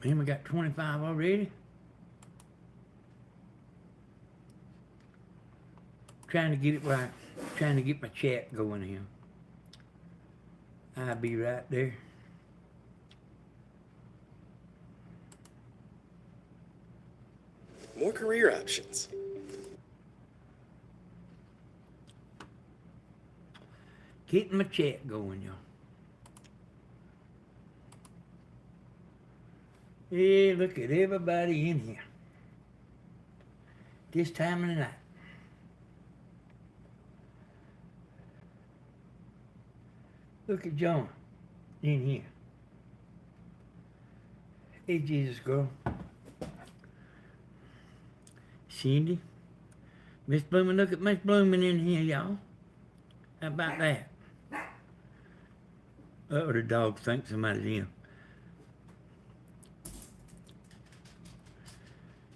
Man, we got 25 already. Trying to get it right. Trying to get my chat going here. I'll be right there. More career options. Getting my chat going, y'all. Yeah, look at everybody in here. This time of the night. Look at John in here. Hey, Jesus girl. Cindy. Miss Blooming, look at Miss Blooming in here, y'all. How about that? Uh-oh, the dog thinks somebody's in.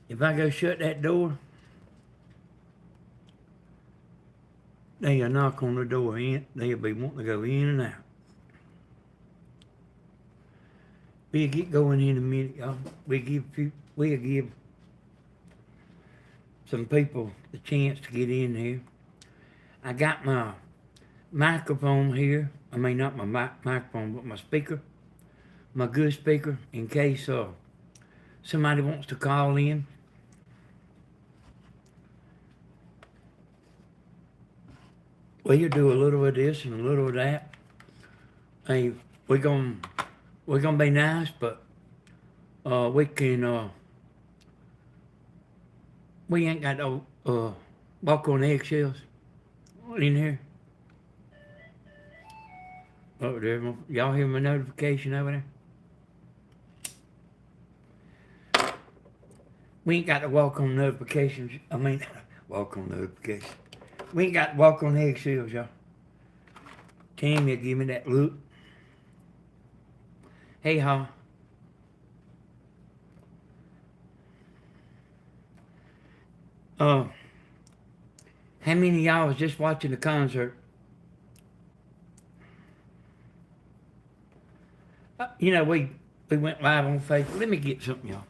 If I go shut that door, they'll knock on the door in. They'll be wanting to go in and out. We'll get going in a minute, y'all. We'll give some people the chance to get in here. I got my microphone here. I mean, not my microphone, but my speaker. My good speaker, in case somebody wants to call in. We'll do a little of this and a little of that. Hey, we're gonna be nice, but we can we ain't got no walk on eggshells in here. Oh, there, y'all hear my notification over there? We ain't got to walk on notifications. I mean, walk on notifications. We ain't got to walk on eggshells, y'all. Tammy, give me that look. Hey, Ha. How many of y'all was just watching the concert? You know, we went live on Facebook. Let me get something, y'all.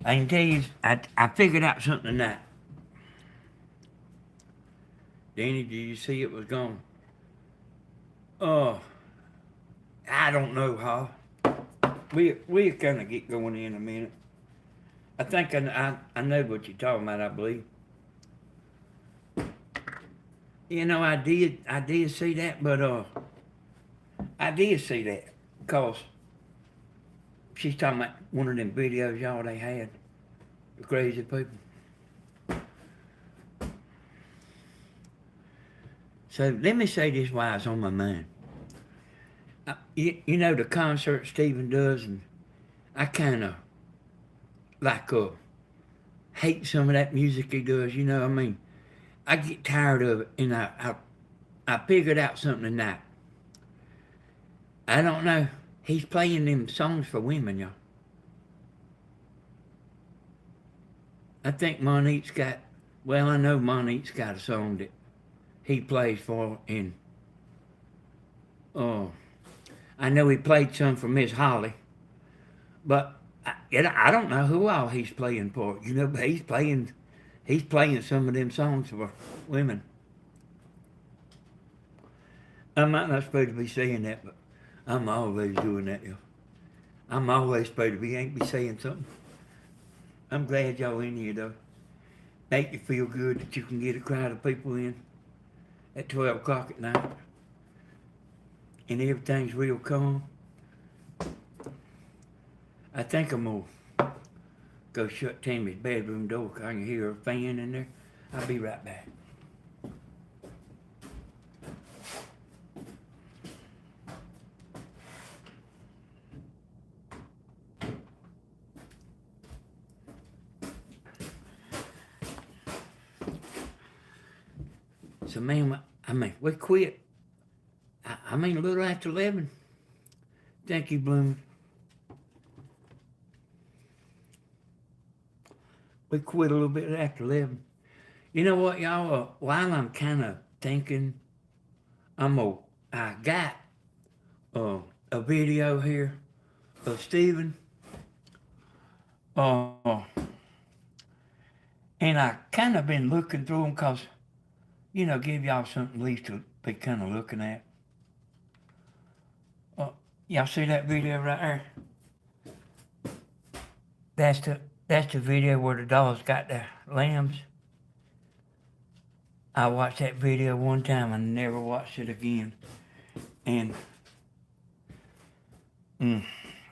I can tell you, I figured out something tonight. Danny, did you see it was gone? I don't know, how. We'll kind of get going in a minute. I think I know what you're talking about, I believe. You know, I did see that, but I did see that because she's talking about one of them videos y'all they had, the crazy people. So let me say this while it's on my mind. You know the concert Stephen does, and I kind of like hate some of that music he does. You know, I mean, I get tired of it, and I figured out something tonight. I don't know. He's playing them songs for women, y'all. I think Monique's got. Well, I know Monique's got a song that he plays for, and I know he played some for Miss Holly, but I don't know who all he's playing for. You know, but he's playing some of them songs for women. I might not supposed to be saying that, but I'm always doing that, yo. I'm always supposed to be ain't be saying something. I'm glad y'all in here though. Make you feel good that you can get a crowd of people in at 12 o'clock at night. And everything's real calm. I think I'm gonna go shut Tammy's bedroom door because I can hear a fan in there. I'll be right back. So man, we quit. I mean, a little after 11. Thank you, Bloom. We quit a little bit after 11. You know what, y'all? While I'm kind of thinking, I got uh, a video here of Stephen. Uh, and I kind of been looking through them because, give y'all something at least to be kind of looking at. Uh, y'all see that video right there? That's the video where the dogs got the lambs. I watched that video one time and never watched it again. And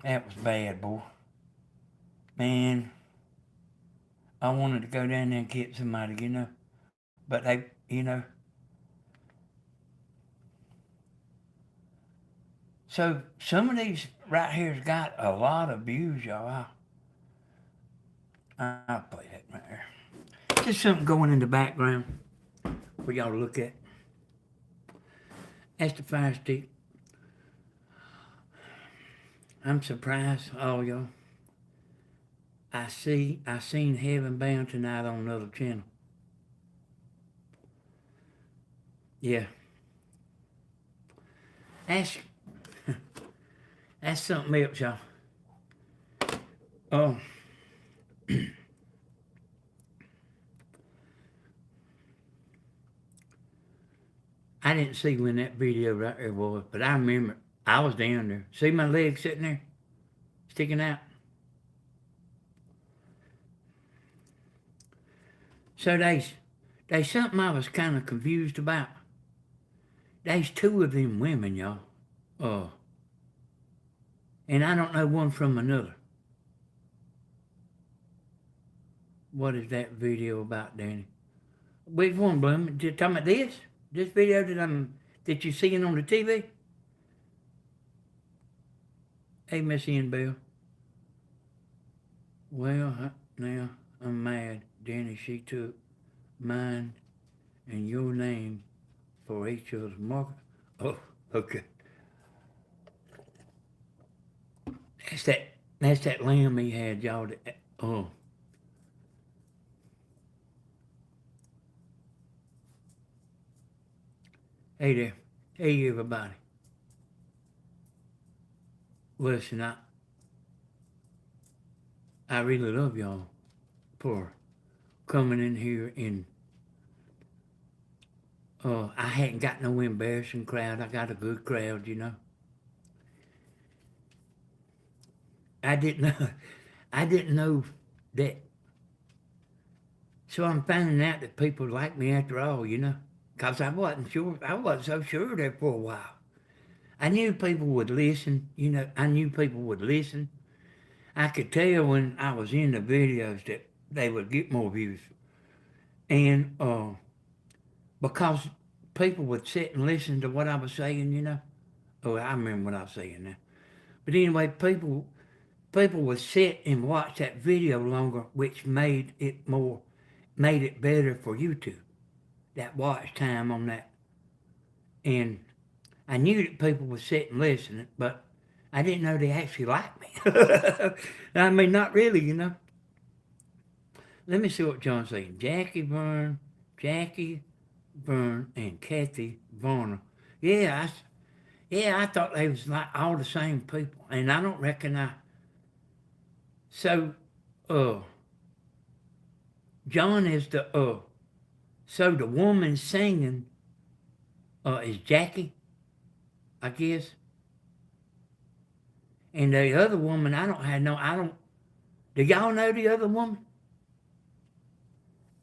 that was bad, boy. Man, I wanted to go down there and get somebody. But they. So some of these right here's got a lot of views, y'all. I'll play that right there. Just something going in the background for y'all to look at. That's the fire stick. I'm surprised, all y'all. I seen Heaven Bound tonight on another channel. Yeah. That's something else, y'all. Oh. I didn't see when that video right there was, but I remember I was down there. See my leg sitting there, sticking out? So there's something I was kind of confused about. There's two of them women, y'all. And I don't know one from another. What is that video about, Danny? Which one, Bloom? You talking about this? This video that you seeing on the TV? Hey, Miss Ian Bell. Well, now I'm mad. Danny, she took mine and your name for each other's market. Oh, okay. That's that lamb he had, y'all. Oh. Hey there. Hey, everybody. Listen, I really love y'all for coming in here and I hadn't got no embarrassing crowd. I got a good crowd. I didn't know that. So I'm finding out that people like me after all. Because I wasn't so sure there for a while. I knew people would listen, I knew people would listen. I could tell when I was in the videos that they would get more views. And because people would sit and listen to what I was saying. Oh, I remember what I was saying now. But anyway, people would sit and watch that video longer, which made it better for YouTube. That watch time on that. And I knew that people would sit and listen, but I didn't know they actually liked me. I mean, not really. Let me see what John's saying. Jackie Vern, and Kathy Varner. Yeah, I thought they was like all the same people, and I don't reckon I. So, John is so the woman singing, is Jackie, I guess. And the other woman, do y'all know the other woman?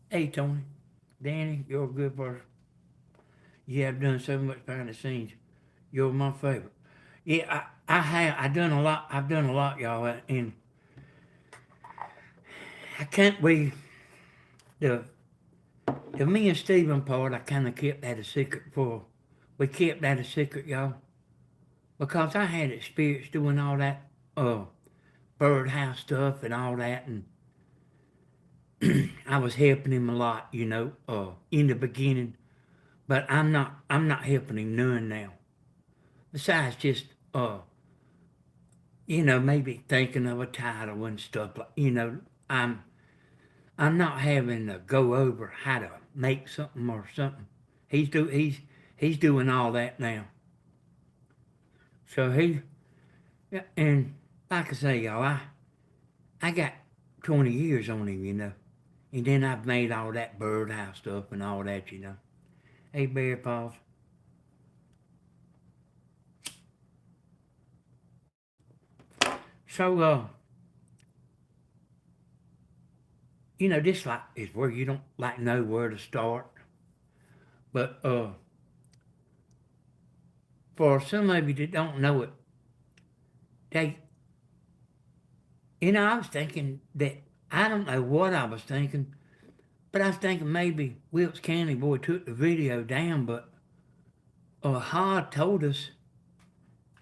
Hey, Tony, Danny, you're a good person. You have done so much behind the scenes. You're my favorite. Yeah, I've done a lot, y'all, and I can't believe the me and Stephen part. I kind of kept that a secret we kept that a secret, y'all, because I had experience doing all that birdhouse stuff and all that, and I was helping him a lot, in the beginning. But I'm not helping him none now. Besides just maybe thinking of a title and stuff like I'm I'm not having to go over how to make something or something. He's doing all that now. So and like I say, y'all, I got 20 years on him, you know. And then I've made all that birdhouse stuff and all that, you know. Hey, Bear Paws. So, you know, this like is where you don't like know where to start. But for some of you that don't know it, they, I was thinking that I don't know what I was thinking, but I was thinking maybe Wilkes County boy took the video down, but Hod told us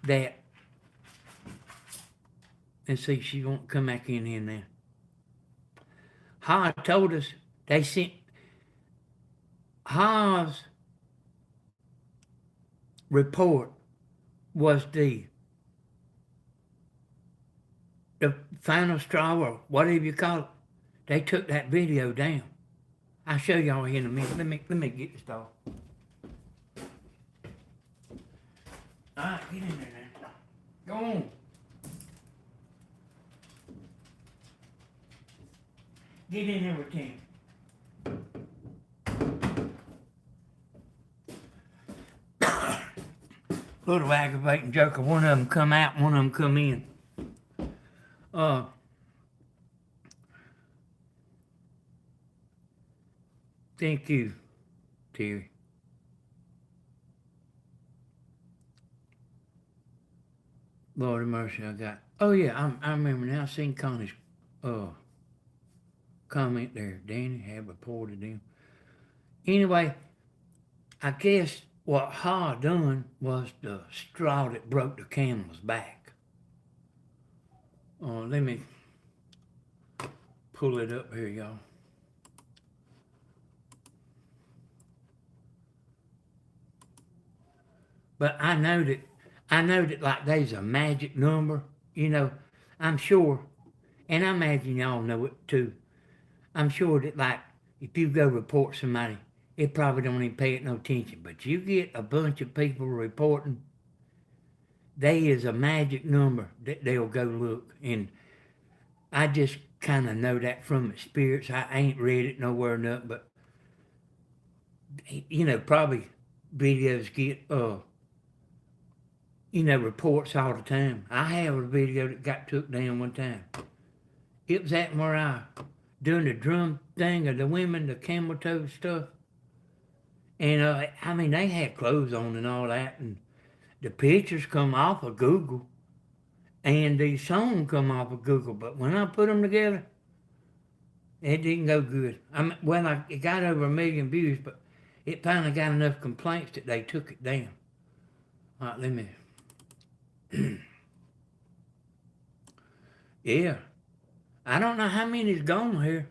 that, and see, she won't come back in here now. Hod told us they sent Hod's report was the final straw or whatever you call it. They took that video down. I'll show y'all in a minute. Let me get this off. Alright, get in there now. Go on. Get in there with him. Little aggravating joker. One of them come out, one of them come in. Thank you, Terry. Lord of mercy, I got. Oh yeah, I remember now. I seen Connie's comment there. Danny had reported him. Anyway, I guess what Ha done was the straw that broke the camel's back. Let me pull it up here, y'all. But I know that like there's a magic number, you know, I'm sure, and I imagine y'all know it too. I'm sure that like if you go report somebody, it probably don't even pay it no attention. But you get a bunch of people reporting, there is a magic number that they'll go look. And I just kind of know that from experience. I ain't read it nowhere nothing, but you know, probably videos get you know, reports all the time. I have a video that got took down one time. It was at where I doing the drum thing of the women, the camel toe stuff. And I mean, they had clothes on and all that, and the pictures come off of Google, and the song come off of Google. But when I put them together, it didn't go good. It got over 1 million views, but it finally got enough complaints that they took it down. All right, let me. Yeah. I don't know how many's gone here.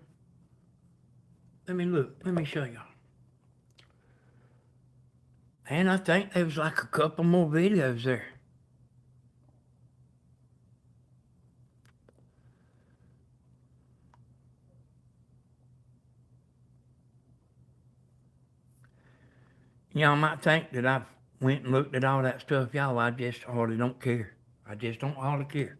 Let me look. Let me show y'all. And I think there was like a couple more videos there. Y'all might think that I've went and looked at all that stuff. Y'all, I just hardly don't care. I just don't hardly care.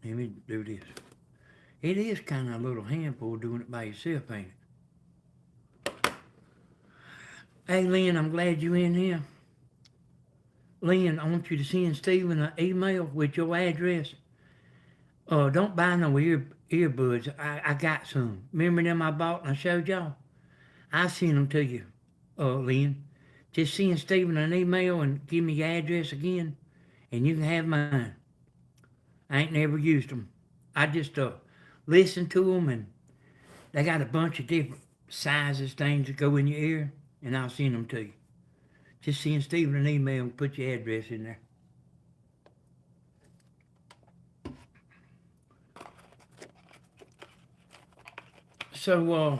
Let me do this. It is kind of a little handful doing it by yourself, ain't it? Hey, Lynn, I'm glad you're in here. Lynn, I want you to send Stephen an email with your address. Don't buy no earbuds. I got some. Remember them I bought and I showed y'all? I sent them to you, Lynn. Just send Stephen an email and give me your address again, and you can have mine. I ain't never used them. I just listen to them, and they got a bunch of different sizes, things that go in your ear, and I'll send them to you. Just send Stephen an email and put your address in there. So,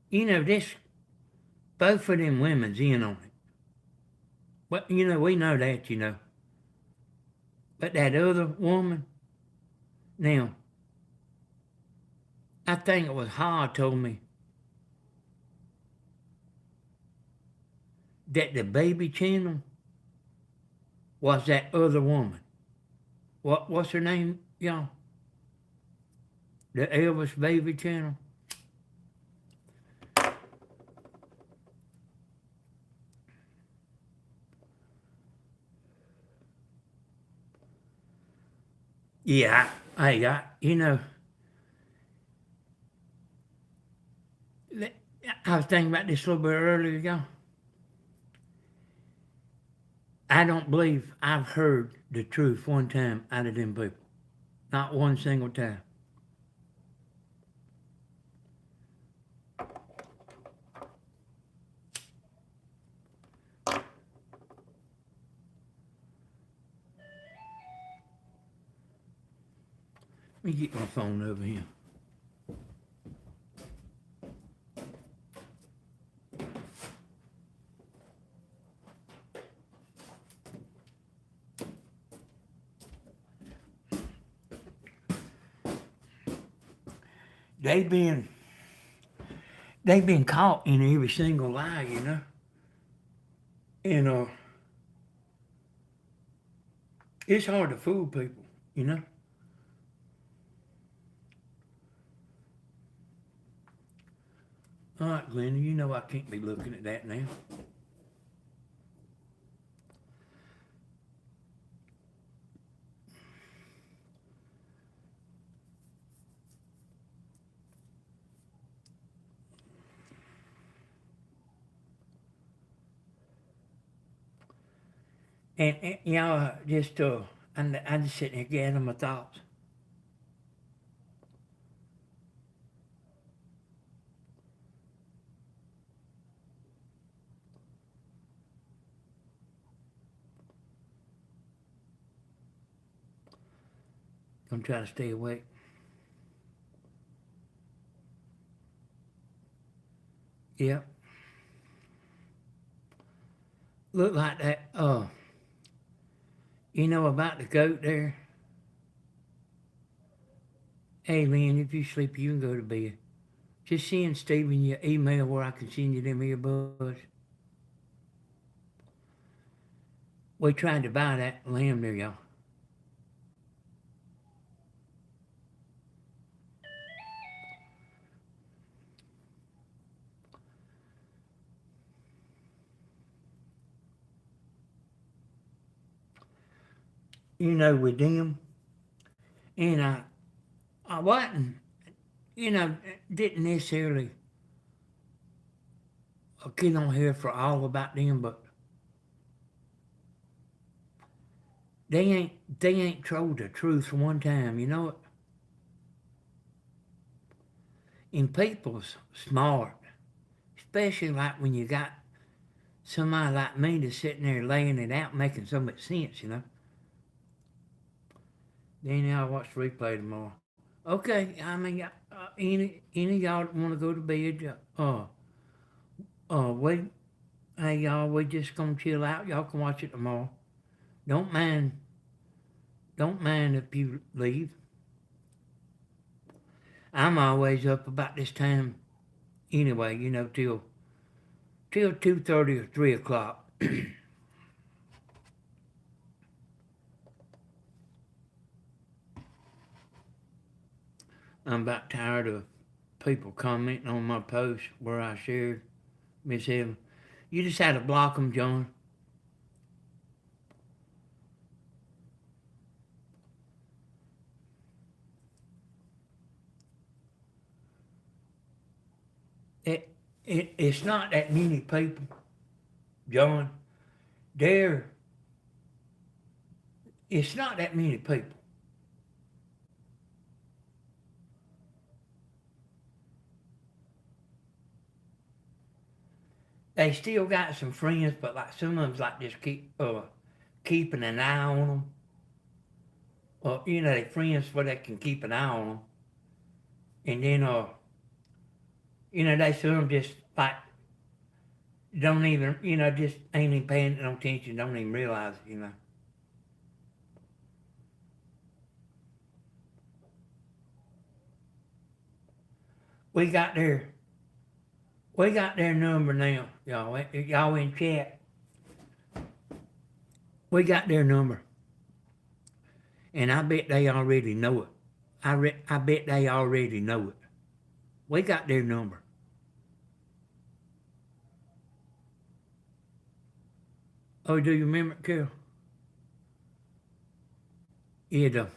you know, this Both of them women's in on it. But, we know that. But that other woman, now, I think it was Ha told me that the baby channel was that other woman. What's her name, y'all? The Elvis baby channel? Yeah, I was thinking about this a little bit earlier, y'all. I don't believe I've heard the truth one time out of them people. Not one single time. Let me get my phone over here. They've been caught in every single lie, And it's hard to fool people. All right, Glenn, you know I can't be looking at that now. And y'all just, I'm just sitting here gathering my thoughts. I'm trying to stay awake. Yep. Look like that, about the goat there. Hey, Lynn, if you sleep, you can go to bed. Just send Steven your email where I can send you them earbuds. We tried to buy that lamb there, y'all. With them, and I wasn't, didn't necessarily get on here for all about them, but they ain't told the truth for one time, you know it. And people's smart, especially like when you got somebody like me that's sitting there laying it out, making so much sense. Then I'll watch the replay tomorrow. Okay, I mean, any of y'all that want to go to bed, wait. Hey y'all, we just gonna chill out. Y'all can watch it tomorrow. Don't mind. Don't mind if you leave. I'm always up about this time anyway. Till 2:30 or 3 o'clock. I'm about tired of people commenting on my post where I shared Miss Helen. You just had to block them, John. It's not that many people, John. It's not that many people. They still got some friends, but like some of them's like just keeping an eye on them. Or they friends where they can keep an eye on them. And then they some just like don't even, just ain't even paying no attention, don't even realize it. We got their, we got their number now, y'all. Y'all in chat. We got their number. And I bet they already know it. I bet they already know it. We got their number. Oh, do you remember it, Carol? Yeah, though.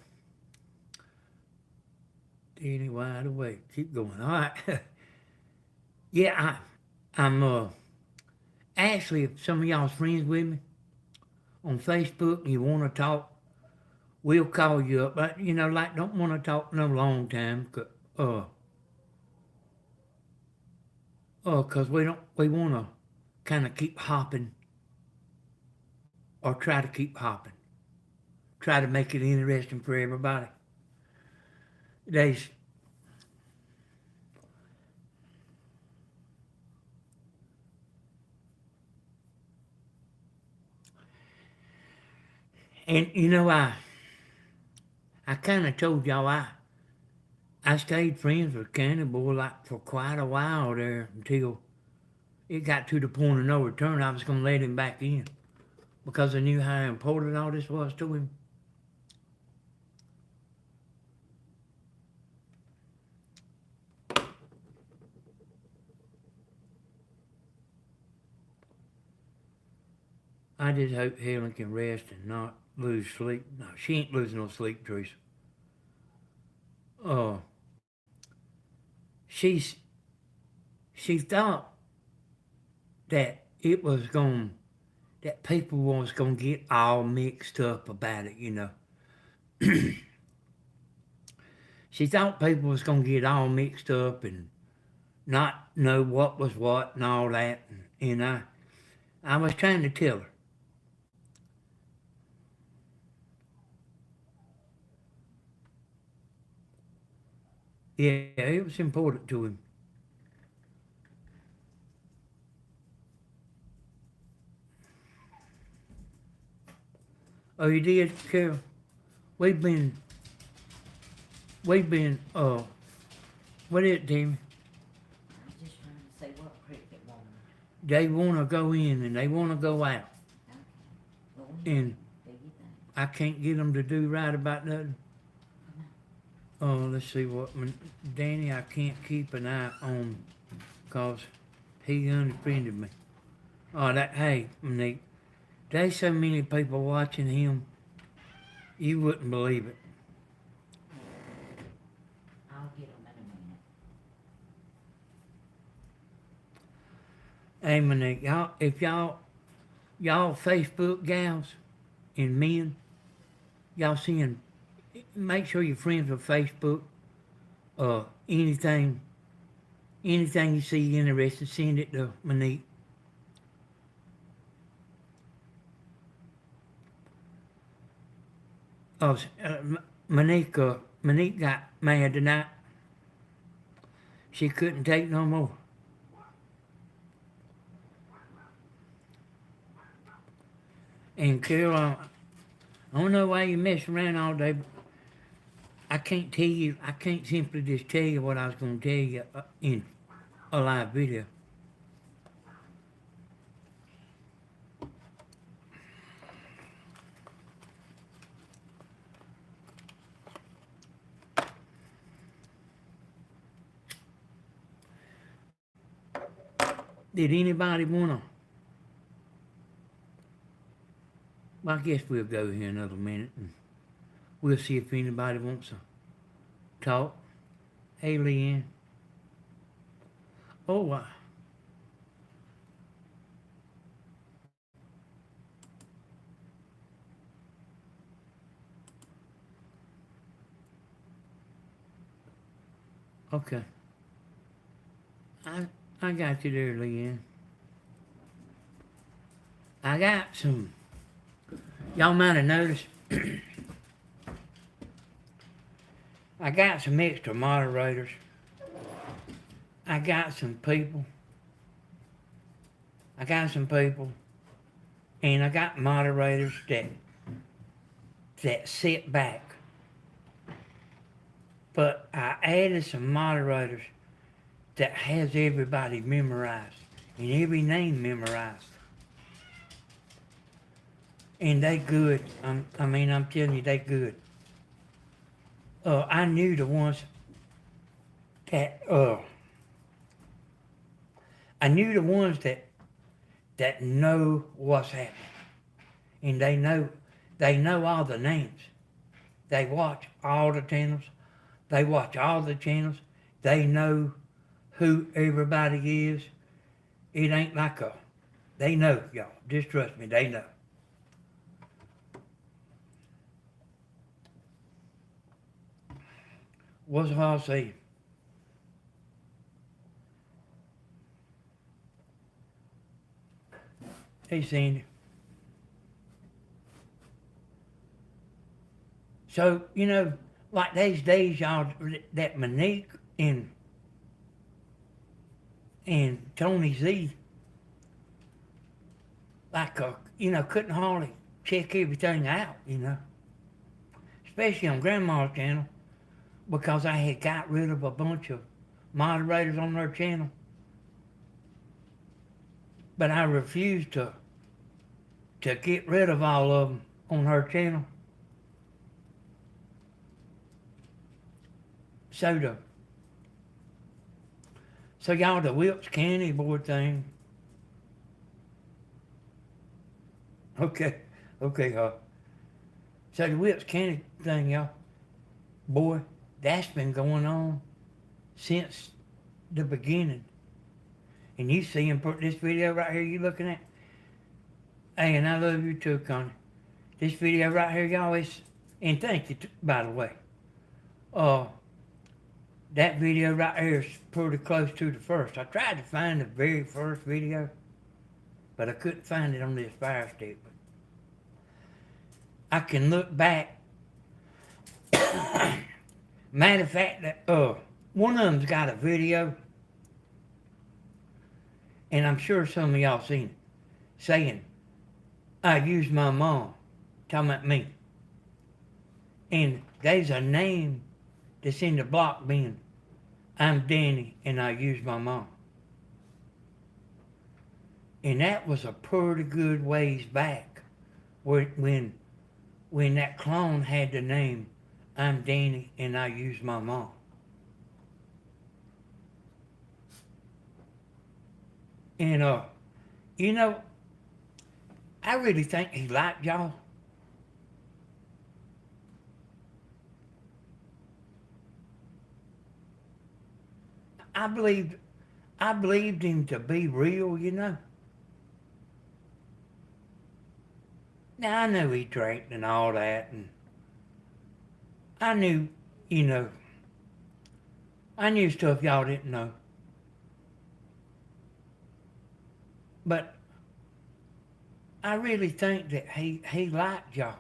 Danny wide awake. Keep going. All right. Yeah, I'm actually, if some of y'all's friends with me on Facebook and you want to talk, we'll call you up. But, like, don't want to talk no long time. Cause we want to kind of keep hopping or try to keep hopping. Try to make it interesting for everybody. There's, and I kind of told y'all I stayed friends with Candy Boy like for quite a while there until it got to the point of no return. I was going to let him back in because I knew how important all this was to him. I just hope Helen can rest and not lose sleep. No, she ain't losing no sleep, Teresa. Uh, she's she thought that it was going that people was gonna get all mixed up about it. She thought people was gonna get all mixed up and not know what was what and all that. And I was trying to tell her. Yeah, it was important to him. Oh, you did, Carol? We've been, we've been, what is it, Timmy? I was just trying to say what cricket wanted. They want to go in and they want to go out. Okay. Go ahead. And Do you think? I can't get them to do right about nothing. Oh, let's see what, Danny, I can't keep an eye on because he unfriended me. Oh, hey, Nick, there's so many people watching him, you wouldn't believe it. I'll get them in a minute. Hey, Monique, if y'all Facebook gals and men, y'all seeing, make sure you're friends with Facebook. Anything you see interesting, send it to Monique. Oh, Monique got mad tonight. She couldn't take no more. And Carol, I don't know why you mess around all day, but I can't simply just tell you what I was going to tell you in a live video. Did anybody want to? Well, I guess we'll go here another minute and we'll see if anybody wants to talk. Hey, Leanne. Oh, okay. I got you there, Leanne. I got some. Y'all might have noticed. I got some extra moderators. I got some people I got some people, and I got moderators that sit back. But I added some moderators that has everybody memorized and every name memorized. And they good. I'm telling you, they good. I knew the ones that that know what's happening, and they know all the names. They watch all the channels. They watch all the channels. They know who everybody is. It ain't like they know, y'all. Just trust me, they know. What's I'll say? Hey, Sandy. So, like these days, y'all, that Monique and Tony Z, like, couldn't hardly check everything out, especially on Grandma's channel, because I had got rid of a bunch of moderators on their channel. But I refused to get rid of all of them on her channel. So y'all, the Wilkes County board thing. Okay, So the Wilkes County thing, y'all, boy, that's been going on since the beginning. And you see him put this video right here you looking at. Hey, and I love you too, Connie. This video right here, y'all, and thank you, by the way. That video right here is pretty close to the first. I tried to find the very first video, but I couldn't find it on this Fire Stick. But I can look back. Matter of fact, that one of them's got a video, and I'm sure some of y'all seen it, saying, I used my mom, talking about me. And there's a name that's in the block bin. I'm Danny, and I used my mom. And that was a pretty good ways back when that clone had the name, I'm Danny, and I used my mom. And, I really think he liked y'all. I believed him to be real, Now, I knew he drank and all that, and I knew, I knew stuff y'all didn't know. But I really think that he liked y'all.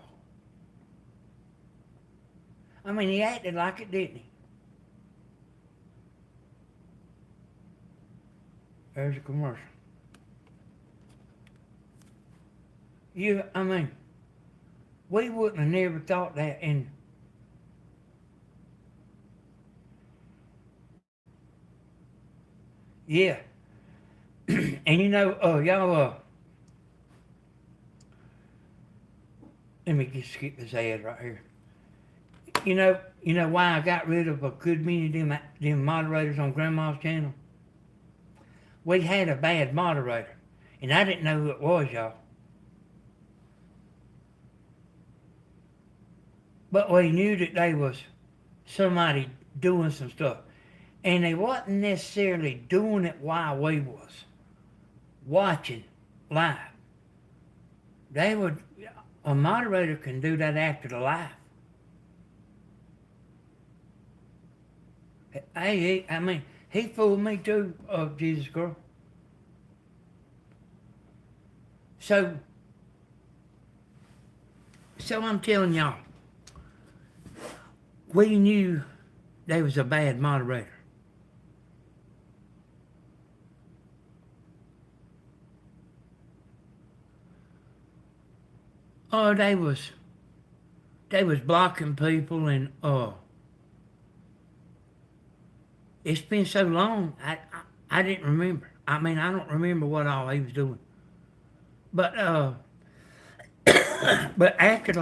I mean, he acted like it, didn't he? There's a commercial. We wouldn't have never thought that, and yeah. And y'all, let me just skip this ad right here. You know why I got rid of a good many of them moderators on Grandma's channel? We had a bad moderator, and I didn't know who it was, y'all. But we knew that they was somebody doing some stuff. And they wasn't necessarily doing it while we was watching live. A moderator can do that after the live. Hey, he fooled me too, Jesus girl. So I'm telling y'all, we knew there was a bad moderator. Oh, they was blocking people, and it's been so long. I didn't remember. I mean, I don't remember what all he was doing. But but after the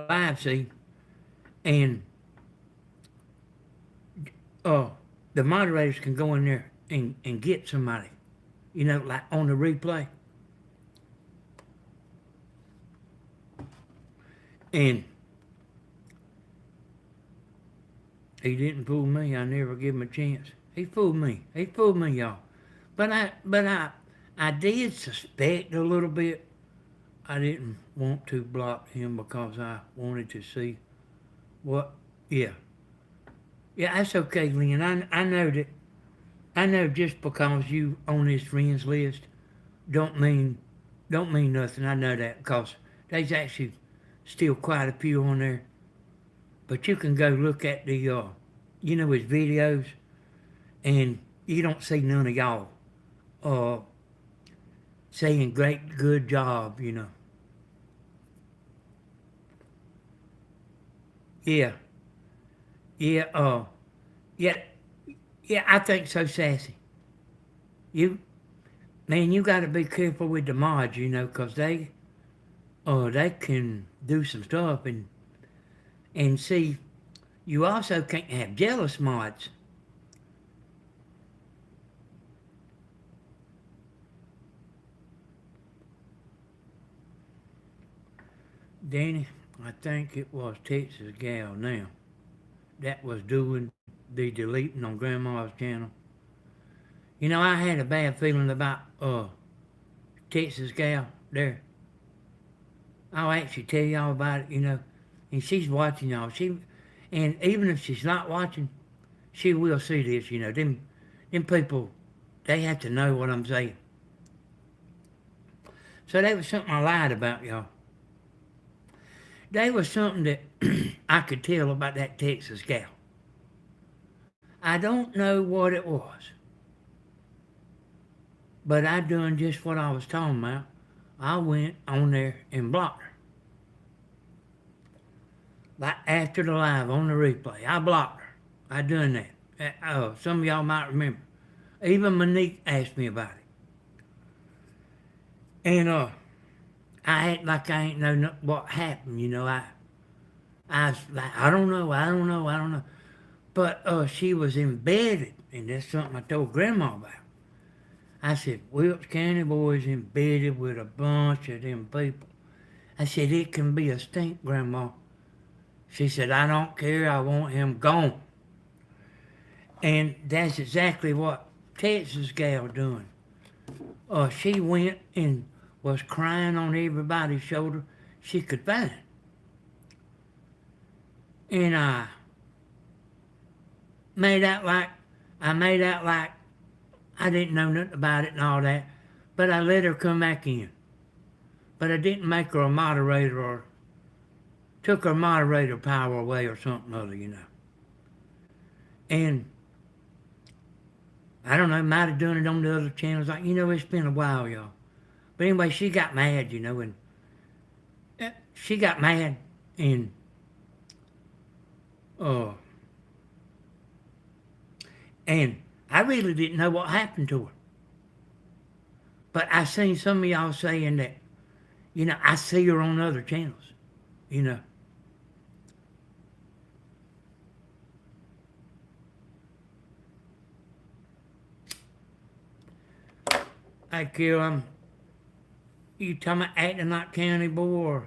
live, see, and uh, the moderators can go in there and get somebody, like on the replay. And he didn't fool me. I never give him a chance. He fooled me. He fooled me, y'all. But I did suspect a little bit. I didn't want to block him because I wanted to see what. Yeah, yeah, that's okay, Lynn. I know that. I know just because you on his friends list don't mean don't mean nothing. I know that because there's actually still quite a few on there. But you can go look at the his videos, and you don't see none of y'all uh saying great good job. Yeah, yeah, yeah, yeah. I think so, Sassy. You man, you got to be careful with the mods, 'cause they can do some stuff, and see. You also can't have jealous mods. Danny, I think it was Texas Gal now that was doing the deleting on Grandma's channel. I had a bad feeling about Texas Gal there. I'll actually tell y'all about it. And she's watching y'all. And even if she's not watching, she will see this. Them people, they have to know what I'm saying. So that was something I lied about, y'all. There was something that I could tell about that Texas gal. I don't know what it was, but I done just what I was talking about. I went on there and blocked her. Like after the live on the replay, I blocked her. I done that. Some of y'all might remember. Even Monique asked me about it. And I act like I ain't know what happened. I was like, I don't know. But she was embedded, and that's something I told Grandma about. I said, Wilkes County boys embedded with a bunch of them people. I said, it can be a stink, Grandma. She said, I don't care, I want him gone. And that's exactly what Texas gal doing. She went and was crying on everybody's shoulder she could find. And made out like I made out like I didn't know nothing about it and all that. But I let her come back in. But I didn't make her a moderator or took her moderator power away or something other. And I don't know, might have done it on the other channels. Like, it's been a while, y'all. But anyway, she got mad, and she got mad and uh and I really didn't know what happened to her. But I seen some of y'all saying that, I see her on other channels, you know. Hey, Kill, you talking about acting like county boy?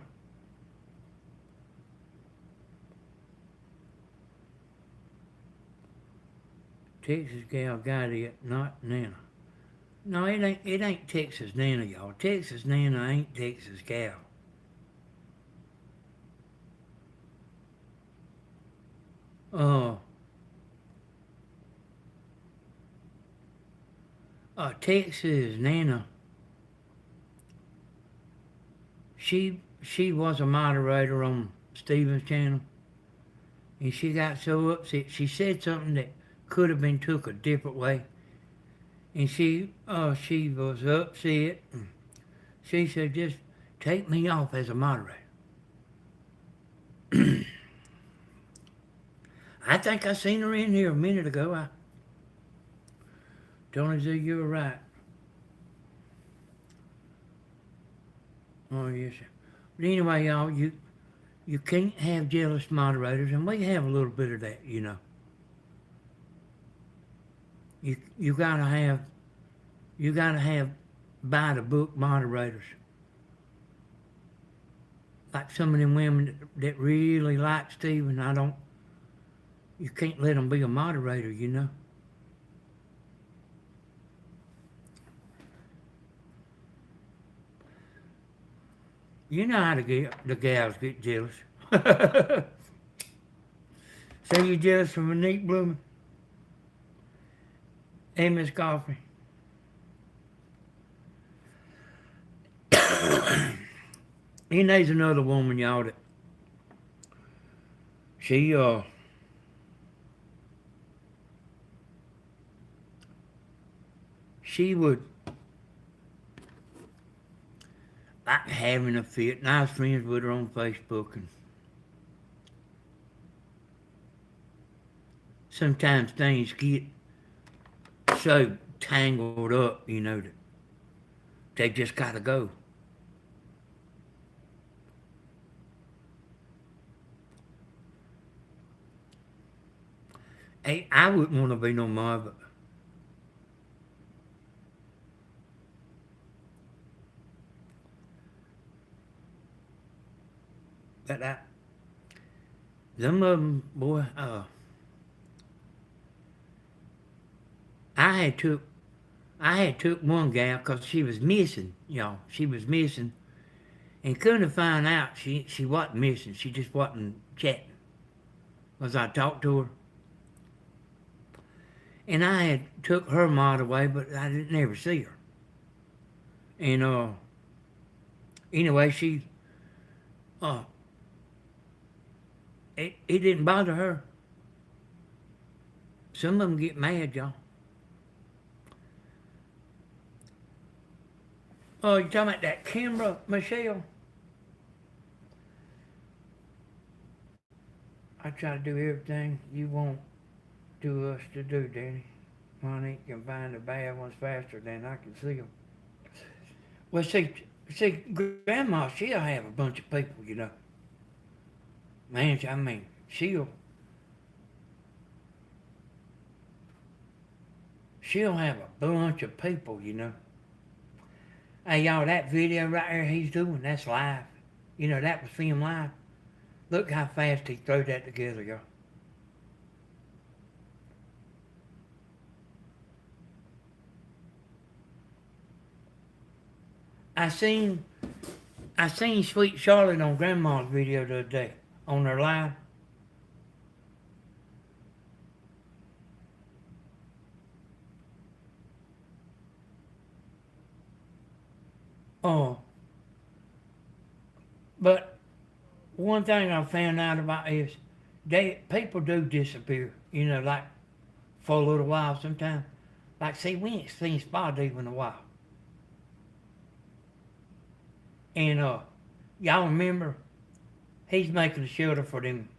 Texas gal got it, not Nana. No, it ain't Texas Nana, y'all. Texas Nana ain't Texas gal. Uh, Texas Nana, she was a moderator on Steven's channel, and she got so upset. She said something that could have been took a different way, and she was upset. She said, just take me off as a moderator. I think I seen her in here a minute ago. Tony Z, you were right. Oh, yes, sir. But anyway, y'all, you can't have jealous moderators, and we have a little bit of that, you know. You gotta have by the book moderators. Like some of them women that really like Stephen, you can't let them be a moderator, you know. You know how the gals get jealous. Say you're jealous from a neat blooming. Hey, Miss Coffee. And there's another woman, y'all, that she would like having a fit, and I was friends with her on Facebook, and sometimes things get so tangled up, you know, that they just gotta go. Hey, I wouldn't want to be no more, but some of them, boy, I had took one gal because she was missing, y'all. She was missing, and couldn't find out she wasn't missing. She just wasn't chatting. As I talked to her, and I had took her mod away, but I didn't ever see her. And anyway, it didn't bother her. Some of them get mad, y'all. Oh, you talking about that Kimbra, Michelle? I try to do everything you want to us to do, Danny. Money can find the bad ones faster than I can see them. Well, see, Grandma, she'll have a bunch of people, you know. Man, I mean, she'll have a bunch of people, you know. Hey, y'all, that video right there he's doing, that's live. You know, that was filmed live. Look how fast he threw that together, y'all. I seen Sweet Charlotte on Grandma's video the other day on her live. Oh, but one thing I found out about is people do disappear. You know, like for a little while sometimes. Like, see, we ain't seen Spot in a while. And y'all remember, he's making a shelter for them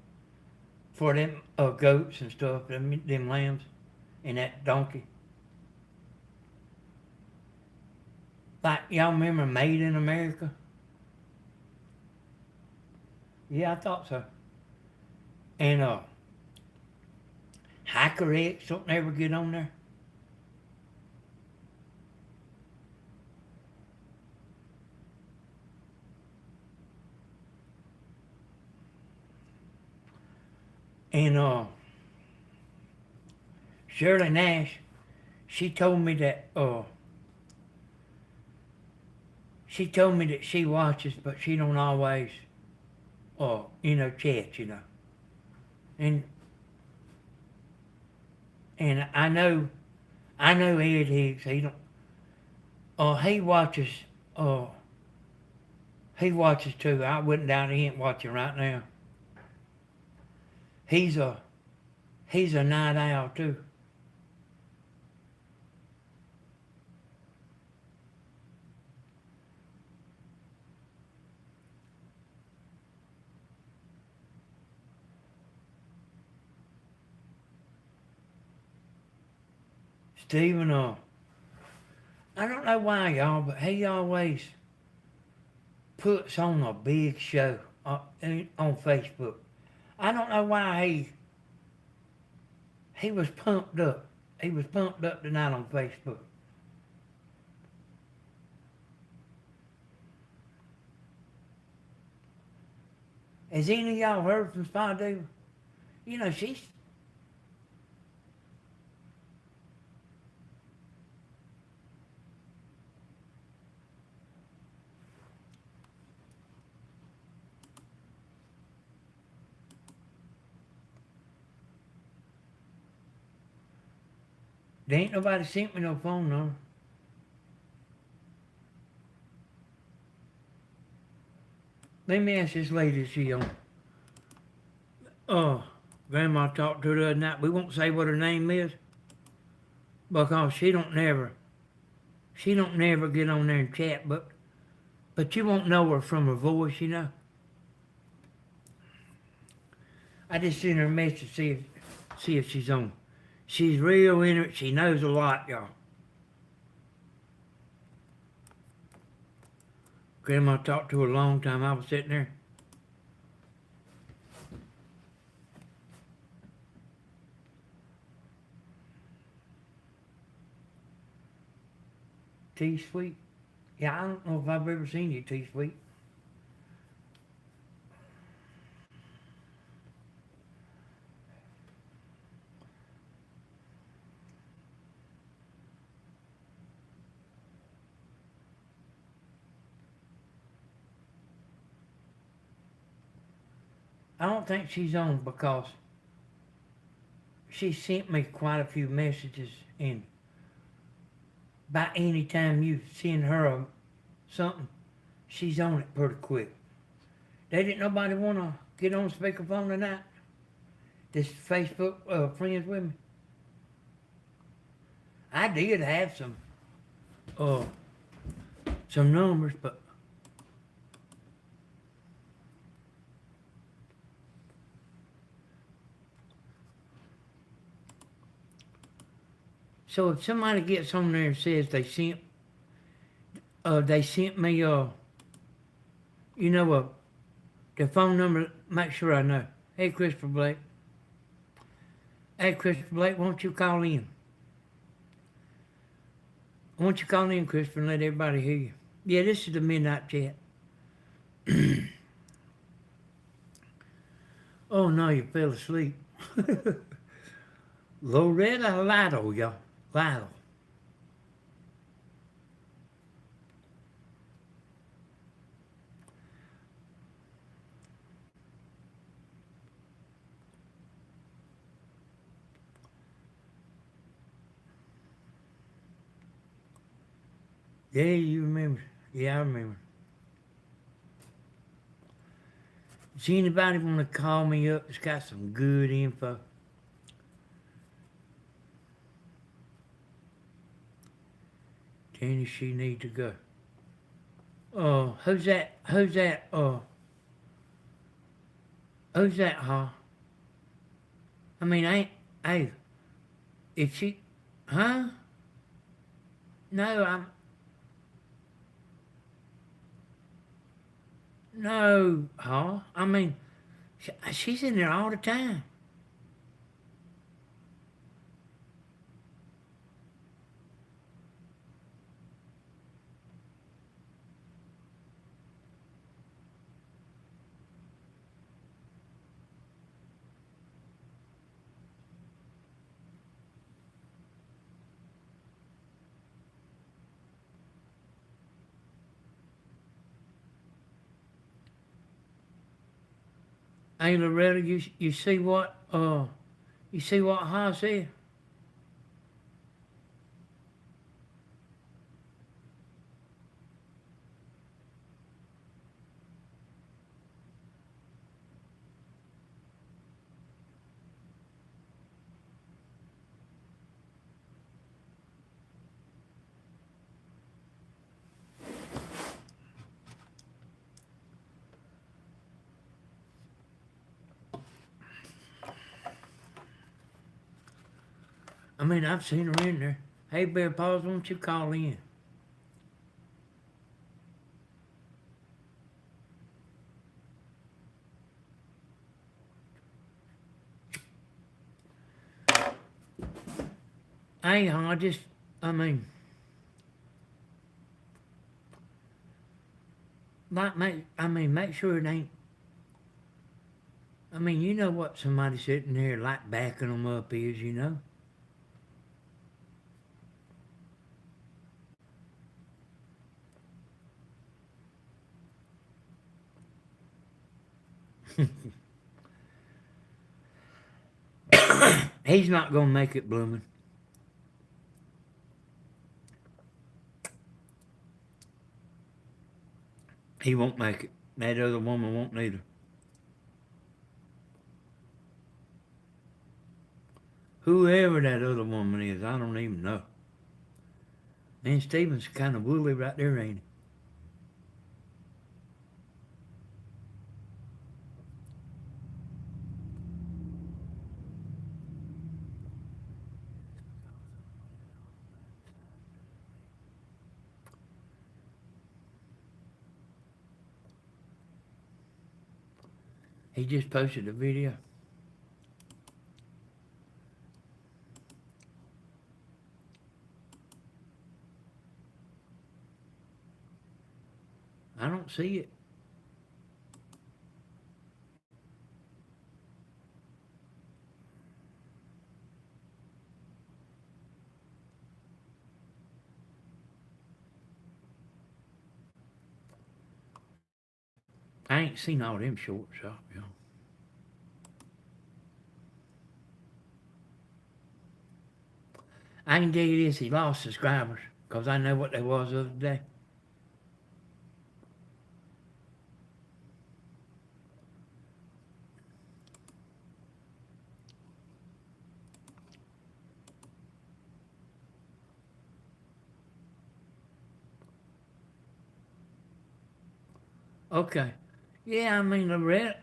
goats and stuff, them lambs, and that donkey. Like, y'all remember Made in America? Yeah, I thought so. And Hacker X don't ever get on there. And Shirley Nash, she told me that she watches, but she don't always chat, you know. And I know Ed Higgs, he watches too. I wouldn't doubt he ain't watching right now. He's a night owl too. Stephen, I don't know why, y'all, but he always puts on a big show on Facebook. I don't know why he was pumped up. He was pumped up tonight on Facebook. Has any of y'all heard from Spadu? You know, she's... There ain't nobody sent me no phone number. Let me ask this lady if she on. Grandma talked to her the other night. We won't say what her name is because she don't never get on there and chat, but you won't know her from her voice, you know. I just sent her a message to see if she's on. She's real in it. She knows a lot, y'all. Grandma talked to her a long time. I was sitting there. T-Sweet? Yeah, I don't know if I've ever seen you, T-Sweet. I don't think she's on because she sent me quite a few messages, and by any time you send her something, she's on it pretty quick. They didn't nobody want to get on speakerphone tonight? This Facebook friends with me? I did have some numbers, but so if somebody gets on there and says they sent me the phone number, make sure I know. Hey, Christopher Blake. Hey, Christopher Blake, won't you call in? Won't you call in, Christopher, and let everybody hear you? Yeah, this is the Midnight Chat. Oh, no, you fell asleep. Loretta Lido, y'all. Lido. Yeah, you remember. Yeah, I remember. Does anybody want to call me up? It's got some good info. Jenny, she need to go. Who's that? Who's that, huh? I mean, hey, if she, huh? No, no, huh? I mean, she's in there all the time. Hey, Loretta, you see what, Ha said? I mean, I've seen her in there. Hey, Bear Paws, won't you call in? Hey, Hodges, I mean, make sure it ain't. I mean, you know what somebody sitting there like backing them up is, you know? He's not gonna make it, blooming. He won't make it. That other woman won't neither. Whoever that other woman is, I don't even know. Man, Steven's kind of woolly right there, ain't he? He just posted a video. I don't see it. I ain't seen all them shorts up, you know. I can tell you this, he lost subscribers, because I know what they was the other day. Okay. Yeah, Loretta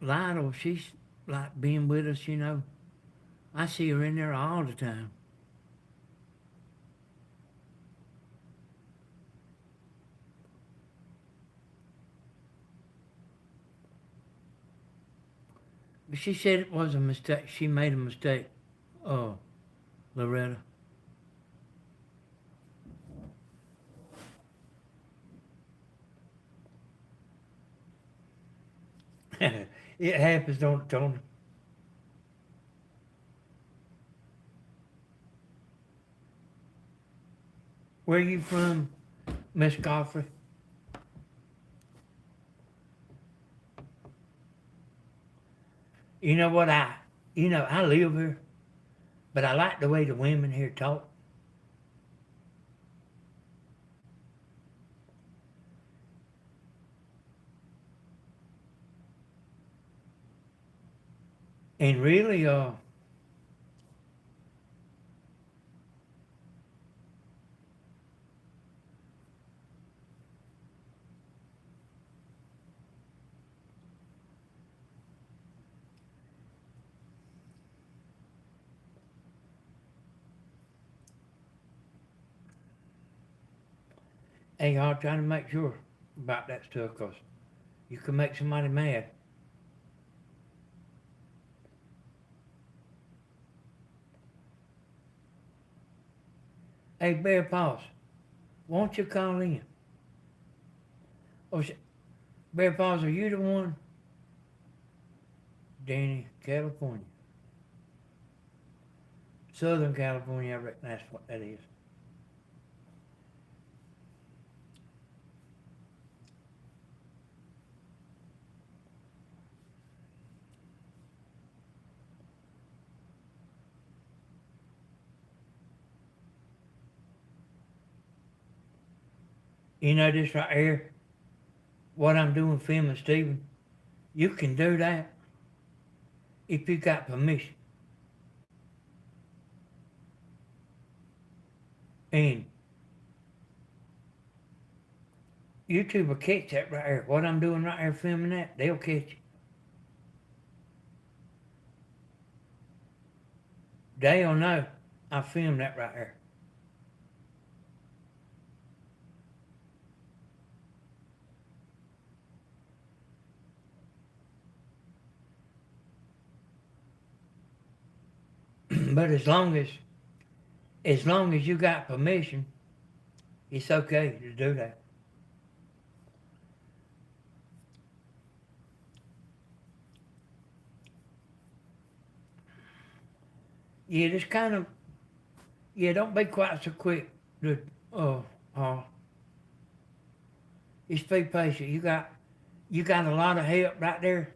Lytle, she's like being with us, you know. I see her in there all the time. But she said it was a mistake. She made a mistake, Loretta. It happens, don't it, Tony? Where you from, Miss Godfrey? You know what I live here, but I like the way the women here talk. And really, hey, y'all trying to make sure about that stuff, cause you can make somebody mad. Hey, Bear Paws, won't you call in? Oh, Bear Paws, are you the one? Danny, California. Southern California, I reckon that's what that is. You know this right here? What I'm doing filming Steven? You can do that if you got permission. And YouTube will catch that right here. What I'm doing right here filming that, they'll catch it. They'll know. I filmed that right there. But as long as you got permission, it's okay to do that. Yeah, just kind of, yeah, don't be quite so quick to, uh, uh, just be patient. You got a lot of help right there,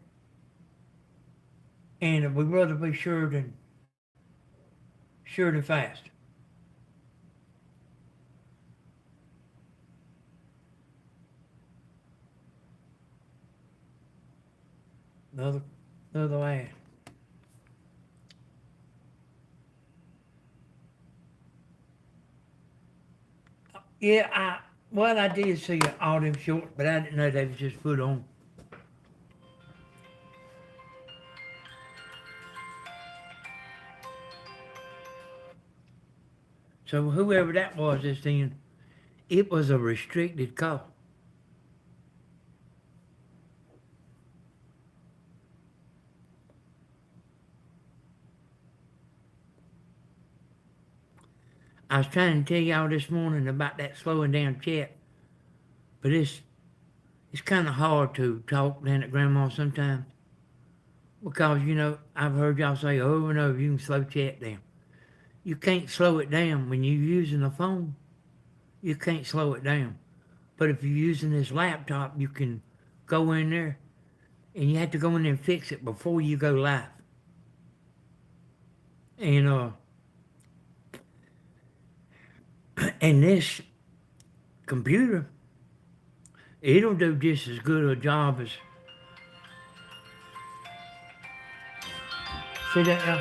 and we'd rather be sure than fast. Another, another ad. Yeah, I did see all them shorts, but I didn't know they was just put on. So whoever that was this then, it was a restricted call. I was trying to tell y'all this morning about that slowing down chat, but it's kind of hard to talk down at grandma sometimes because I've heard y'all say over and over you can slow chat down. You can't slow it down when you're using a phone. You can't slow it down. But if you're using this laptop, you can go in there and you have to go in there and fix it before you go live. And and this computer, it'll do just as good a job as. See that now?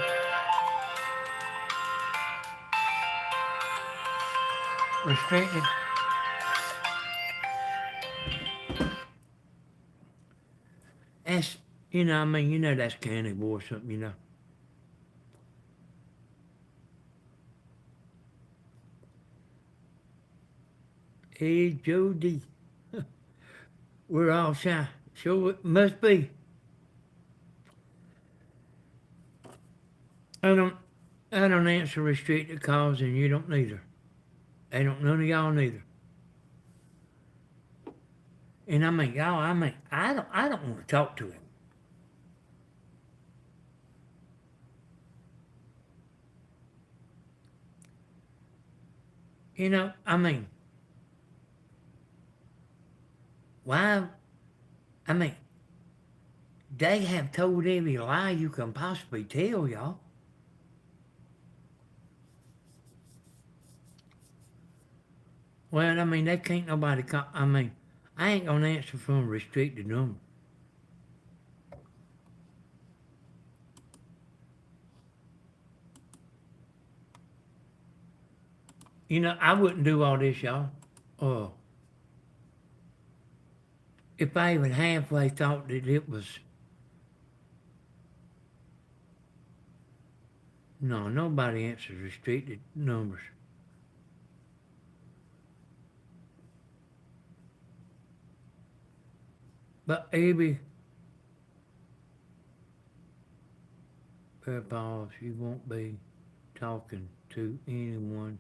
Restricted. That's I mean, that's candy boy or something. Hey Jody, we're all shy. Sure it must be. I don't I don't answer restricted calls and you don't neither. They don't none of y'all neither. And I mean y'all, I don't want to talk to him. I mean, why I mean, they have told every lie you can possibly tell y'all. Well, I mean, they can't nobody call. I mean, I ain't gonna answer from a restricted number. I wouldn't do all this, y'all. Uh, if I even halfway thought that it was, no, nobody answers restricted numbers. But Abby, pause, you won't be talking to anyone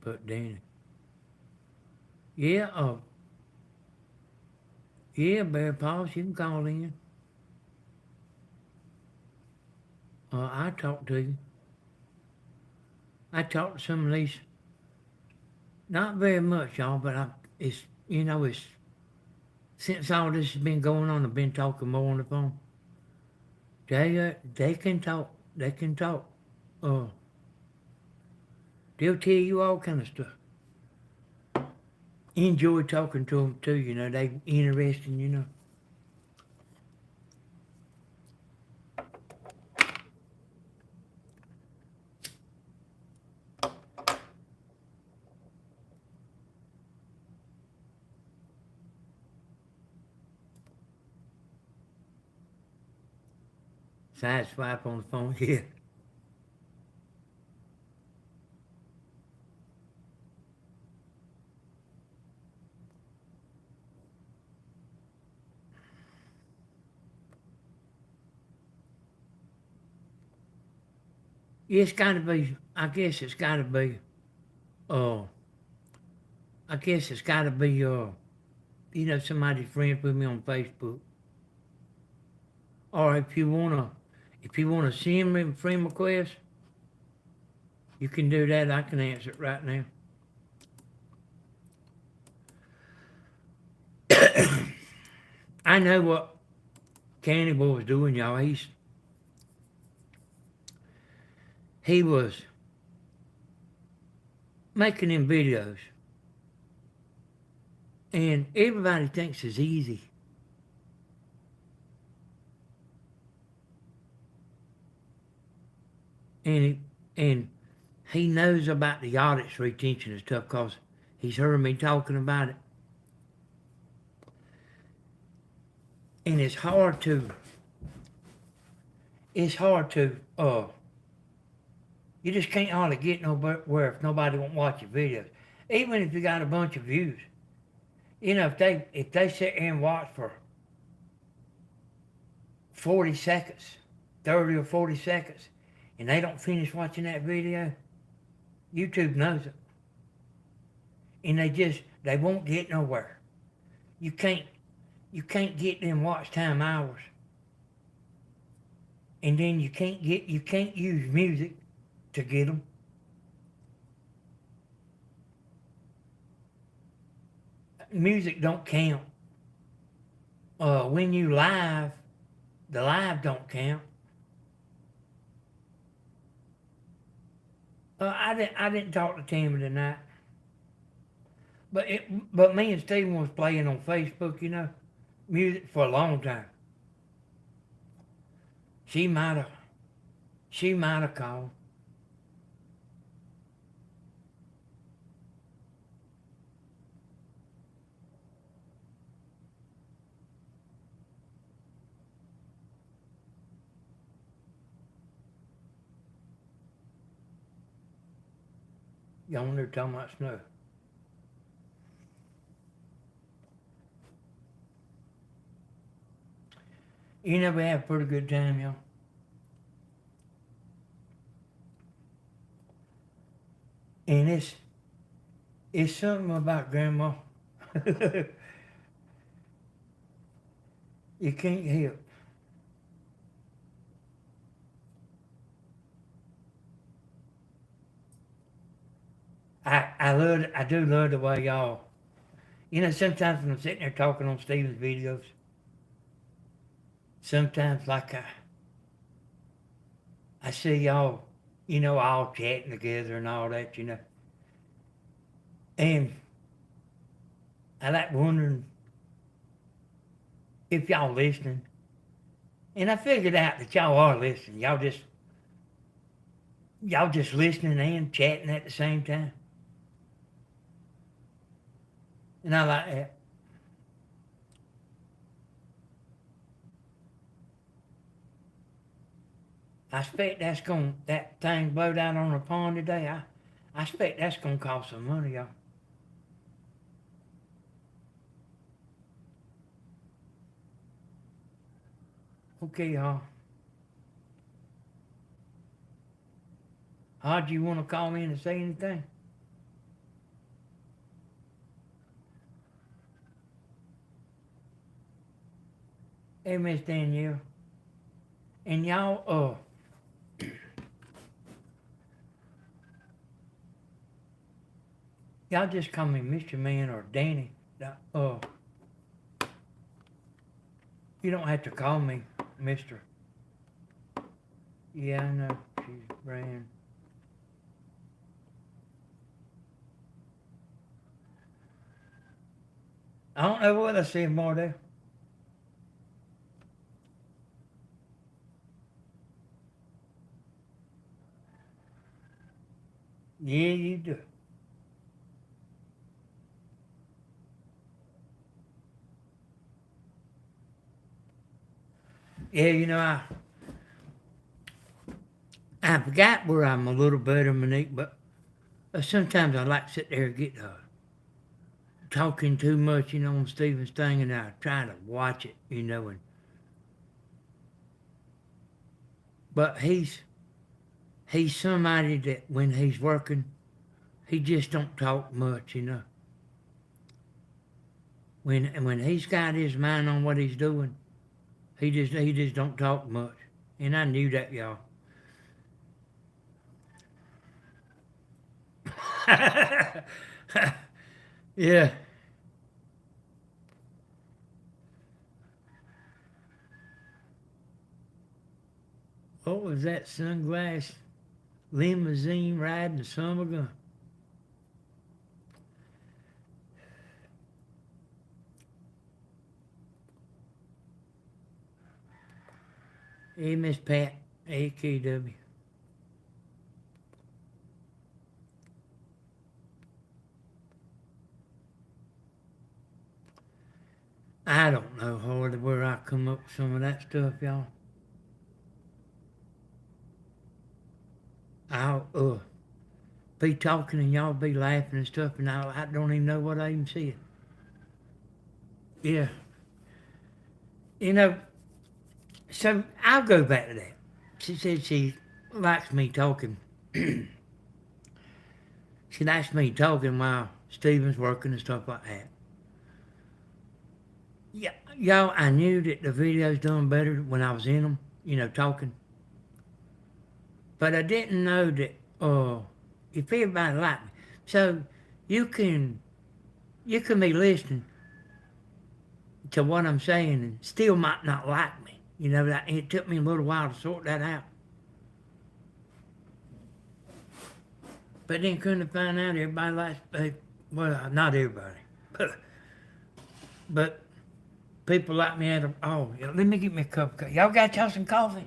but Danny. Yeah, yeah, Bear Paws, you can call in. I talk to you. I talk to some of these, not very much, y'all, but it's since all this has been going on, I've been talking more on the phone. They can talk. They can talk. Uh, they'll tell you all kind of stuff. Enjoy talking to them too. They interesting. Side swipe on the phone. Yeah. It's gotta be, I guess it's gotta be, uh, I guess it's gotta be, somebody's friends with me on Facebook. Or if you wanna send me a friend request, you can do that. I can answer it right now. I know what Candy Boy was doing, y'all. He was making them videos, and everybody thinks it's easy. And he knows about the audits retention and stuff because he's heard me talking about it. And you just can't hardly get nowhere if nobody won't watch your videos. Even if you got a bunch of views. If they sit here and watch for 40 seconds, 30 or 40 seconds, and they don't finish watching that video, YouTube knows it. And they won't get nowhere. You can't get them watch time hours. And then you can't use music to get them. Music don't count. When you live, the live don't count. I didn't talk to Tammy tonight. But me and Steven was playing on Facebook, music for a long time. She might have called. Y'all wonder talking about snow. We have a pretty good time, y'all. And it's something about Grandma. You can't help. I do love the way y'all. Sometimes when I'm sitting there talking on Steven's videos, sometimes like I see y'all, all chatting together and all that, And I like wondering if y'all listening. And I figured out that y'all are listening. Y'all just listening and chatting at the same time. And I like that. I expect that thing blowed out on the pond today. I expect that's gonna cost some money, y'all. Okay, y'all. Hodge, you want to call me in and say anything? Hey, Miss Danielle. And y'all, y'all just call me Mr. Man or Danny. You don't have to call me Mr. Yeah, I know. She's brand. I don't know what I said more there. Yeah, you do. Yeah, I forgot where I'm a little better, Monique, but sometimes I like to sit there and get talking too much, on Stephen's thing, and I try to watch it, but he's somebody that when he's working, he just don't talk much, you know. When he's got his mind on what he's doing, he just don't talk much. And I knew that, y'all. Yeah. What was that sunglass limousine riding the summer gun? Hey, Miss Pat, AKW. I don't know hardly where I come up with some of that stuff, y'all. I'll be talking and y'all be laughing and stuff, and I don't even know what I even said. Yeah. You know, so I'll go back to that. She said she likes me talking. She likes me talking while Steven's working and stuff like that. Yeah, y'all, I knew that the videos done better when I was in them, you know, talking. But I didn't know that if everybody liked me. So you can be listening to what I'm saying and still might not like me. You know, it took me a little while to sort that out. But then couldn't find out everybody likes, well, not everybody, but people like me let me get me a cup of coffee. Y'all got y'all some coffee?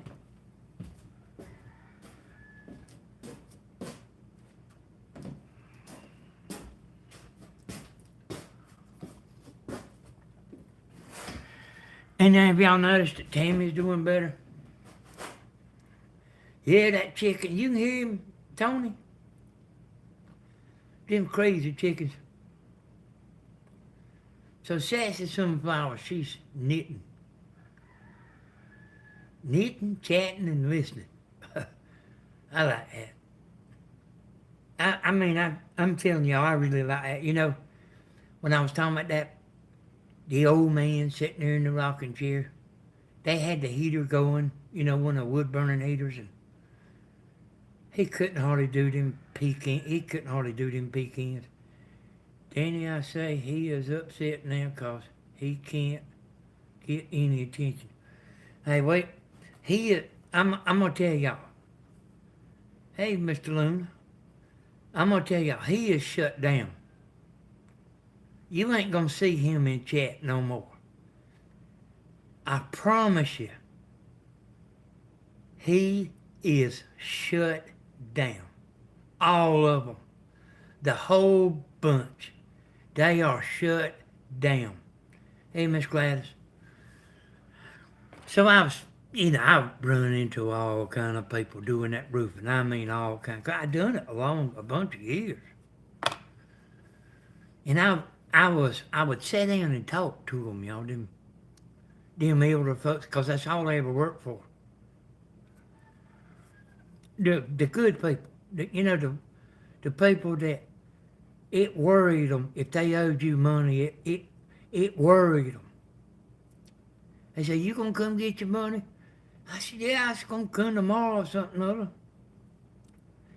And then have y'all noticed that Tammy's doing better? Yeah, that chicken, you can hear him, Tony? Them crazy chickens. So Sassy Sunflower, she's knitting. Knitting, chatting, and listening. I like that. I'm telling y'all, I really like that. You know, when I was talking about that, the old man sitting there in the rocking chair, they had the heater going, you know, one of the wood-burning heaters, and he couldn't hardly do them pecans. Danny, I say, he is upset now because he can't get any attention. Hey, wait. I'm going to tell y'all. Hey, Mr. Luna. I'm going to tell y'all, he is shut down. You ain't going to see him in chat no more. I promise you. He is shut down. All of them. The whole bunch. They are shut down. Hey, Miss Gladys. So I've run into all kind of people doing that roofing. I mean, all kind. I've done it a bunch of years. And I would sit down and talk to them, y'all, them elder folks, because that's all they ever worked for. The good people, the people that it worried them if they owed you money. It worried them. They said, "You gonna come get your money?" I said, "Yeah, I was gonna come tomorrow or something or other.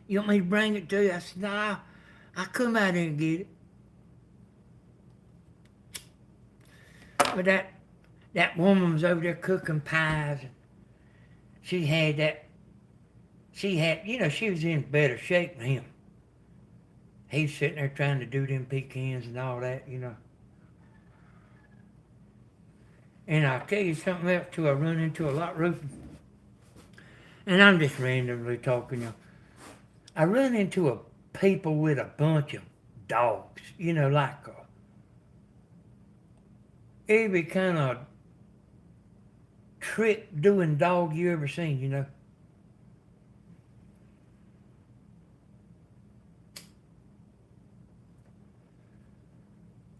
You want me to bring it to you?" I said, "Nah, I'll come out here and get it." But that woman was over there cooking pies. She was in better shape than him. He's sitting there trying to do them pecans and all that, And I'll tell you something else too, I run into a lot roofing. And I'm just randomly talking, I run into people with a bunch of dogs, like every kind of trick doing dog you ever seen,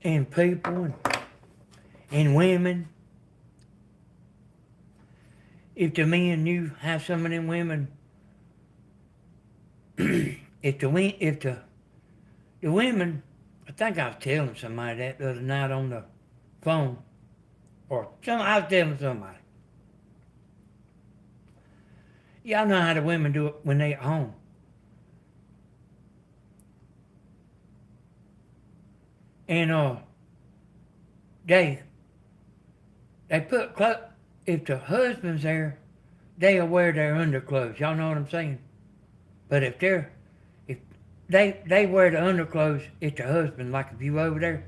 And people and women. If the men knew how some of them women the women, I think I was telling somebody that the other night on the phone, I was telling somebody. Y'all know how the women do it when they at home. And they put clothes. If the husband's there, they'll wear their underclothes. Y'all know what I'm saying? But if they wear the underclothes if the husband, like if you over there.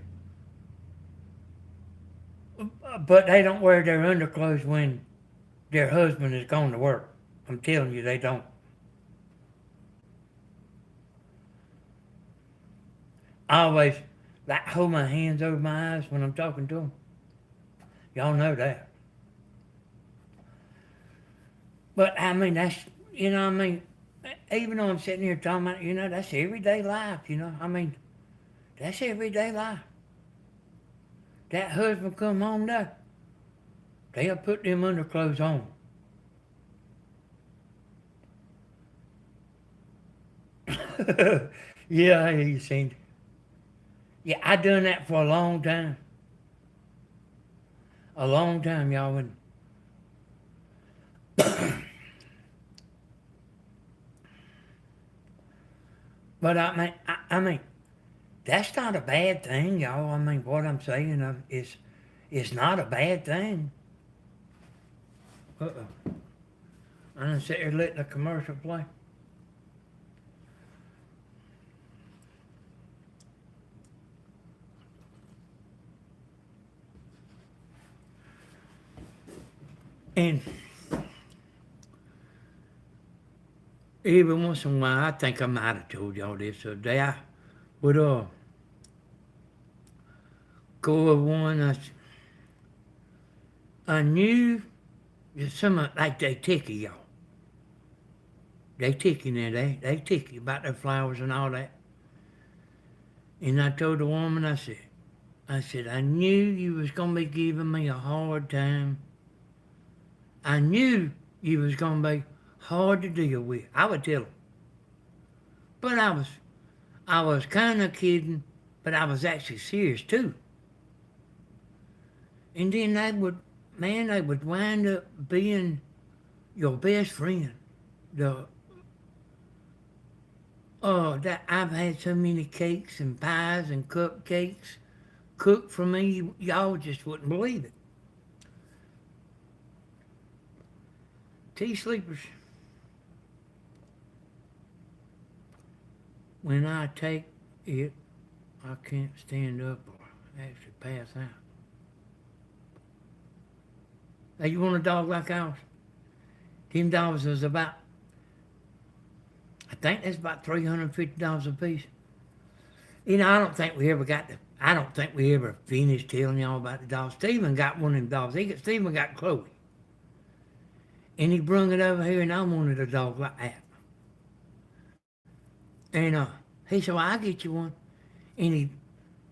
But they don't wear their underclothes when their husband is going to work. I'm telling you, they don't. I always like hold my hands over my eyes when I'm talking to them. Y'all know that. But I mean, that's, even though I'm sitting here talking about, that's everyday life, I mean, that's everyday life. That husband come home though, they'll put them underclothes on. Yeah, I hear you, Cindy. Yeah, I done that for a long time. A long time, y'all. But I mean, that's not a bad thing, y'all. I mean, what I'm saying is, it's not a bad thing. Uh-oh. I done sit here letting the commercial play. And every once in a while, I think I might have told y'all this the other day. I would go with one. I knew some like they ticky y'all. They ticky now. They ticky about their flowers and all that. And I told the woman, I said, I knew you was gonna be giving me a hard time. I knew you was gonna be hard to deal with. I would tell her. But I was kind of kidding, but I was actually serious too. And then they would wind up being your best friend. That I've had so many cakes and pies and cupcakes cooked for me, y'all just wouldn't believe it. Tea sleepers. When I take it, I can't stand up or actually pass out. Now you want a dog like ours? Them dogs is about, I think that's about $350 a piece. I don't think we ever finished telling y'all about the dog. Stephen got one of them dogs. Stephen got Chloe. And he brung it over here and I wanted a dog like that. And he said, well, I'll get you one. And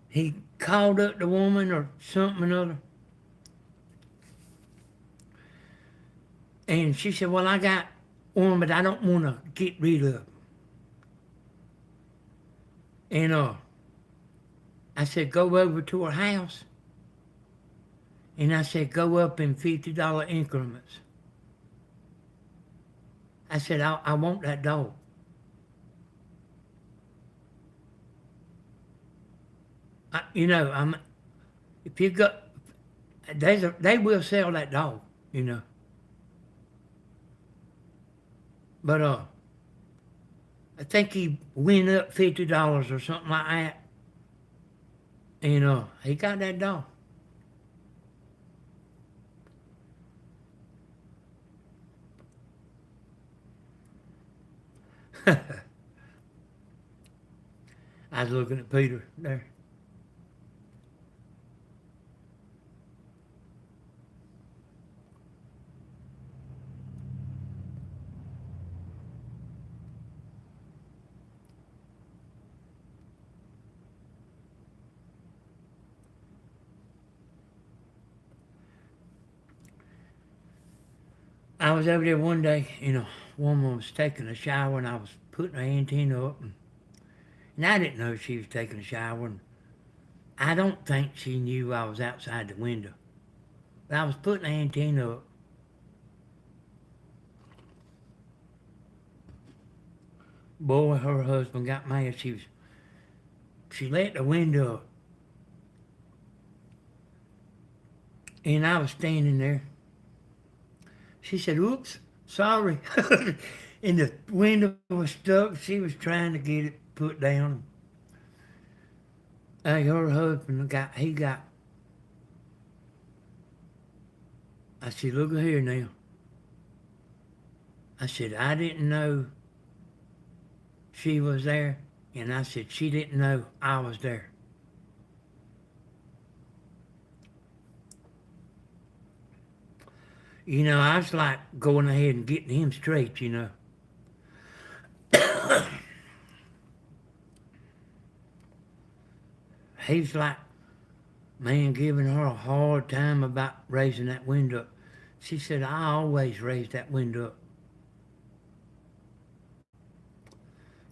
he called up the woman or something or other. And she said, well, I got one, but I don't want to get rid of him. And I said, go over to her house. And I said, go up in $50 increments. I said, I want that dog. If you got, they will sell that dog, But I think he went up $50 or something like that. And he got that dog. I was looking at Peter there. I was over there one day, woman was taking a shower and I was putting her antenna up, and I didn't know she was taking a shower. And I don't think she knew I was outside the window. But I was putting the antenna up. Boy, her husband got mad. She let the window up. And I was standing there. She said, "Oops, sorry." And the window was stuck. She was trying to get it put down. Hey, her husband got. I said, "Look at here now." I said, "I didn't know she was there." And I said, "She didn't know I was there." You know, I was like going ahead and getting him straight, you know. He's like, man, giving her a hard time about raising that window up. She said, "I always raise that window up.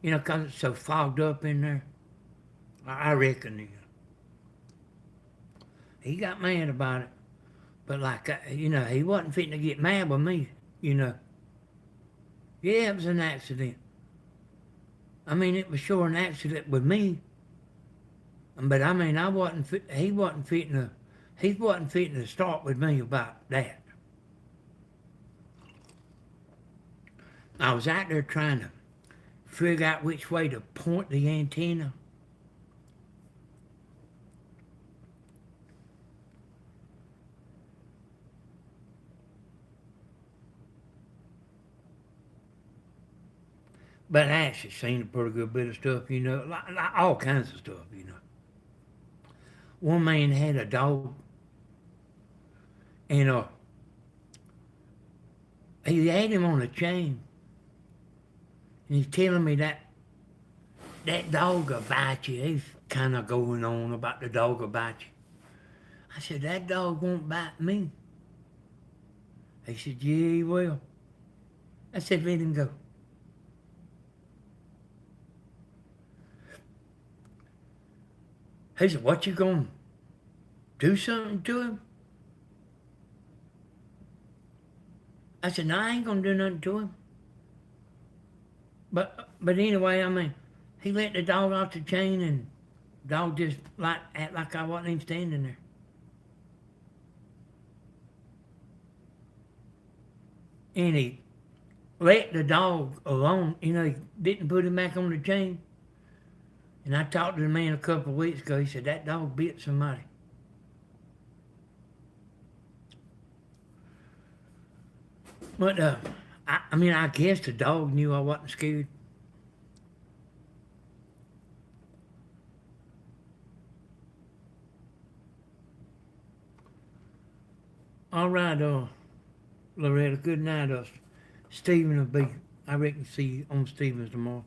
You know, 'cause it's so fogged up in there." I reckon, you know. He got mad about it. But like, you know, he wasn't fitting to get mad with me, you know. Yeah, it was an accident. I mean, it was sure an accident with me. But I mean, he wasn't fitting to start with me about that. I was out there trying to figure out which way to point the antenna. But I actually seen a pretty good bit of stuff, you know, like all kinds of stuff, you know. One man had a dog, and he had him on a chain, and he's telling me that dog will bite you. He's kind of going on about the dog will bite you. I said, "That dog won't bite me." He said, "Yeah, he will." I said, "Let him go." He said, "What, you gonna do something to him?" I said, "No, I ain't gonna do nothing to him." But anyway, I mean, he let the dog off the chain, and the dog just act like I wasn't even standing there. And he let the dog alone, you know, he didn't put him back on the chain. And I talked to the man a couple of weeks ago. He said, "That dog bit somebody." But, I mean, I guess the dog knew I wasn't scared. All right, Loretta, good night. Stephen will be, I reckon, see you on Stevens tomorrow.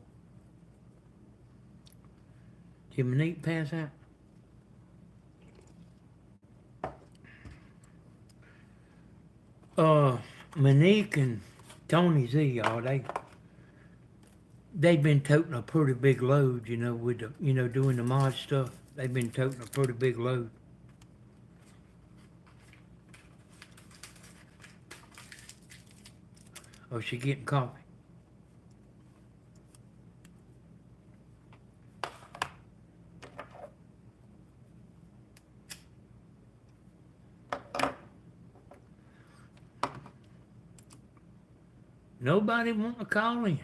Did Monique pass out? Monique and Tony Z, y'all, they've been toting a pretty big load, you know, with the, you know, doing the mod stuff. They've been toting a pretty big load. Oh, she getting coffee. Nobody want to call in.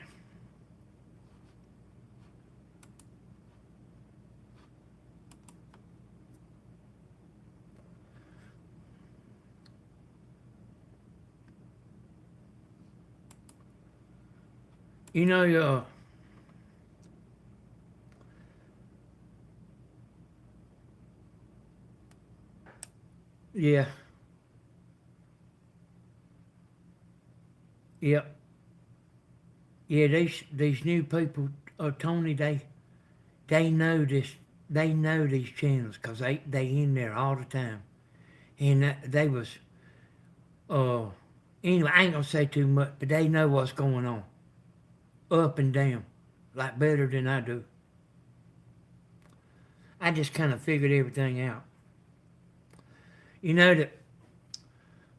You know, yeah, yep, yeah. These new people, Tony, they know this. They know these channels because they in there all the time, and they was anyway. I ain't gonna say too much, but they know what's going on, up and down. like better than I do. I just kind of figured everything out. You know that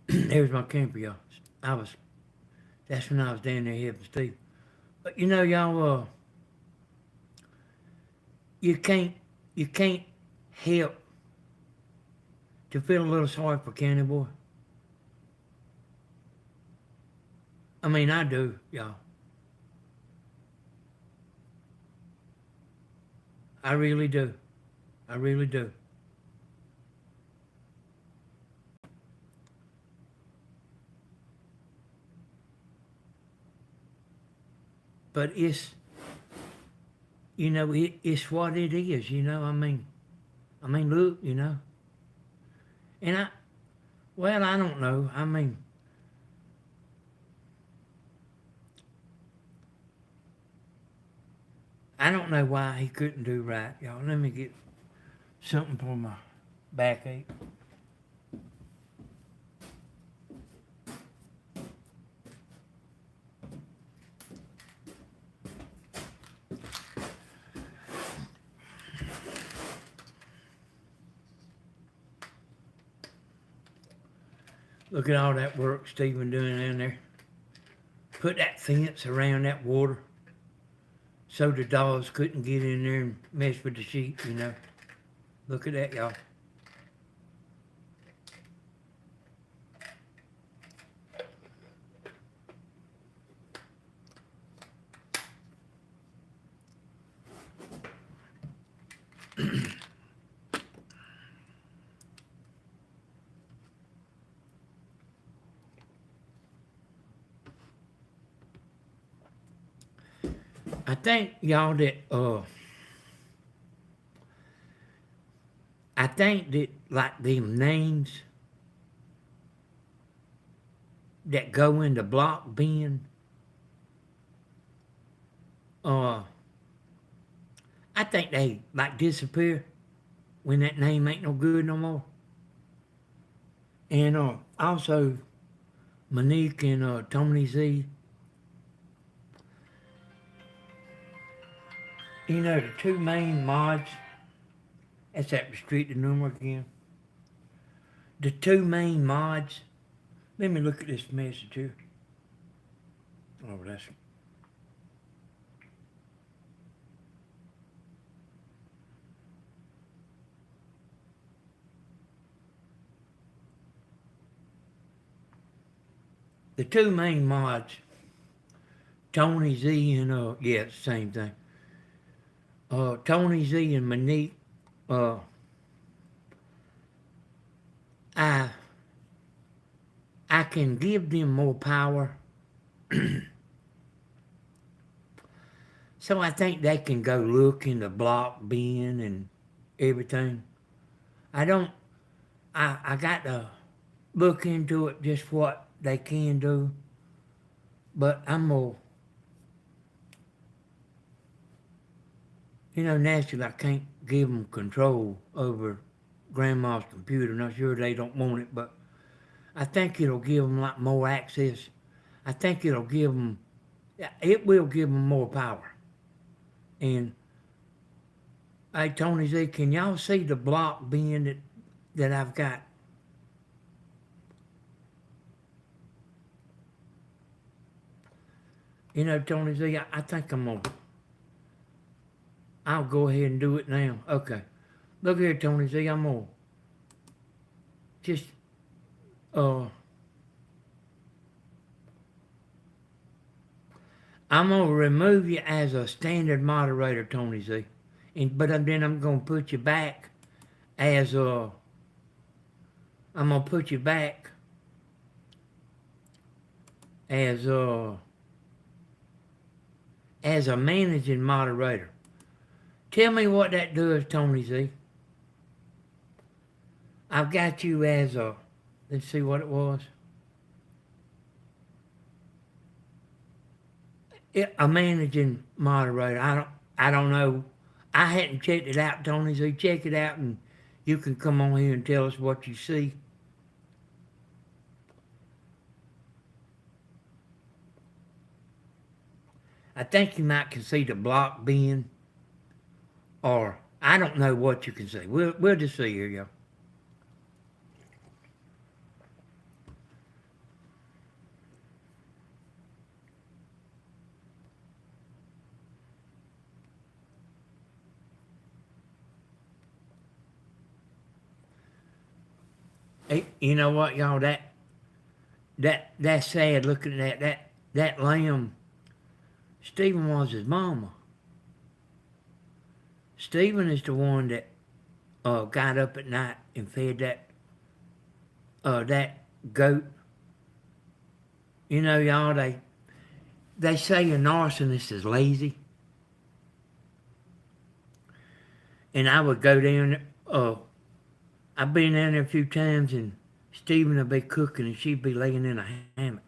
there's my camper, y'all. That's when I was down there helping Steve. But you know, y'all, you can't help to feel a little sorry for County Boy. I mean, I do, y'all. I really do. I really do. But it's, it's what it is, I mean, look, and I don't know. I mean, I don't know why he couldn't do right, y'all. Let me get something for my backache. Look at all that work Stephen doing down there. Put that fence around that water so the dogs couldn't get in there and mess with the sheep, Look at that, y'all. I think, y'all, that I think that like them names that go in the block bin, I think they like disappear when that name ain't no good no more. And also Monique and Tony Z. The two main mods, that's that restricted number again. The two main mods, let me look at this message here. Oh, that's... The two main mods, Tony Z and, yeah, it's the same thing. Tony Z and Monique, I can give them more power. So I think they can go look in the block bin and everything. I got to look into it, just what they can do. But I'm more, naturally I can't give them control over Grandma's computer. Not sure they don't want it, but I think it'll give them like more access. I think it will give them more power. And hey, Tony Z, can y'all see the block bin that I've got? Tony Z, I think I'll go ahead and do it now. Okay. Look here, Tony Z, I'm gonna just, I'm gonna remove you as a standard moderator, Tony Z. But then I'm gonna put you back as I'm gonna put you back as a managing moderator. Tell me what that does, Tony Z. I've got you as let's see what it was. A managing moderator. I don't know. I hadn't checked it out, Tony Z. Check it out and you can come on here and tell us what you see. I think you might can see the block being, or I don't know what you can see. We'll just see here, y'all. Hey, you know what, y'all? That's sad looking at that lamb. Stephen was his mama. Stephen is the one that got up at night and fed that goat. You know, y'all, they say a narcissist is lazy. And I would go down, I've been down there a few times, and Stephen would be cooking and she'd be laying in a hammock.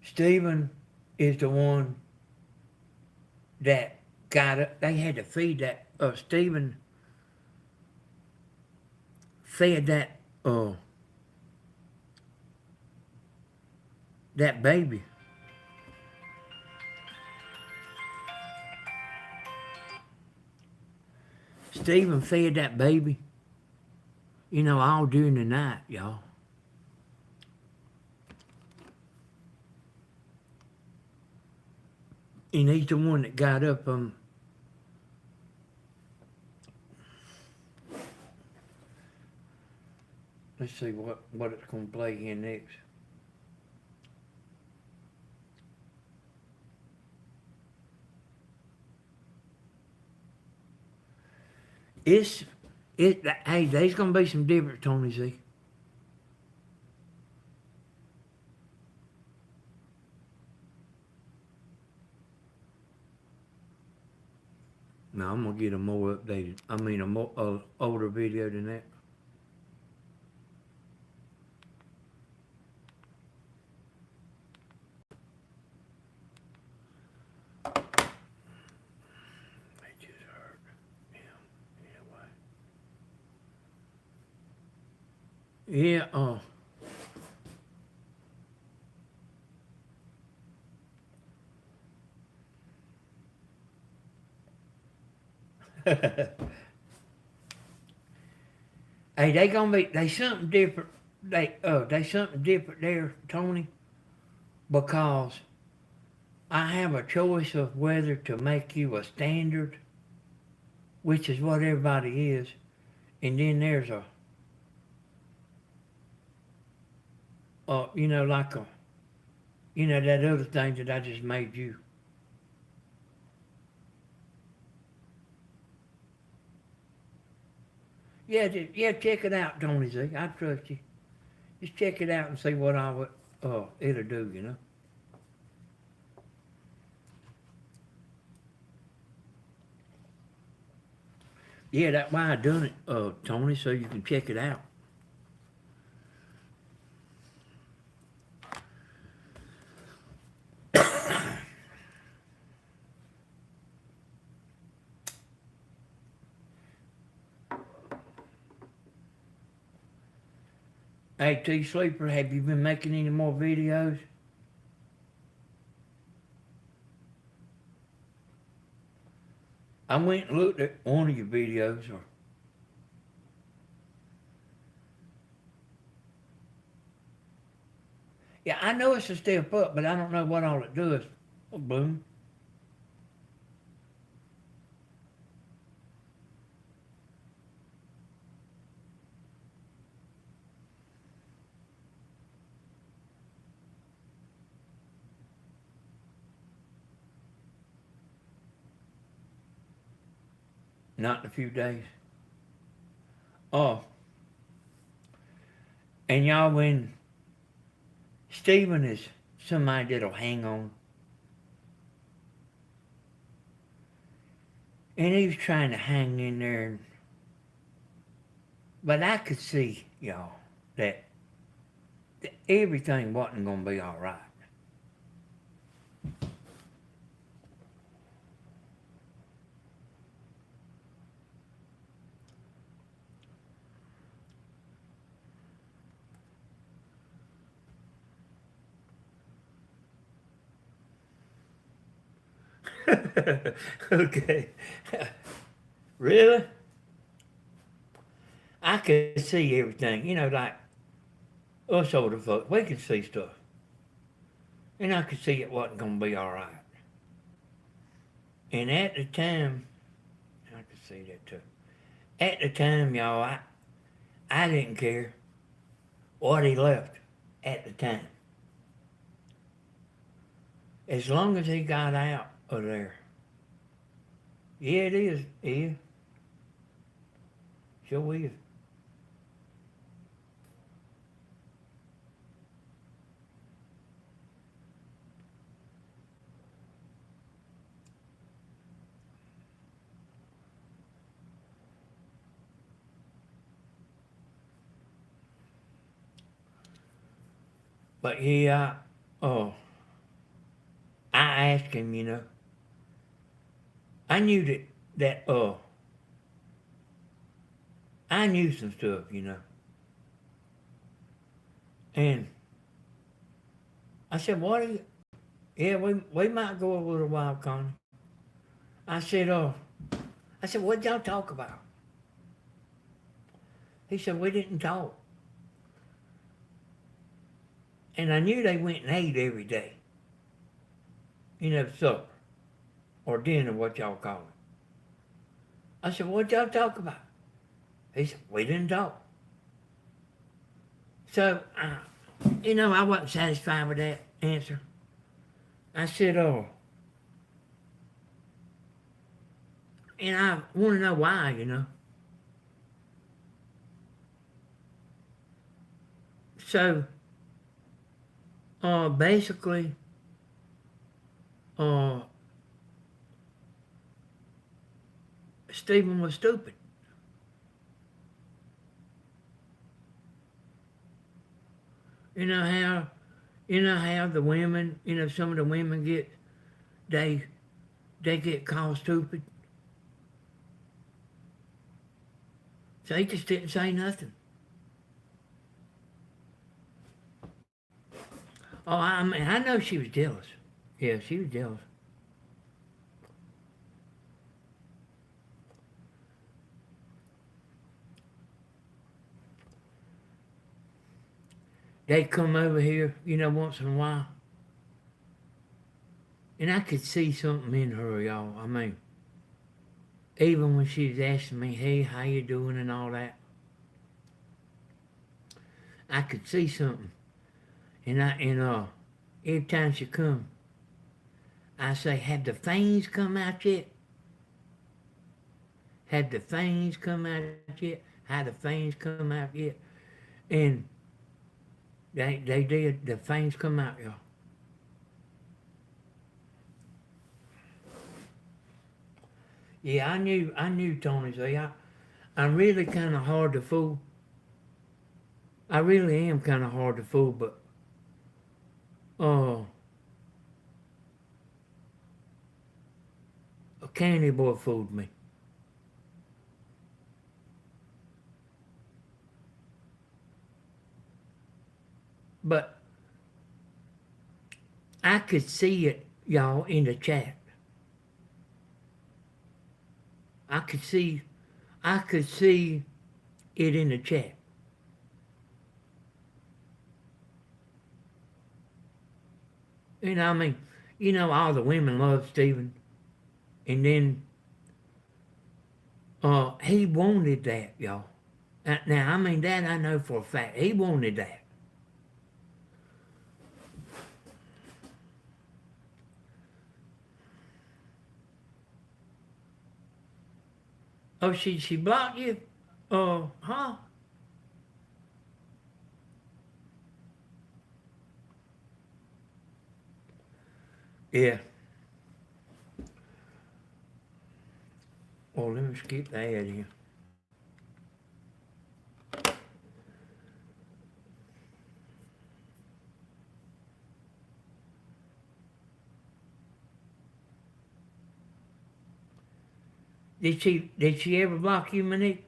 Stephen is the one that got up. They had to feed that. Stephen fed that baby. Stephen fed that baby, you know, all during the night, y'all. And he's the one that got up, let's see what it's going to play here next. Hey, there's going to be some difference, Tony Z. No, I'm going to get a more updated, a more older video than that. It just hurt. Yeah, hey, they something different. They something different there, Tony, because I have a choice of whether to make you a standard, which is what everybody is, and then there's you know, like that other thing that I just made you. Yeah, check it out, Tony Z. I trust you. Just check it out and see what it'll do, you know. Yeah, that's why I done it, Tony, so you can check it out. Hey, T Sleeper, have you been making any more videos? I went and looked at one of your videos. Yeah, I know it's a step up, but I don't know what all it does. Oh, boom. Not in a few days. Oh. And y'all, when Stephen is somebody that'll hang on. And he was trying to hang in there. But I could see, y'all, that everything wasn't going to be all right. Okay. Really? I could see everything. You know, like us older folks, we could see stuff. And I could see it wasn't going to be all right. And at the time, I could see that too. At the time, y'all, I didn't care what he left at the time. As long as he got out of there. Yeah, it is. Yeah. Sure is. But yeah, oh, I asked him, you know. I knew that I knew some stuff, you know. And I said, what are you? Yeah, we might go a little while, Connie. I said, what y'all talk about? He said, we didn't talk. And I knew they went and ate every day. You know, supper or dinner, what y'all call it. I said, what y'all talk about? He said, we didn't talk. So, you know, I wasn't satisfied with that answer. I said, and I want to know why, you know. So, basically, Stephen was stupid. You know how the women, you know, some of the women they get called stupid. So he just didn't say nothing. Oh, I mean, I know she was jealous. Yeah, she was jealous. They come over here, you know, once in a while. And I could see something in her, y'all. I mean, even when she was asking me, hey, how you doing and all that, I could see something. And every time she come, I say, have the fangs come out yet? Have the fangs come out yet? Have the fangs come out yet? And they did. The fangs come out, y'all. Yeah, I knew Tony. See, I'm really kind of hard to fool. I really am kind of hard to fool, but a candy boy fooled me. But I could see it, y'all, in the chat. I could see it in the chat. You know, I mean, you know, all the women love Stephen, and then he wanted that, y'all. Now, I mean, that I know for a fact. He wanted that. Oh, she blocked you? Huh? Yeah. Well, let me skip that here. Did she ever block you, Monique?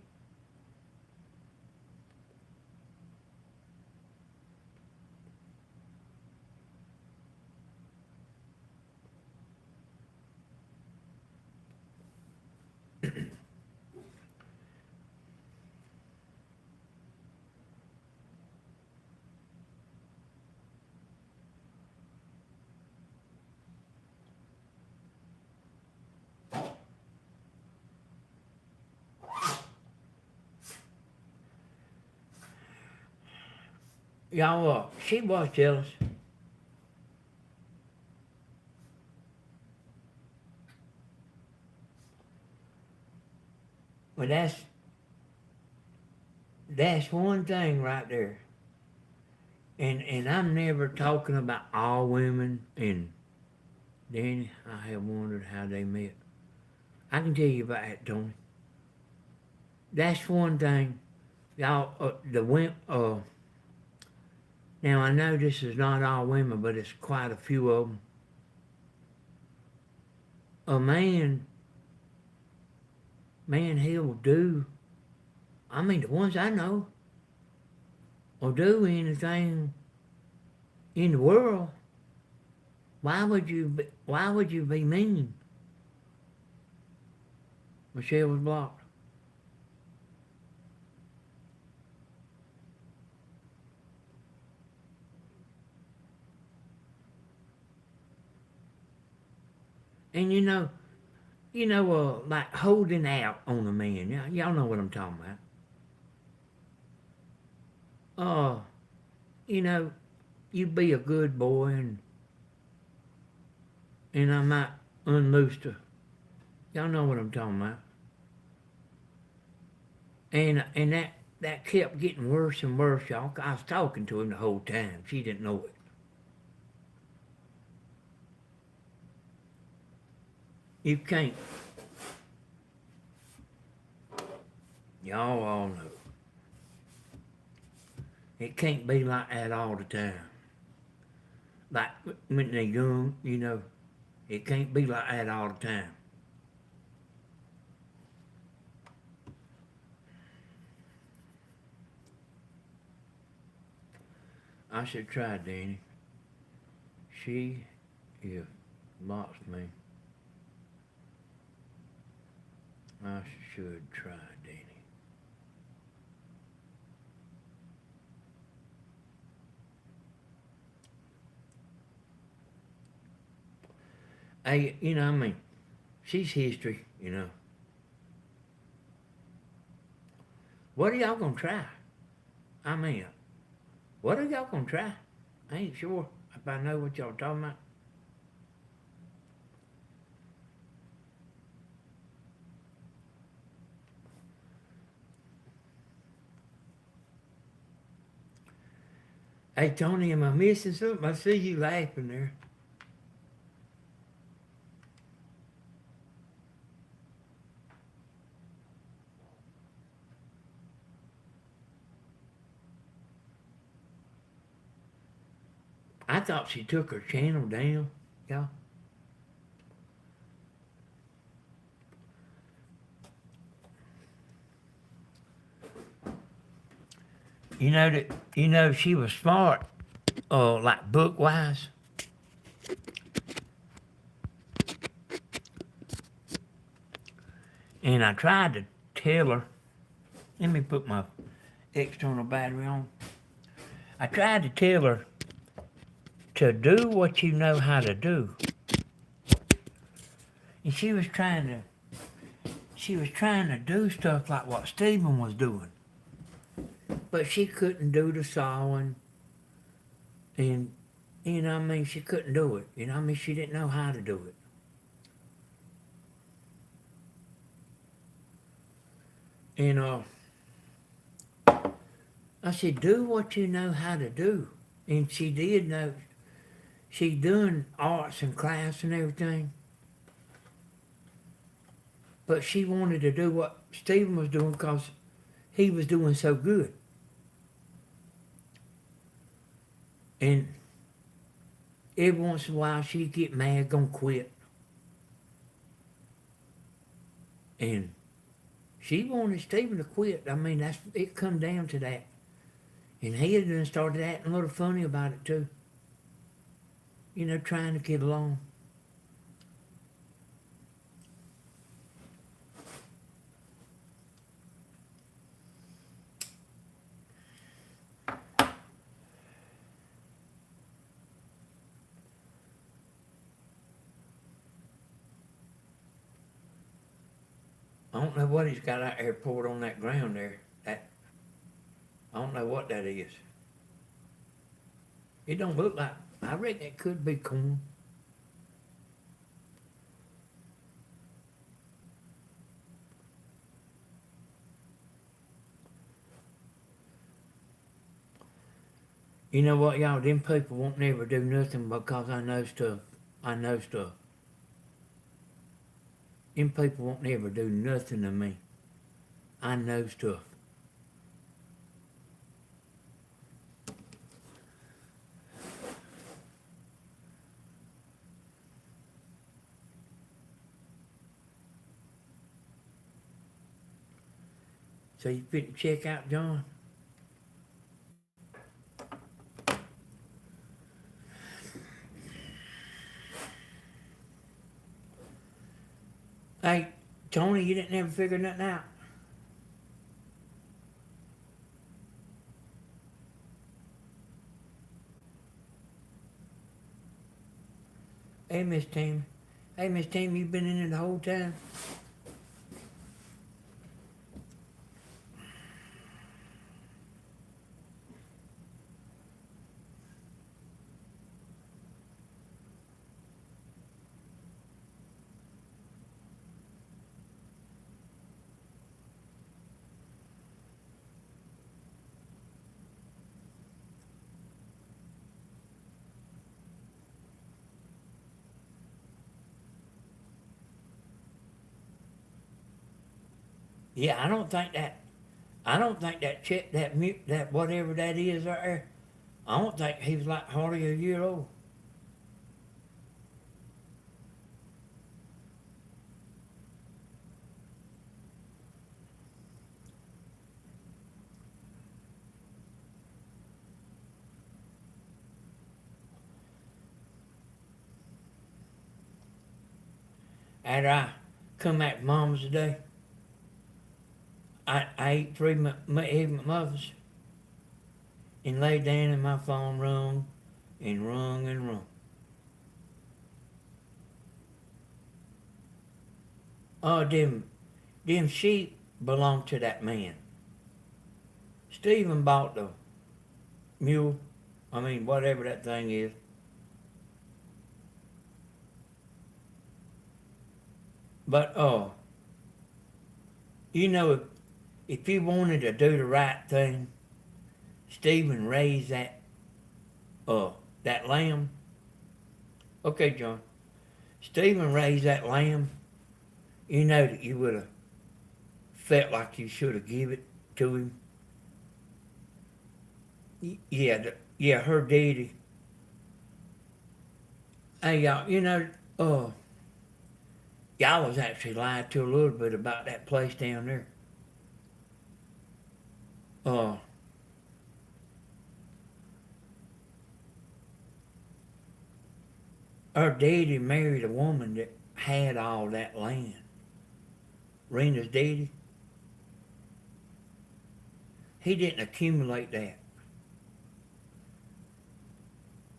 y'all, she was jealous. But that's one thing right there. And I'm never talking about all women. And Danny, I have wondered how they met. I can tell you about that, Tony. That's one thing, y'all. Now I know this is not all women, but it's quite a few of them. A man, he'll do. I mean, the ones I know will do anything in the world. Why would you be mean? Michelle was blocked. And like holding out on a man. Y'all know what I'm talking about. You be a good boy and I might unloose her. Y'all know what I'm talking about. And that kept getting worse and worse, y'all. I was talking to him the whole time. She didn't know it. You can't. Y'all all know. It can't be like that all the time. Like when they're young, it can't be like that all the time. I should try, Danny. She lost me. I should try, Danny. Hey, she's history, What are y'all gonna try? What are y'all gonna try? I ain't sure if I know what y'all talking about. Hey, Tony, am I missing something? I see you laughing there. I thought she took her channel down, y'all. She was smart, like book wise. And I tried to tell her, let me put my external battery on. I tried to tell her to do what you know how to do. And she was trying to do stuff like what Stephen was doing. But she couldn't do the sawing. And, she couldn't do it. She didn't know how to do it. And I said, do what you know how to do. And she did know. She done arts and class and everything. But she wanted to do what Stephen was doing because he was doing so good. And every once in a while she'd get mad, gonna quit. And she wanted Stephen to quit. It come down to that. And he had done started acting a little funny about it too. Trying to get along. I don't know what he's got out there poured on that ground there. I don't know what that is. It don't look like, I reckon it could be corn. You know what, y'all? Them people won't never do nothing because I know stuff. I know stuff. Them people won't never do nothing to me. I know stuff. So you fit to check out, John? Hey, Tony, you didn't ever figure nothing out. Hey, Miss Tammy. Hey, Miss Tammy, you been in there the whole time? Yeah, I don't think that chick, that whatever that is right there, I don't think he was like hardly a year old. After I come back from Mom's today, I ate 3 egg McMuffins and laid down and my phone rung and rung and rung. Oh, them sheep belong to that man. Stephen bought the mule, whatever that thing is. But, you know, if you wanted to do the right thing, Stephen raised that lamb. Okay, John. Stephen raised that lamb. You know that you would have felt like you should have given it to him. Yeah, her daddy. Hey, y'all, y'all was actually lied to a little bit about that place down there. Her daddy married a woman that had all that land. Rena's daddy. He didn't accumulate that.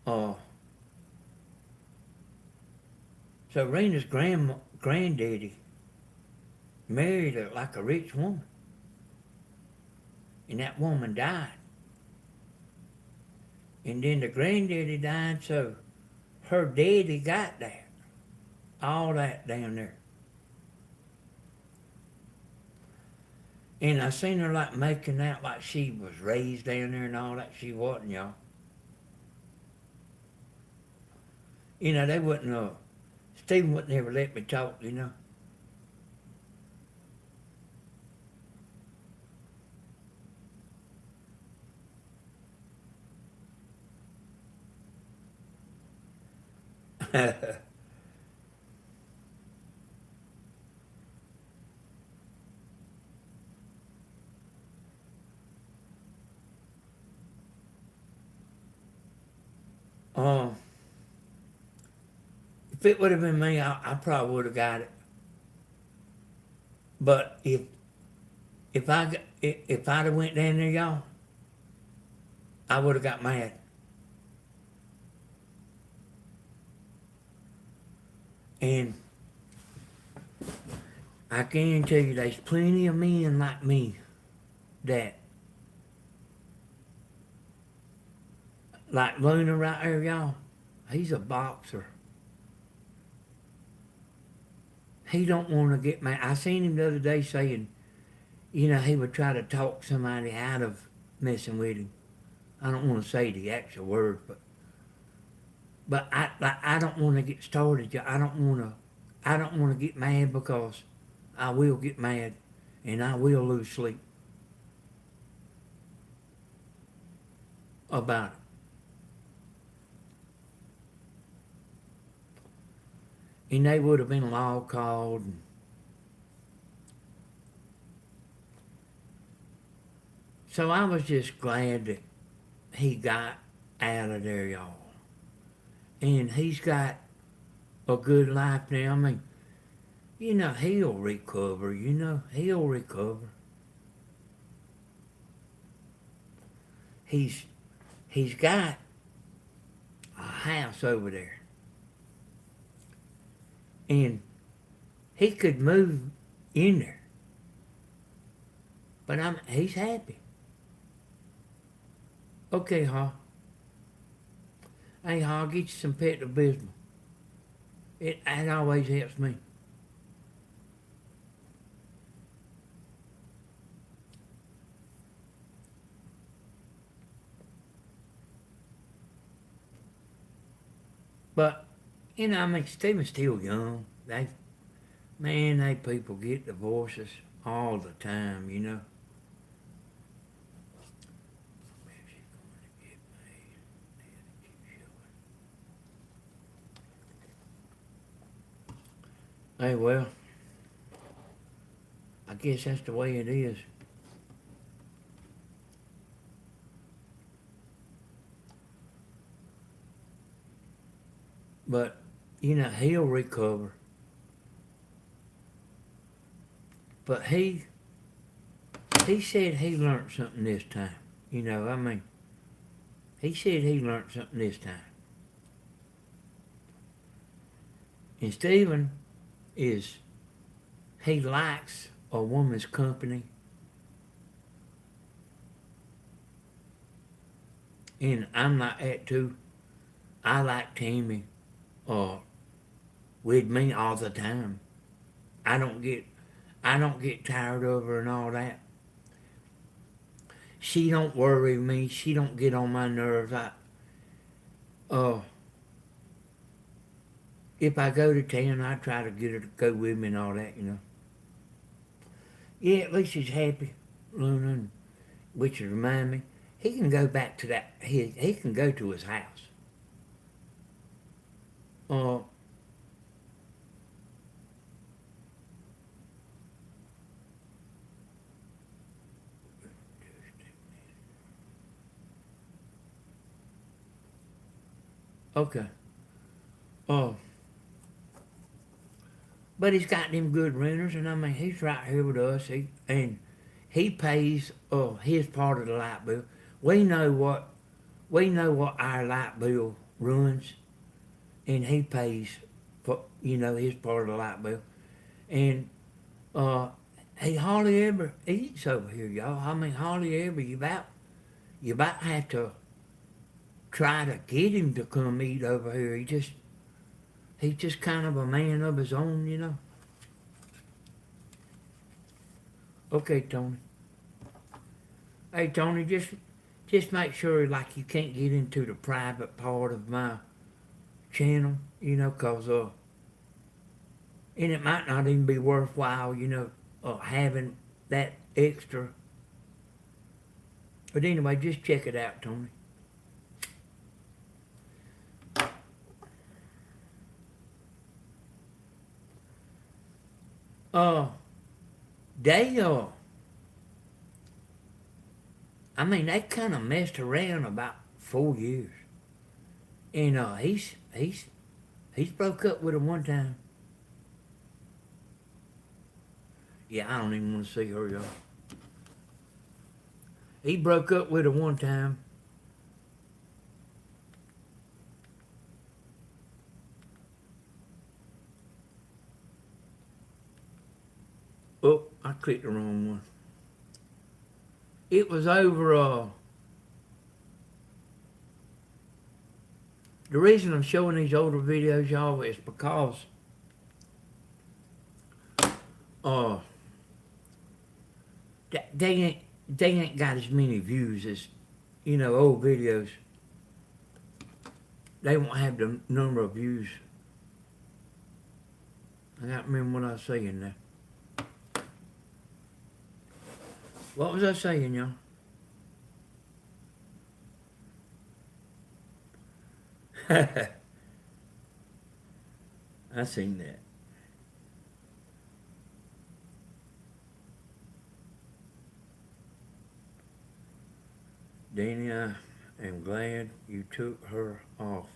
So Rena's granddaddy married like a rich woman. And that woman died. And then the granddaddy died, so her daddy got that. All that down there. And I seen her like making out like she was raised down there and all that. She wasn't, y'all. They wouldn't, Stephen wouldn't ever let me talk, If it would have been me, I probably would have got it. But if I'd have went down there, y'all, I would have got mad. And I guarantee you, there's plenty of men like me that like Luna right there, y'all, he's a boxer. He don't want to get mad. I seen him the other day saying, you know, he would try to talk somebody out of messing with him. I don't want to say the actual word, but I don't want to get started. I don't want to get mad because I will get mad and I will lose sleep about it. And they would have been law called. So I was just glad that he got out of there, y'all. And he's got a good life now. I mean, you know, he'll recover, he'll recover. He's got a house over there. And he could move in there. But he's happy. Okay, Ha. Hey, Ha, I'll get you some Pepto-Bismol. It always helps me. But, you know, I mean, Stephen's still young. They people get divorces all the time, you know. Hey, well, I guess that's the way it is. But, you know, he'll recover. But he said he learned something this time. You know, I mean, he said he learned something this time. And Stephen he likes a woman's company. And I'm like that too. I like Tammy with me all the time. I don't get tired of her and all that. She don't worry me. She don't get on my nerves. If I go to town, I try to get her to go with me and all that, you know. Yeah, at least she's happy, Luna, which remind me, he can go back to that. He can go to his house. Okay. But he's got them good renters, and I mean, he's right here with us. He pays his part of the light bill. We know what our light bill runs, and he pays for his part of the light bill. And he hardly ever eats over here, y'all. I mean, hardly ever. You about have to try to get him to come eat over here. He's just kind of a man of his own, you know. Okay, Tony. Hey, Tony, just make sure, like, you can't get into the private part of my channel, you know, 'cause, and it might not even be worthwhile, you know, having that extra. But anyway, just check it out, Tony. They kind of messed around about 4 years. And he's broke up with her one time. Yeah, I don't even want to see her, y'all. He broke up with her one time. Oh, I clicked the wrong one. It was over the reason I'm showing these older videos, y'all, is because uh they ain't got as many views as, you know, old videos. They won't have the number of views. I can't remember what I was saying there. What was I saying, y'all? I seen that. Danny, I am glad you took her off.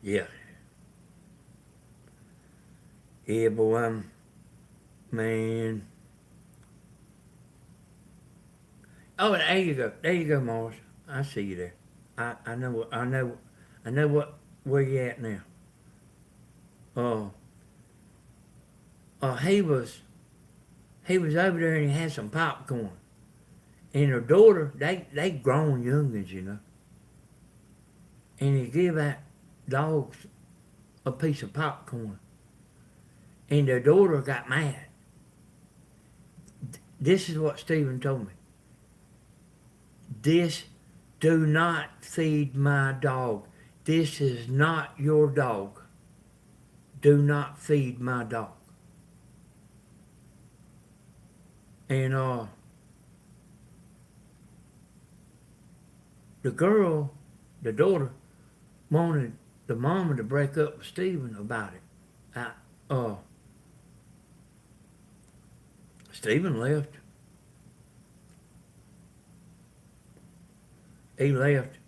Yeah. Yeah, boy, man. Oh, there you go. There you go, Morris. I see you there. I know where you at now. He was over there and he had some popcorn. And her daughter, they grown youngins, you know. And he give that dogs a piece of popcorn. And their daughter got mad. This is what Stephen told me. Do not feed my dog. This is not your dog. Do not feed my dog. And the girl, the daughter, wanted the mama to break up with Stephen about it. Stephen left. He left.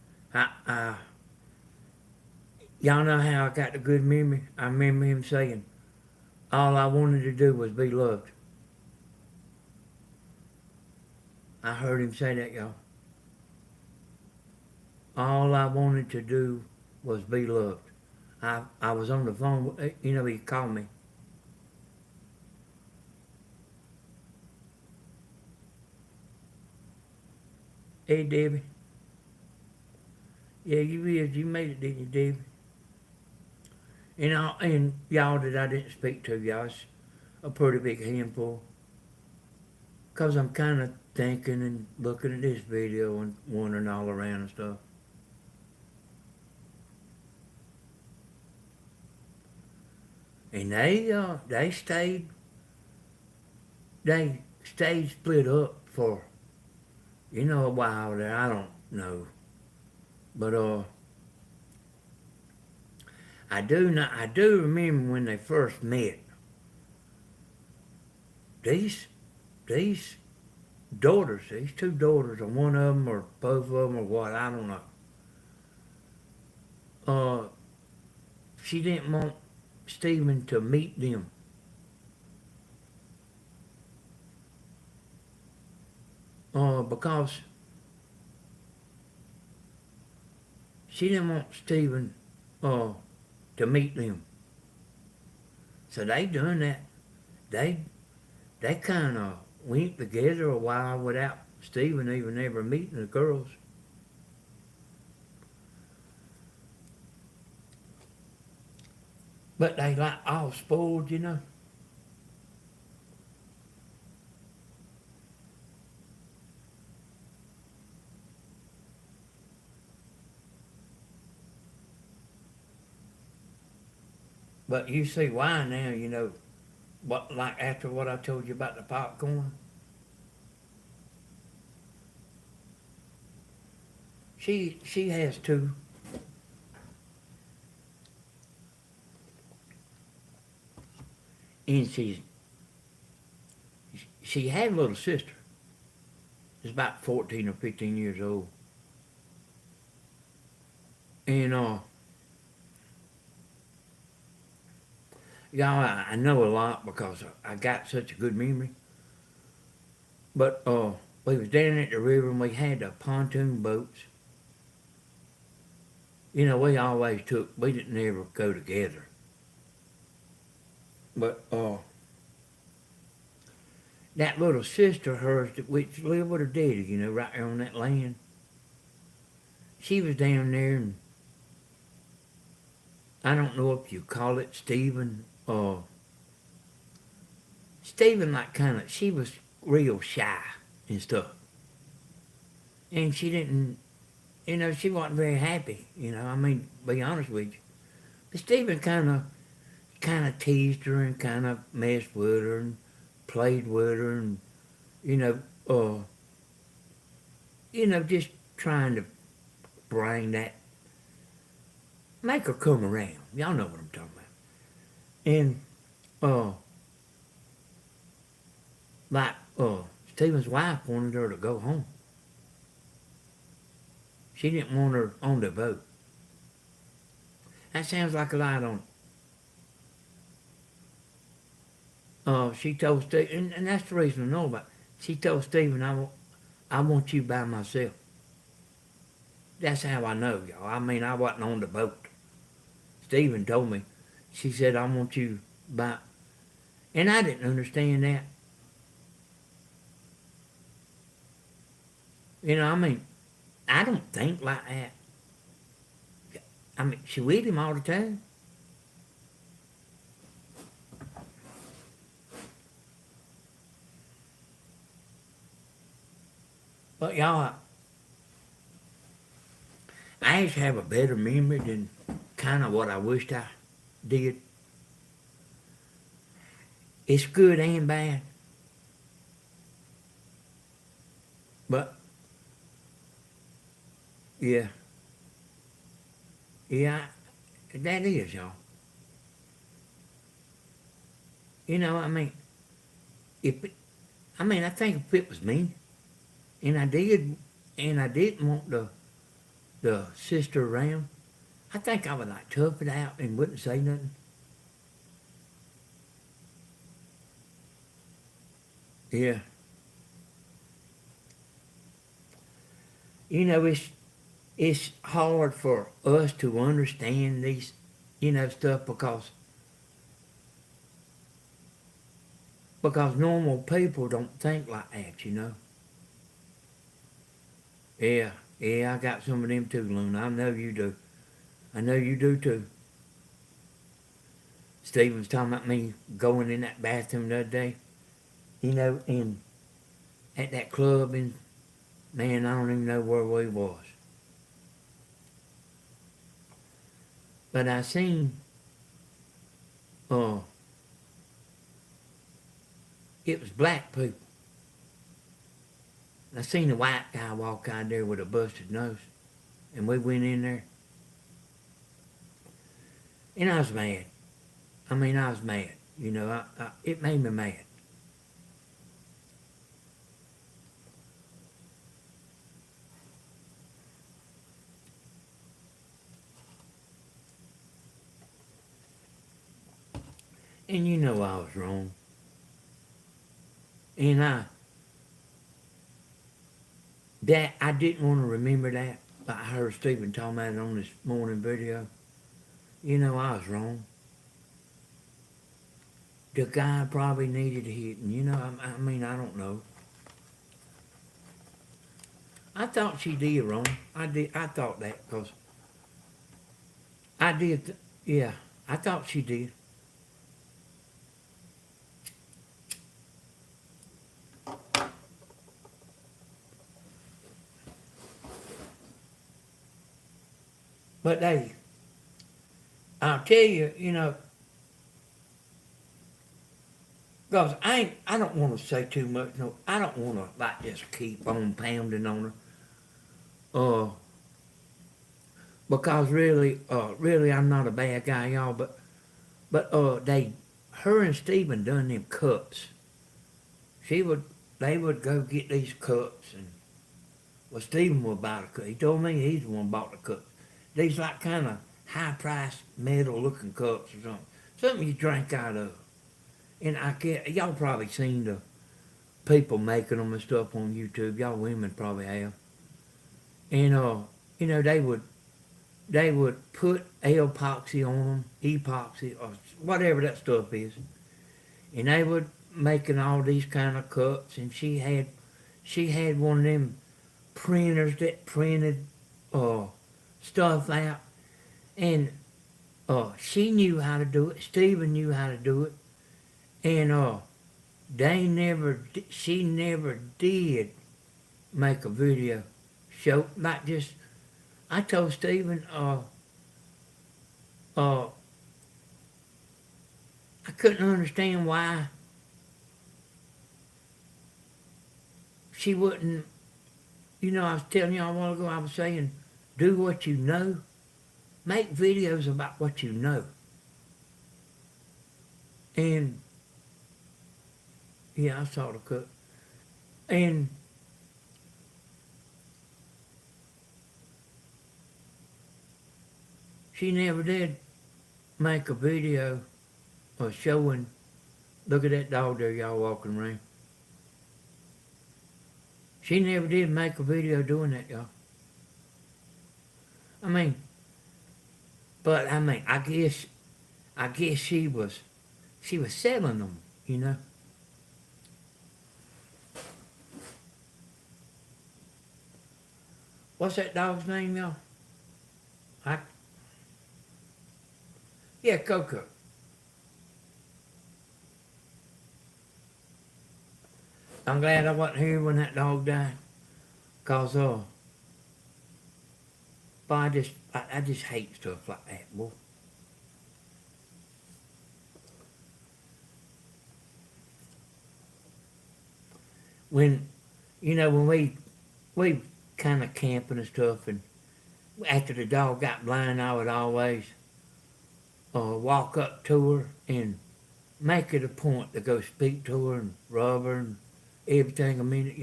Y'all know how I got the good memory? I remember him saying, all I wanted to do was be loved. I heard him say that, y'all. All I wanted to do was be loved. I was on the phone, you know, he called me. Hey, Debbie. Yeah, you made it, didn't you, Debbie? And y'all that I didn't speak to, y'all, it's a pretty big handful. Because I'm kind of thinking and looking at this video and wandering all around and stuff. And they stayed split up for, you know, a while there. I don't know. But I do remember when they first met. These daughters, these two daughters, or one of them, or both of them, or what, I don't know. She didn't want Stephen to meet them. Because she didn't want Stephen to meet them. So they done that. They kind of went together a while without Stephen even ever meeting the girls. But they like all spoiled, you know. But you see why now, you know, what, like after what I told you about the popcorn. She has two. And she had a little sister. She's about 14 or 15 years old. And y'all, I know a lot because I got such a good memory. But we was down at the river and we had the pontoon boats. You know, we didn't ever go together. But that little sister of hers, which lived with her daddy, you know, right there on that land, she was down there and I don't know if you call it Stephen or Stephen, like kind of, she was real shy and stuff. And she didn't, she wasn't very happy, I mean, be honest with you. But Stephen kind of teased her and kind of messed with her and played with her and, you know, uh, just trying to bring that, make her come around. Y'all know what I'm talking about. And, uh, like, Stephen's wife wanted her to go home. She didn't want her on the boat. That sounds like a lie, don't it? She told Stephen, and that's the reason I know about it. She told Stephen, I want you by myself. That's how I know, y'all. I mean, I wasn't on the boat. Stephen told me. She said, I want you by... And I didn't understand that. I mean, I don't think like that. I mean, she with him all the time. But y'all, I actually have a better memory than kind of what I wished I did. It's good and bad. But, yeah. Yeah, that is, y'all. I mean, I think if it was me, and I didn't want the sister around, I think I would like tough it out and wouldn't say nothing. Yeah. It's hard for us to understand these, stuff because normal people don't think like that. Yeah, I got some of them too, Luna. I know you do. I know you do too. Steve was talking about me going in that bathroom the other day, and at that club, and man, I don't even know where we was. But I seen, it was black people. I seen a white guy walk out there with a busted nose, and we went in there, and I was mad. I mean, I was mad. It made me mad. And I was wrong. And I didn't want to remember that, but I heard Stephen talking about it on this morning video. I was wrong. The guy probably needed a hit, and I mean, I don't know. I thought she did wrong. I thought that, because I did, yeah, I thought she did. But hey, I'll tell you, because I don't want to say too much. No, I don't want to like just keep on pounding on her. Because really, I'm not a bad guy, y'all. But her and Stephen done them cups. They would go get these cups, and well, Stephen would buy the cup. He told me he's the one who bought the cups. These like kind of high-priced metal-looking cups or something you drink out of. And y'all probably seen the people making them and stuff on YouTube. Y'all women probably have. And they would put epoxy on them, epoxy, or whatever that stuff is. And they would making all these kind of cups. And she had one of them printers that printed stuff out. And She knew how to do it. Stephen knew how to do it, and she never did make a video show like just. I told Stephen, I couldn't understand why she wouldn't. I was telling you a while ago. I was saying, do what you know. Make videos about what you know. And yeah, I saw the cook. And she never did make a video of showing, look at that dog there, y'all walking around. She never did make a video doing that, y'all. But I guess she was selling them. What's that dog's name, y'all? Yeah, Coco. I'm glad I wasn't here when that dog died. Cause but I just hate stuff like that, boy. When we kind of camping and stuff, and after the dog got blind, I would always walk up to her and make it a point to go speak to her and rub her and everything a minute.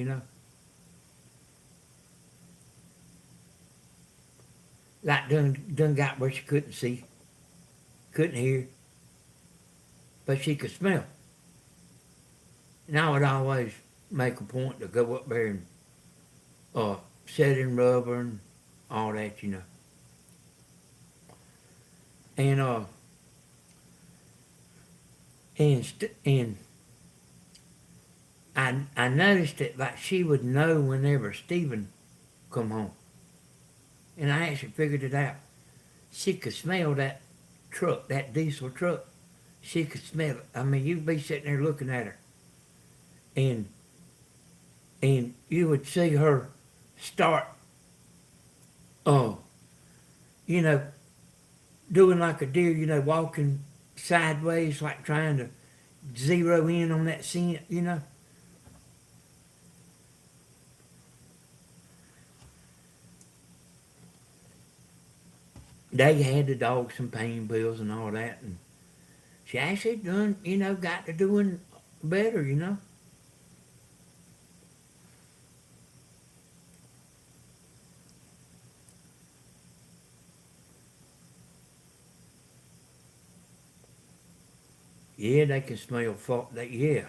Like done got where she couldn't see, couldn't hear, but she could smell. And I would always make a point to go up there and sit and rub her and all that. And and I noticed that like she would know whenever Stephen come home. And I actually figured it out. She could smell that truck, that diesel truck. She could smell it. You'd be sitting there looking at her. And you would see her start, doing like a deer, walking sideways, like trying to zero in on that scent. They had the dog some pain pills and all that, and she actually done, got to doing better. Yeah, they can smell fault. Yeah,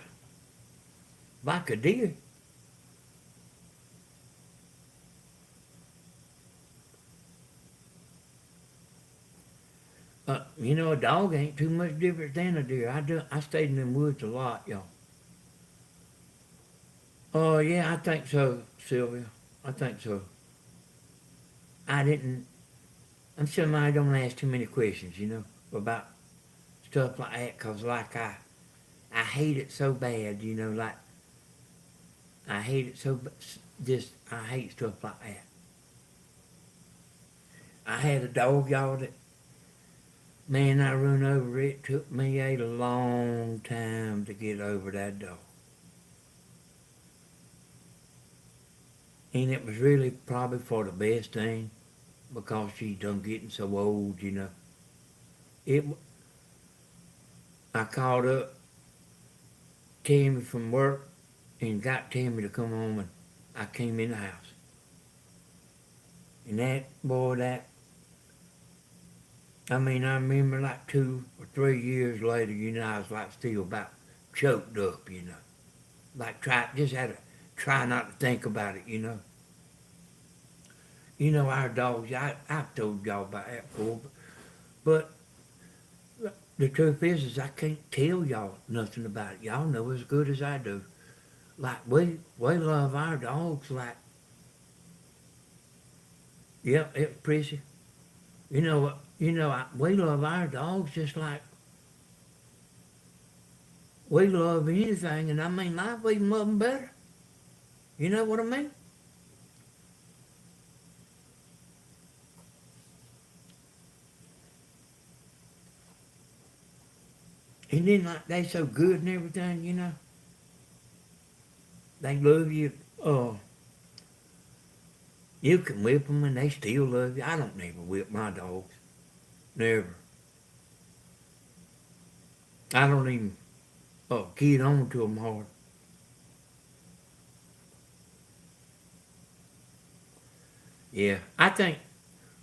like a deer. A dog ain't too much different than a deer. I stayed in them woods a lot, y'all. Oh, yeah, I think so, Sylvia. I think so. I didn't. I'm somebody don't ask too many questions, about stuff like that, 'cause like I hate it so bad, like I hate it so. I hate stuff like that. I had a dog, y'all, that man, I run over it. Took me a long time to get over that dog. And it was really probably for the best thing because she done getting so old. It. I called up Tammy from work and got Tammy to come home, and I came in the house. And I remember like 2 or 3 years later, I was like still about choked up. Like just had to try not to think about it. Our dogs, I've told y'all about that before, but the truth is I can't tell y'all nothing about it. Y'all know as good as I do. Like, we love our dogs like, yep, it's Prissy. You know what? We love our dogs just like we love anything, and I mean, life we even love them better. You know what I mean? And then like they so good and everything, they love you. Oh, you can whip them and they still love you. I don't never whip my dogs, never. I don't even get on to them hard. Yeah, I think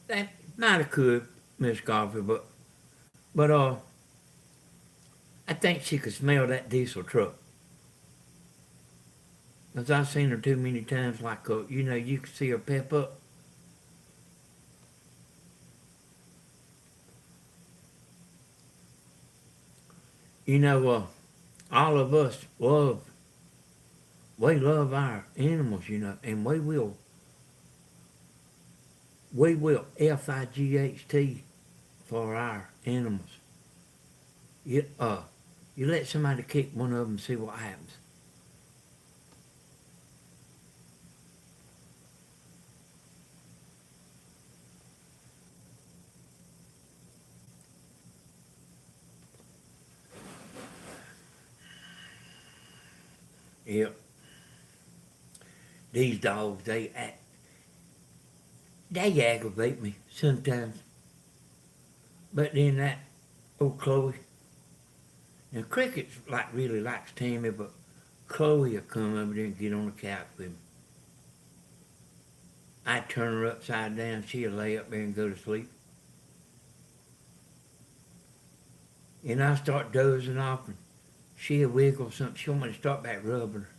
that might have could, Miss Coffee, but I think she could smell that diesel truck. 'Cause I've seen her too many times, like, you can see her pep up. All of us we love our animals, and we will FIGHT for our animals. You let somebody kick one of them and see what happens. Yep. These dogs, they aggravate me sometimes. But then that old Chloe, and Cricket like really likes Tammy, but Chloe will come over there and get on the couch with me. I turn her upside down, she'll lay up there and go to sleep. And I start dozing off and she'll wiggle something. She'll want me to start back rubbing her.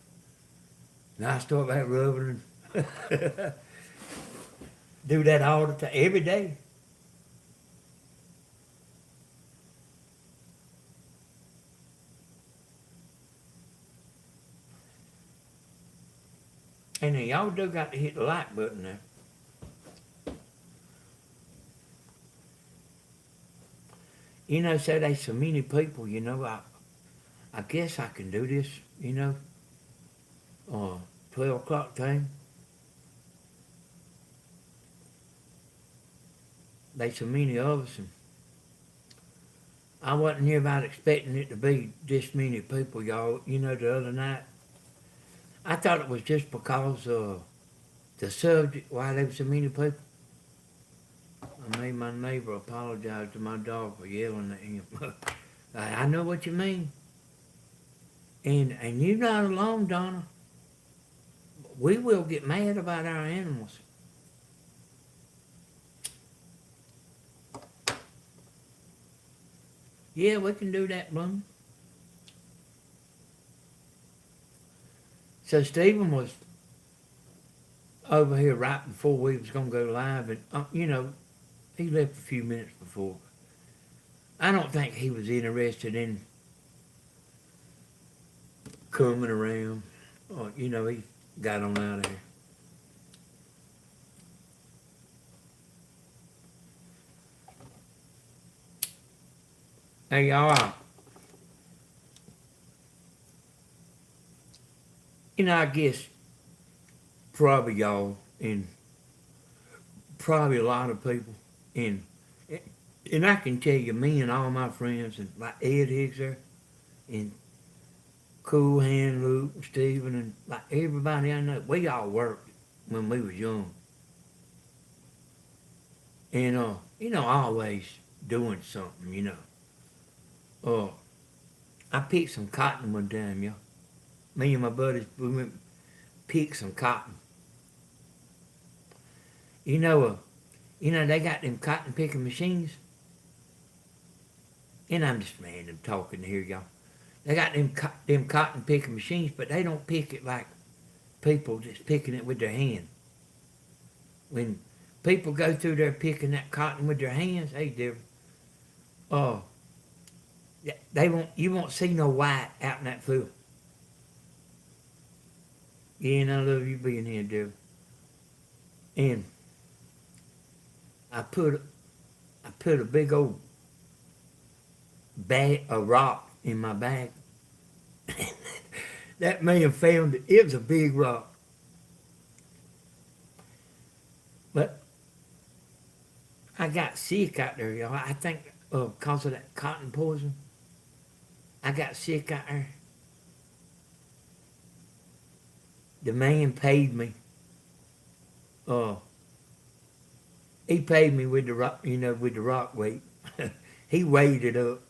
And I start back rubbing her. Do that all the time, every day. And then y'all do got to hit the like button there. Say there's so many people, I guess I can do this, 12 o'clock time. There's so many of us, and I wasn't near about expecting it to be this many people, y'all. The other night, I thought it was just because the subject, why there were so many people. I made my neighbor apologize to my dog for yelling at him. I know what you mean. And you're not alone, Donna. We will get mad about our animals. Yeah, we can do that, Bloom. So Stephen was over here right before we was going to go live, and, he left a few minutes before. I don't think he was interested in coming around. He got on out of here. Hey, y'all. I guess probably y'all and probably a lot of people and I can tell you, me and all my friends and like Ed Higgs there and Cool Hand Luke and Stephen and like everybody I know, we all worked when we was young. And always doing something, I picked some cotton one time, y'all. Me and my buddies, we went and picked some cotton. They got them cotton picking machines. And I'm just random talking here, y'all. They got them cotton picking machines, but they don't pick it like people just picking it with their hand. When people go through there picking that cotton with their hands, they do. You won't see no white out in that field. Yeah, and I love you being here, dude. And I put I put a big old bag, a rock in my bag. That man found it. It was a big rock. But I got sick out there, y'all. I think because of that cotton poison. I got sick out there. The man paid me. He paid me with the rock, with the rock weight. He weighed it up.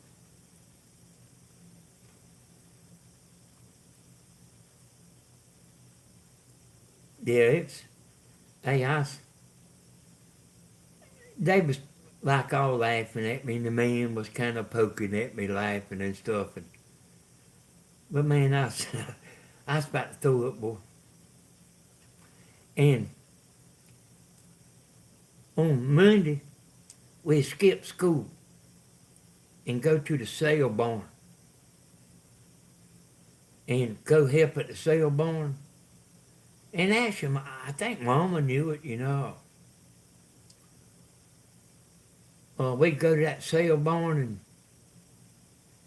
Yeah, they was like all laughing at me, and the man was kind of poking at me, laughing and stuff. But man, I was about to throw up, boy. And on Monday, we skip school and go to the sale barn and go help at the sale barn. And actually, I think Mama knew it, we'd go to that sale barn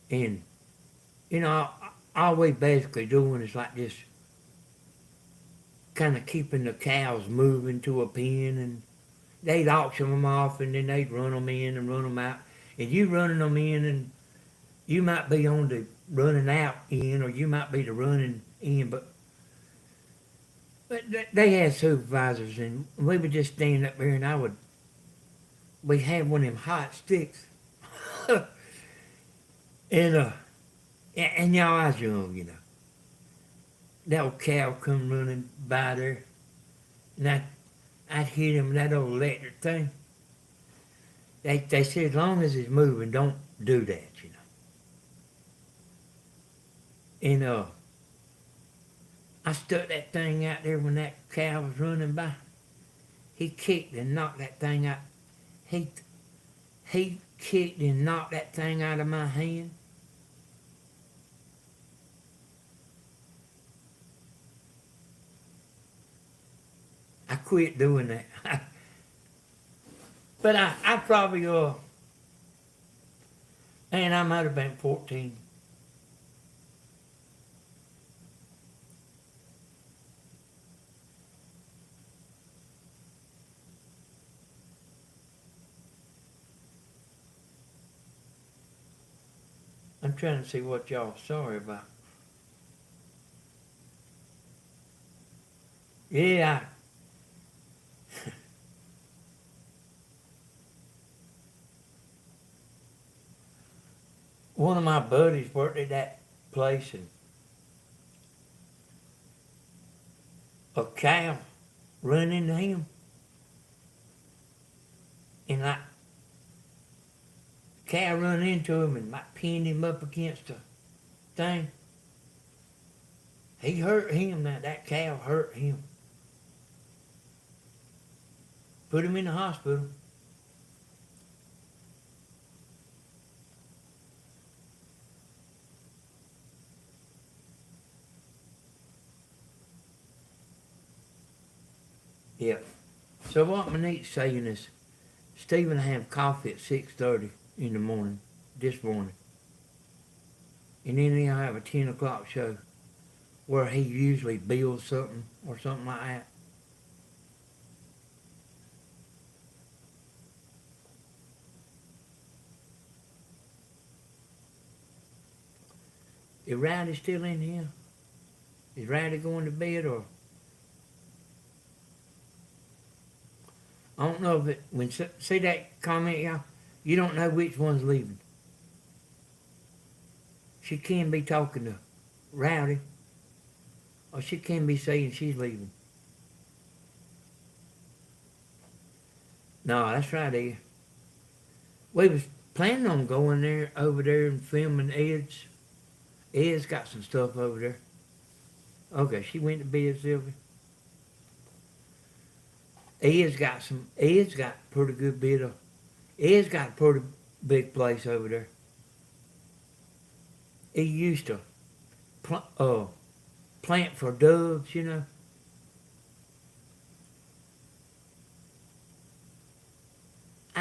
and all we basically doing is like this, kind of keeping the cows moving to a pen, and they'd auction them off, and then they'd run them in and run them out. And you running them in, and you might be on the running out end, or you might be the running in, but they had supervisors, and we would just stand up there, and we had one of them hot sticks. And y'all, I was young, That old cow come running by there, and I'd hit him with that old electric thing. They said, as long as it's moving, don't do that, And I stuck that thing out there when that cow was running by. He kicked and knocked that thing out. He kicked and knocked that thing out of my hand. I quit doing that. But I probably, man, I might have been 14. I'm trying to see what y'all sorry about. Yeah. One of my buddies worked at that place, and a cow run into him. And like, the cow run into him and like pinned him up against the thing. He hurt him, that cow hurt him. Put him in the hospital. Yeah. So what Monique's saying is, Stephen have coffee at 6:30 in the morning, this morning. And then he'll have a 10 o'clock show where he usually builds something or something like that. Is Rowdy still in here? Is Rowdy going to bed, or? I don't know if it, see that comment, y'all? You don't know which one's leaving. She can be talking to Rowdy, or she can be saying she's leaving. No, that's right, Ed. We was planning on going there, over there, and filming Ed's. Ed's got some stuff over there. Okay, she went to bed, Sylvia. Ed's got pretty good bit of, Ed's got a pretty big place over there. He used to plant for doves,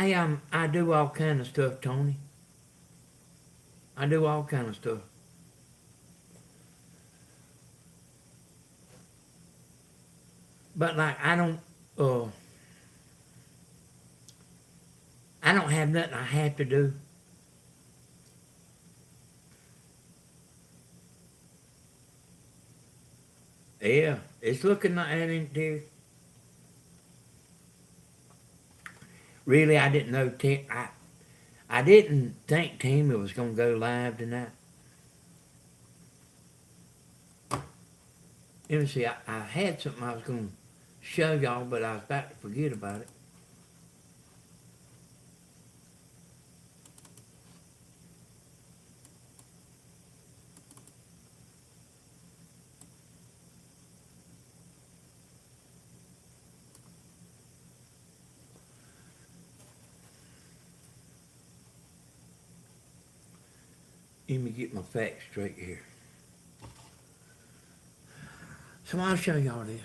I do all kind of stuff, Tony. I do all kind of stuff. But like I don't have nothing I have to do. Yeah, it's looking like that, ain't there? Really, I didn't know. I didn't think Tammy was gonna go live tonight. Let me see. I had something I was gonna show y'all, but I was about to forget about it. Let me get my facts straight here. So I'll show y'all this.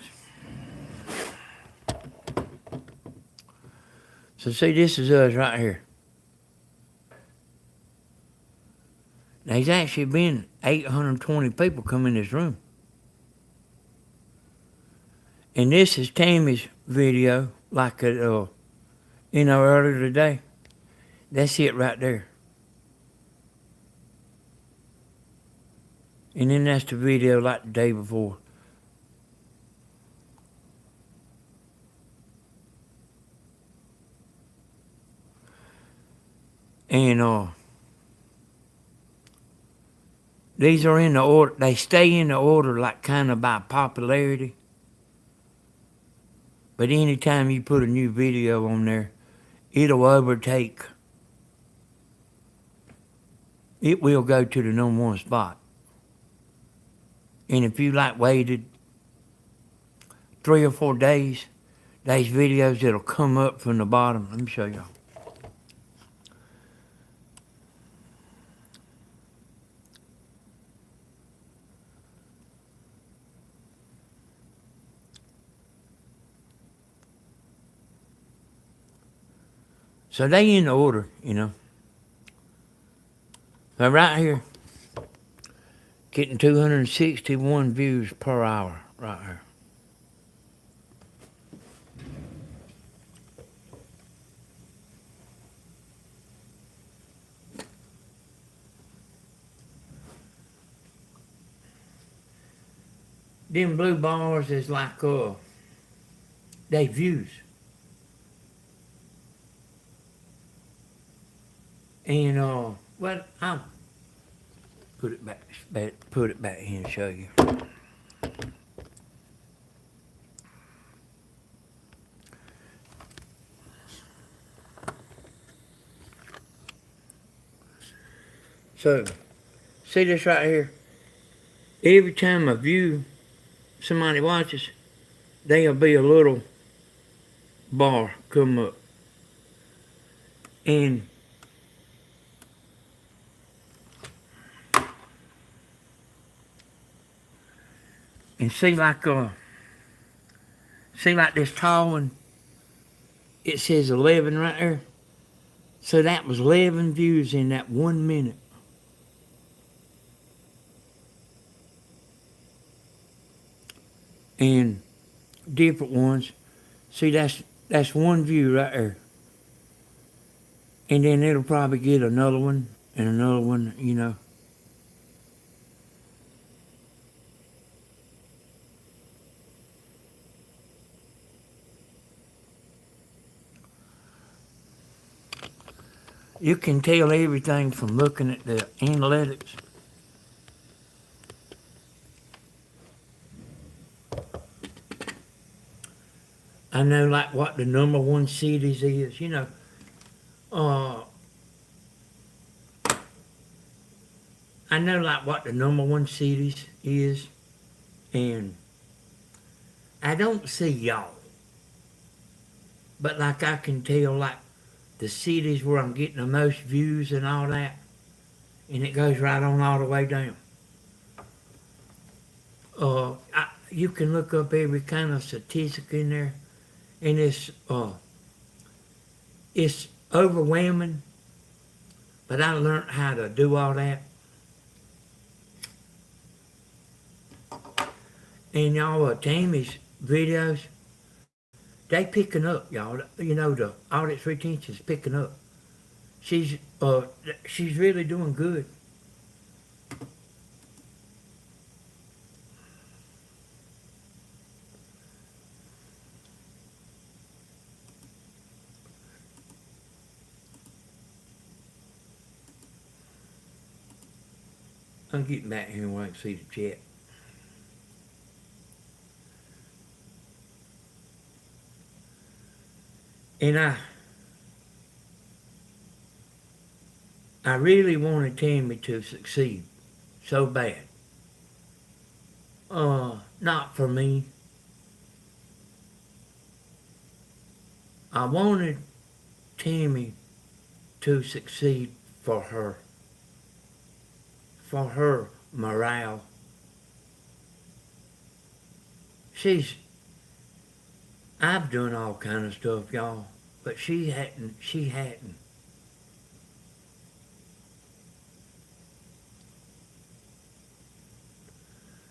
So see, this is us right here. There's actually been 820 people come in this room. And this is Tammy's video, like earlier today. That's it right there. And then that's the video like the day before. And these are in the order, they stay in the order like kind of by popularity. But anytime you put a new video on there, it'll overtake. It will go to the #1 spot. And if you like waited 3 or 4 days, there's videos that'll come up from the bottom. Let me show y'all. So they in the order, you know. So right here, getting 261 views per hour right here. Them blue bars is like they views. And well, I'll put it back here and show you. So, see this right here? Every time a view somebody watches, there'll be a little bar come up. And see like this tall one, it says 11 right there. So that was 11 views in that 1 minute. And different ones. See, that's one view right there. And then it'll probably get another one and another one, you know. You can tell everything from looking at the analytics. I know like what the #1 cities is, you know. I know like what the #1 cities is, and I don't see y'all. But like I can tell like the cities where I'm getting the most views and all that, and it goes right on all the way down. You can look up every kind of statistic in there, and it's overwhelming, but I learned how to do all that. And y'all, Tammy's videos, they picking up, y'all. You know, the audience retention's picking up. She's really doing good. I'm getting back here where I can see the chat. And I really wanted Tammy to succeed so bad. Not for me. I wanted Tammy to succeed for her morale. I've done all kind of stuff, y'all, but she hadn't.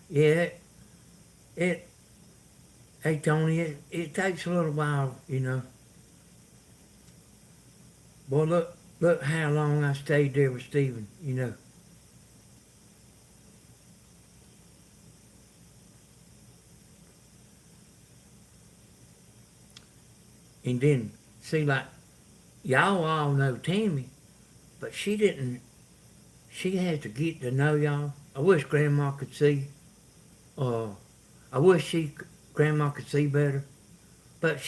Yeah, hey Tony, it takes a little while, you know. Boy, look how long I stayed there with Stephen, you know. And then, see, like, y'all all know Tammy, but she has to get to know y'all. I wish Grandma could see. I wish Grandma could see better. But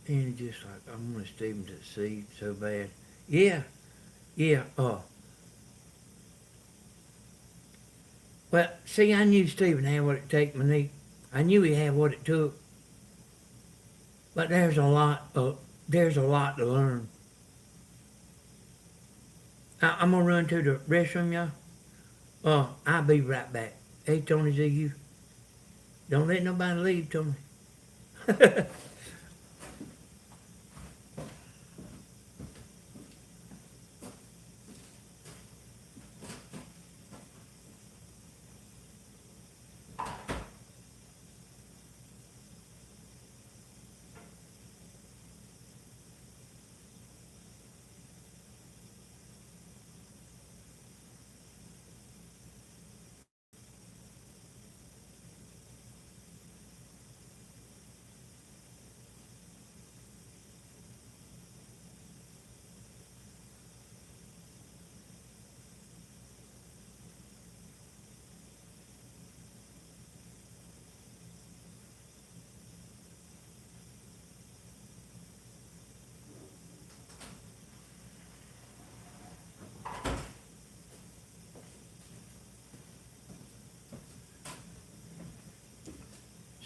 and just like, I want Stephen to see so bad. Yeah, well, see, I knew Stephen had what it take, Monique. I knew he had what it took. But there's a lot to learn. I'm gonna run to the restroom, y'all. I'll be right back. Hey, Tony, is it you? Don't let nobody leave, Tony.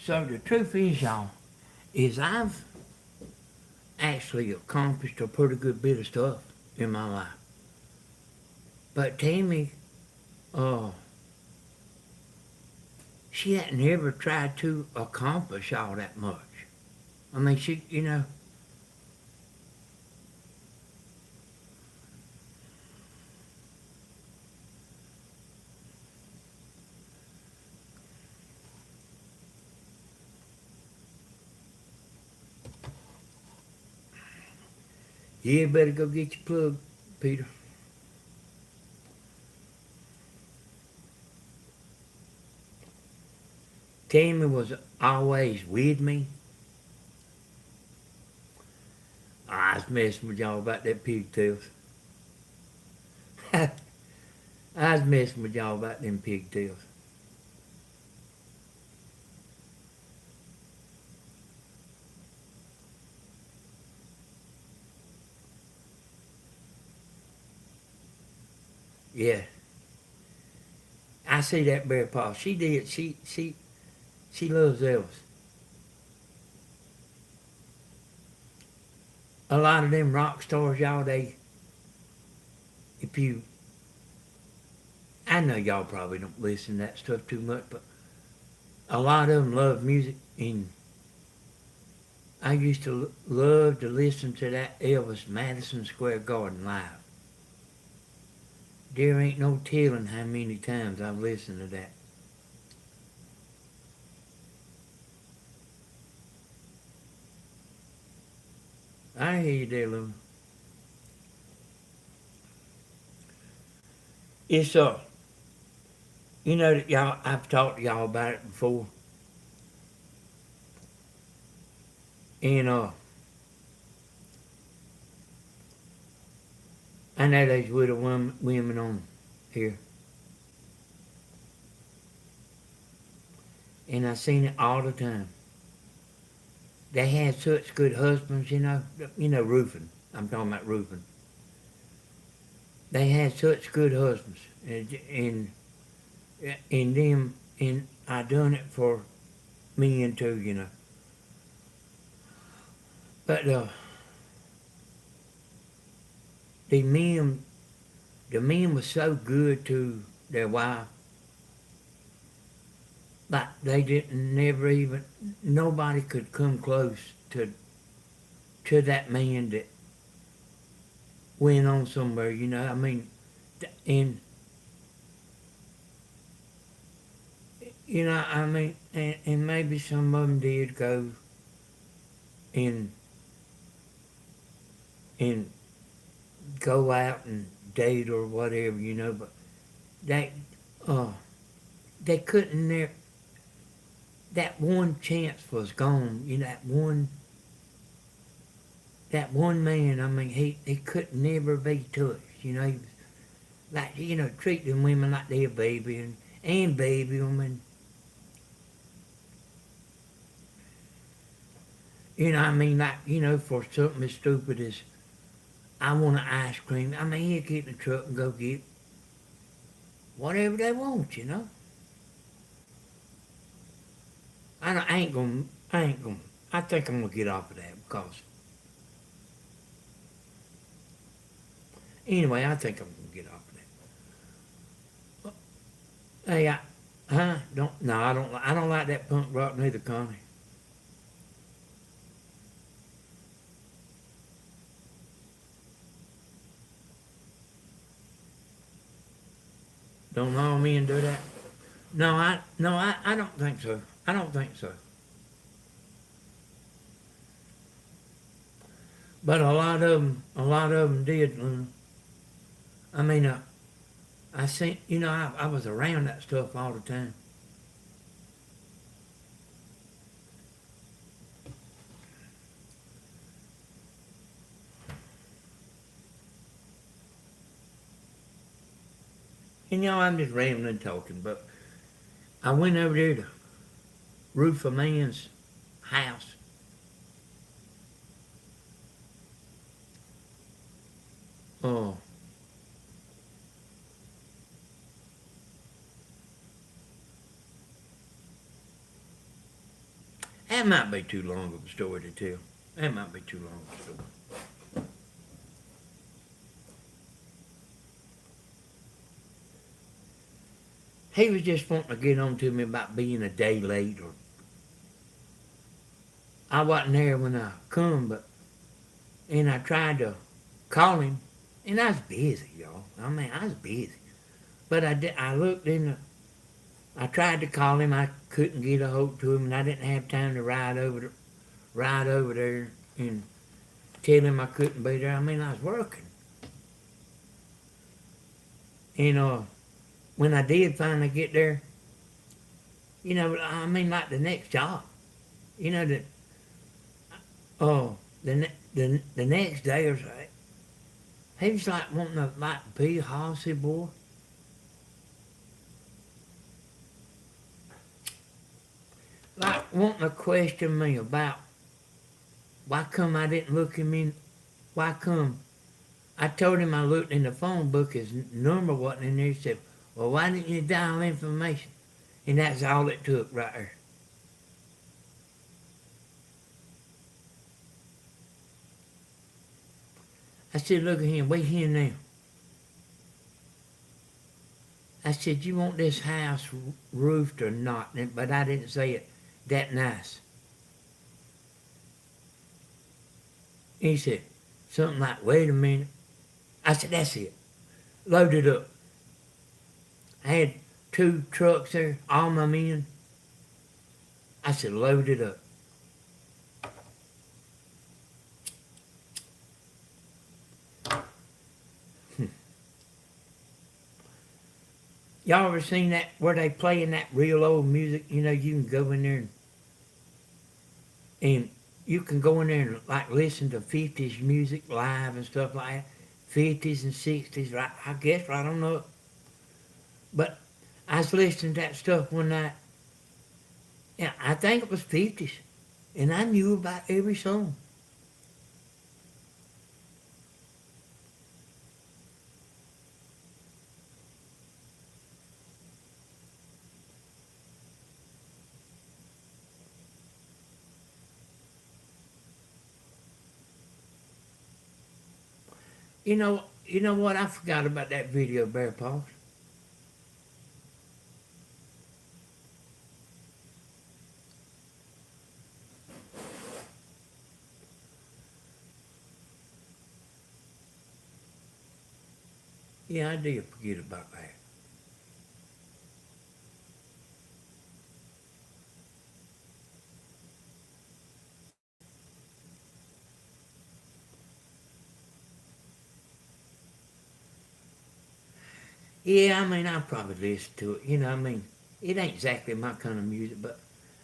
So the truth is, y'all, is I've actually accomplished a pretty good bit of stuff in my life. But Tammy, she hadn't ever tried to accomplish all that much. I mean, she, you know. You better go get your plug, Peter. Tammy was always with me. I was messing with y'all about that pigtails. I was messing with y'all about them pigtails. Yeah. I see that bear paw. She did. She loves Elvis. A lot of them rock stars, y'all, I know y'all probably don't listen to that stuff too much, but a lot of them love music, and I used to love to listen to that Elvis Madison Square Garden live. There ain't no telling how many times I've listened to that. I hear you there, Lou. It's you know that y'all. I've talked to y'all about it before, and I know there's widow women on here, and I seen it all the time. They had such good husbands, you know. You know, roofing. I'm talking about roofing. They had such good husbands, and them, and I done it for men too, you know. But the men, the men was so good to their wife, like they didn't never even nobody could come close to that man that went on somewhere, you know. I mean, and you know, I mean, and maybe some of them did go and and go out and date or whatever, you know, but they uh they couldn't never. That one chance was gone. You know, that one man. I mean, he could never be touched. You know, he was like, you know, treating women like they're a baby and baby them, and you know, I mean, like, you know, for something as stupid as I want an ice cream. I mean, he'll get in the truck and go get whatever they want. You know, I ain't gonna. I ain't gonna. I think I'm gonna get off of that because anyway, I think I'm gonna get off of that. Hey, don't. No, I don't. I don't like that punk rock neither, Connie. Don't all men do that? No, I don't think so. I don't think so. But a lot of them did. I mean, I seen, you know, I was around that stuff all the time. And you know, I'm just rambling talking, but I went over there to roof a man's house. Oh, that might be too long of a story to tell. That might be too long of a story. He was just wanting to get on to me about being a day late, or I wasn't there when I come, but and I tried to call him, and I was busy, y'all. I mean, I was busy, but I did. I looked in the. I tried to call him. I couldn't get a hold to him, and I didn't have time to ride over there and tell him I couldn't be there. I mean, I was working, and when I did finally get there, you know, I mean, like the next job, you know, the next day or so, he was like wanting to like be a horsey boy. Like wanting to question me about why come I didn't look him in, why come I told him I looked in the phone book, his number wasn't in there. He said, well, why didn't you dial information? And that's all it took right there. I said, look at him, we here now. I said, you want this house roofed or not? But I didn't say it that nice. He said, something like, wait a minute. I said, that's it. Load it up. I had 2 trucks there, all my men. I said, load it up. Y'all ever seen that, where they playing that real old music? You know, you can go in there and you can go in there and like listen to 50s music live and stuff like that. 50s and 60s, right? I guess, I don't know. But I was listening to that stuff one night. Yeah, I think it was 50s. And I knew about every song. You know what? I forgot about that video, Bear Paws. Yeah, I did forget about that. Yeah, I mean, I probably listen to it. You know, I mean, it ain't exactly my kind of music, but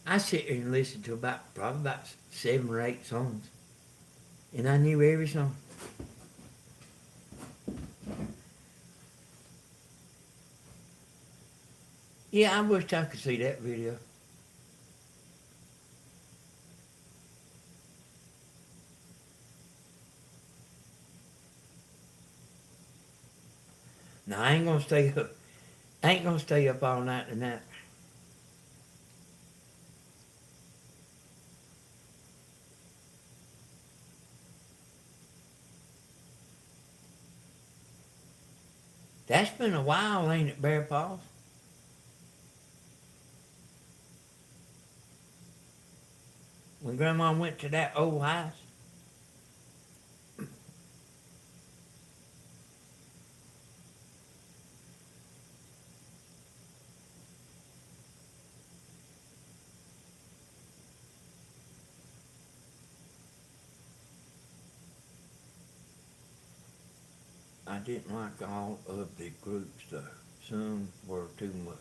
I sit there and listen to probably about 7 or 8 songs. And I knew every song. Yeah, I wish I could see that video. Now, I ain't gonna stay up. I ain't gonna stay up all night tonight. That's been a while, ain't it, Bear Paws? When Grandma went to that old house. I didn't like all of the groups, though. Some were too much.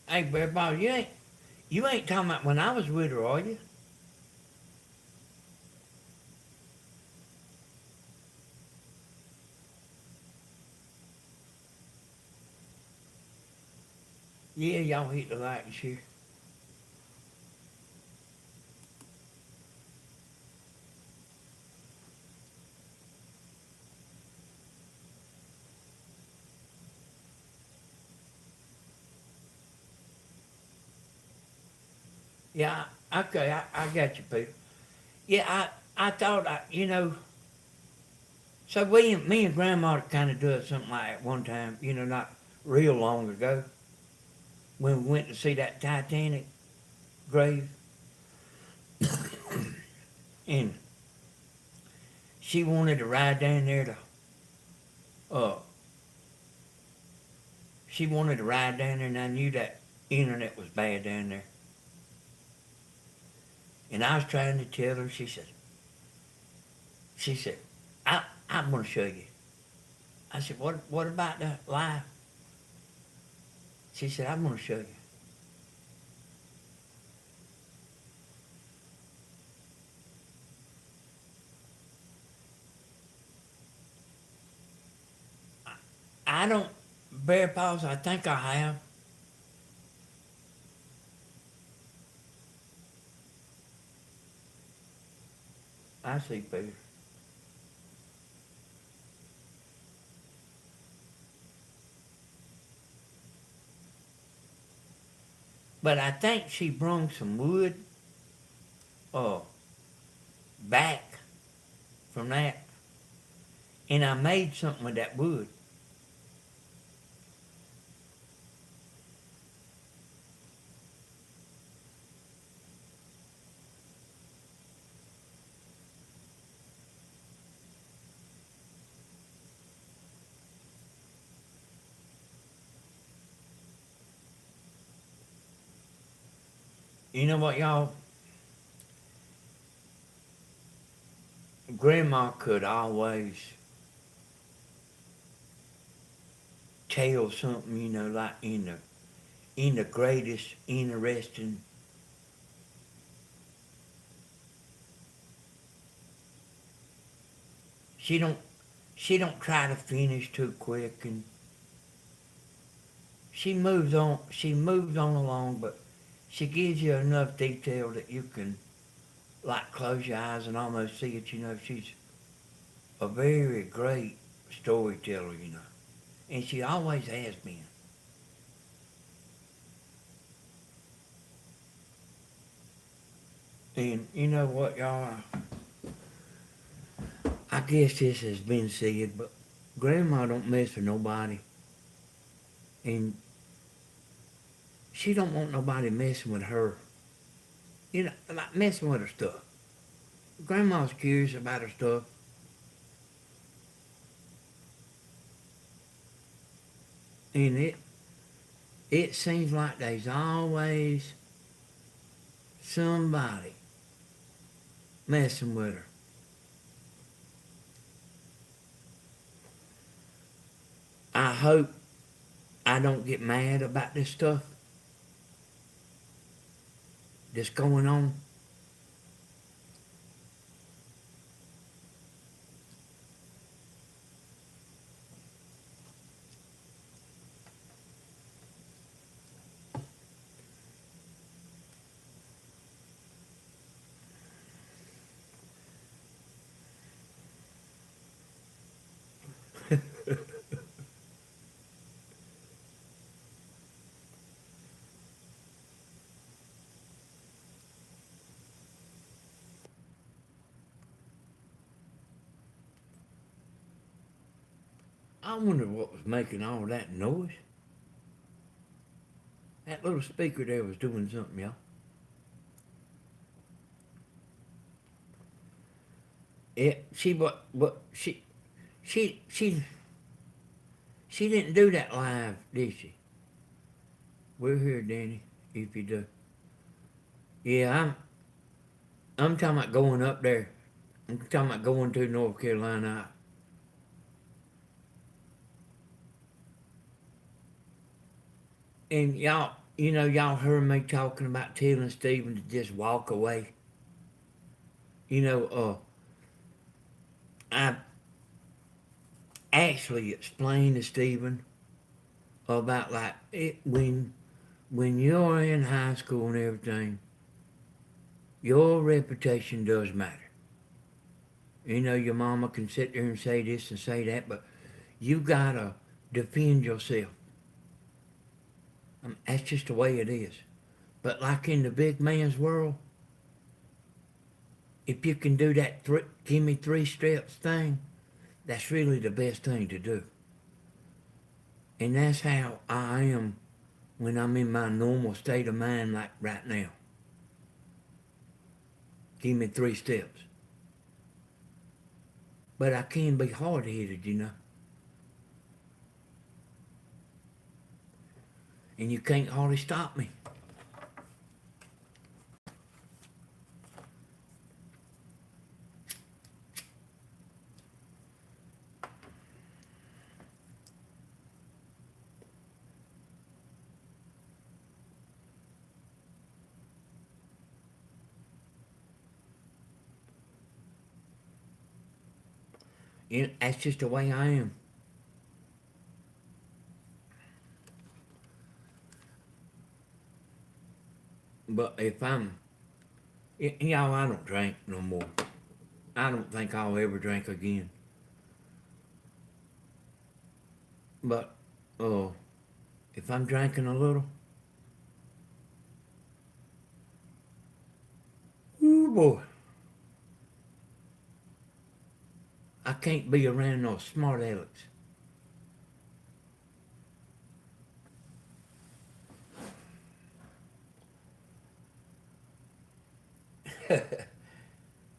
Hey, Bear Paws, you ain't talking about when I was with her, are you? Yeah, y'all hit the like and share. Yeah, okay, I got you, Peter. Yeah, I thought, so me and Grandma kind of did something like that one time, not real long ago, when we went to see that Titanic grave. And she wanted to ride down there uh, she wanted to ride down there, and I knew that internet was bad down there. And I was trying to tell her, she said, I'm going to show you. I said, what about the live? She said, I'm going to show you. I don't, Bear Paws, I think I have. I see, Peter. But I think she brung some wood uh, back from that, and I made something with that wood. You know what, y'all? Grandma could always tell something, you know, like in the greatest interesting. She don't she don't try to finish too quick, and she moves on along, but she gives you enough detail that you can like close your eyes and almost see it, you know. She's a very great storyteller, you know. And she always has been. And you know what, y'all? I guess this has been said, but Grandma don't mess with nobody. And she don't want nobody messing with her. You know, like messing with her stuff. Grandma's curious about her stuff. And it seems like there's always somebody messing with her. I hope I don't get mad about this stuff that's going on. I wonder what was making all that noise. That little speaker there was doing something, y'all. She what she she she didn't do that live, did she? We're here, Danny. If you do, yeah, I'm talking about going up there. I'm talking about going to North Carolina. And y'all, you know, y'all heard me talking about telling Stephen to just walk away. You know, I actually explained to Stephen about like it when you're in high school and everything, your reputation does matter. You know, your mama can sit there and say this and say that, but you gotta defend yourself. That's just the way it is. But like in the big man's world, if you can do that give me 3 steps thing, that's really the best thing to do. And that's how I am when I'm in my normal state of mind like right now. Give me 3 steps. But I can be hard-headed, you know. And you can't hardly stop me. You know, that's just the way I am. But if y'all, I don't drink no more. I don't think I'll ever drink again. But, if I'm drinking a little, ooh boy, I can't be around no smart alecks.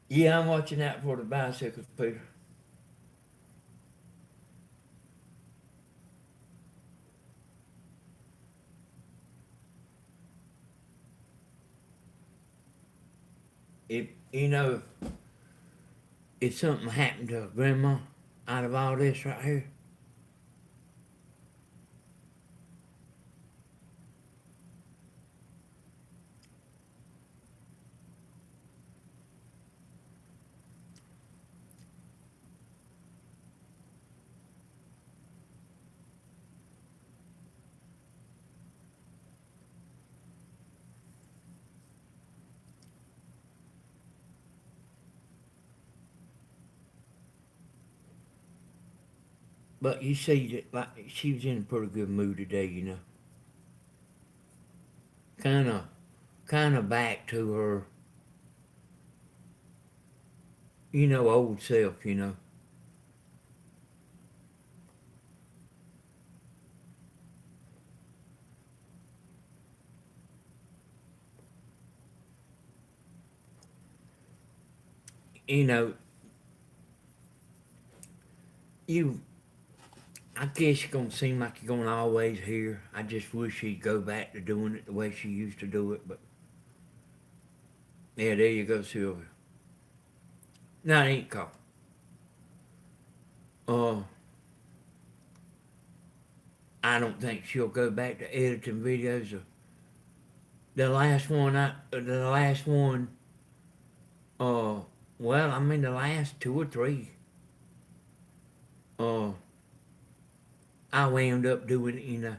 Yeah, I'm watching out for the bicycles, Peter. if, you know, if something happened to Grandma out of all this right here, but you see that, like, she was in a pretty good mood today, you know. Kind of back to her, you know, old self, you know. You know, you, I guess you're gonna seem like you're gonna always hear. I just wish she'd go back to doing it the way she used to do it, but yeah, there you go, Sylvia. No, it ain't called. Uh, I don't think she'll go back to editing videos. The last one, uh, well, I mean, the last two or three, uh, I wound up doing, you know,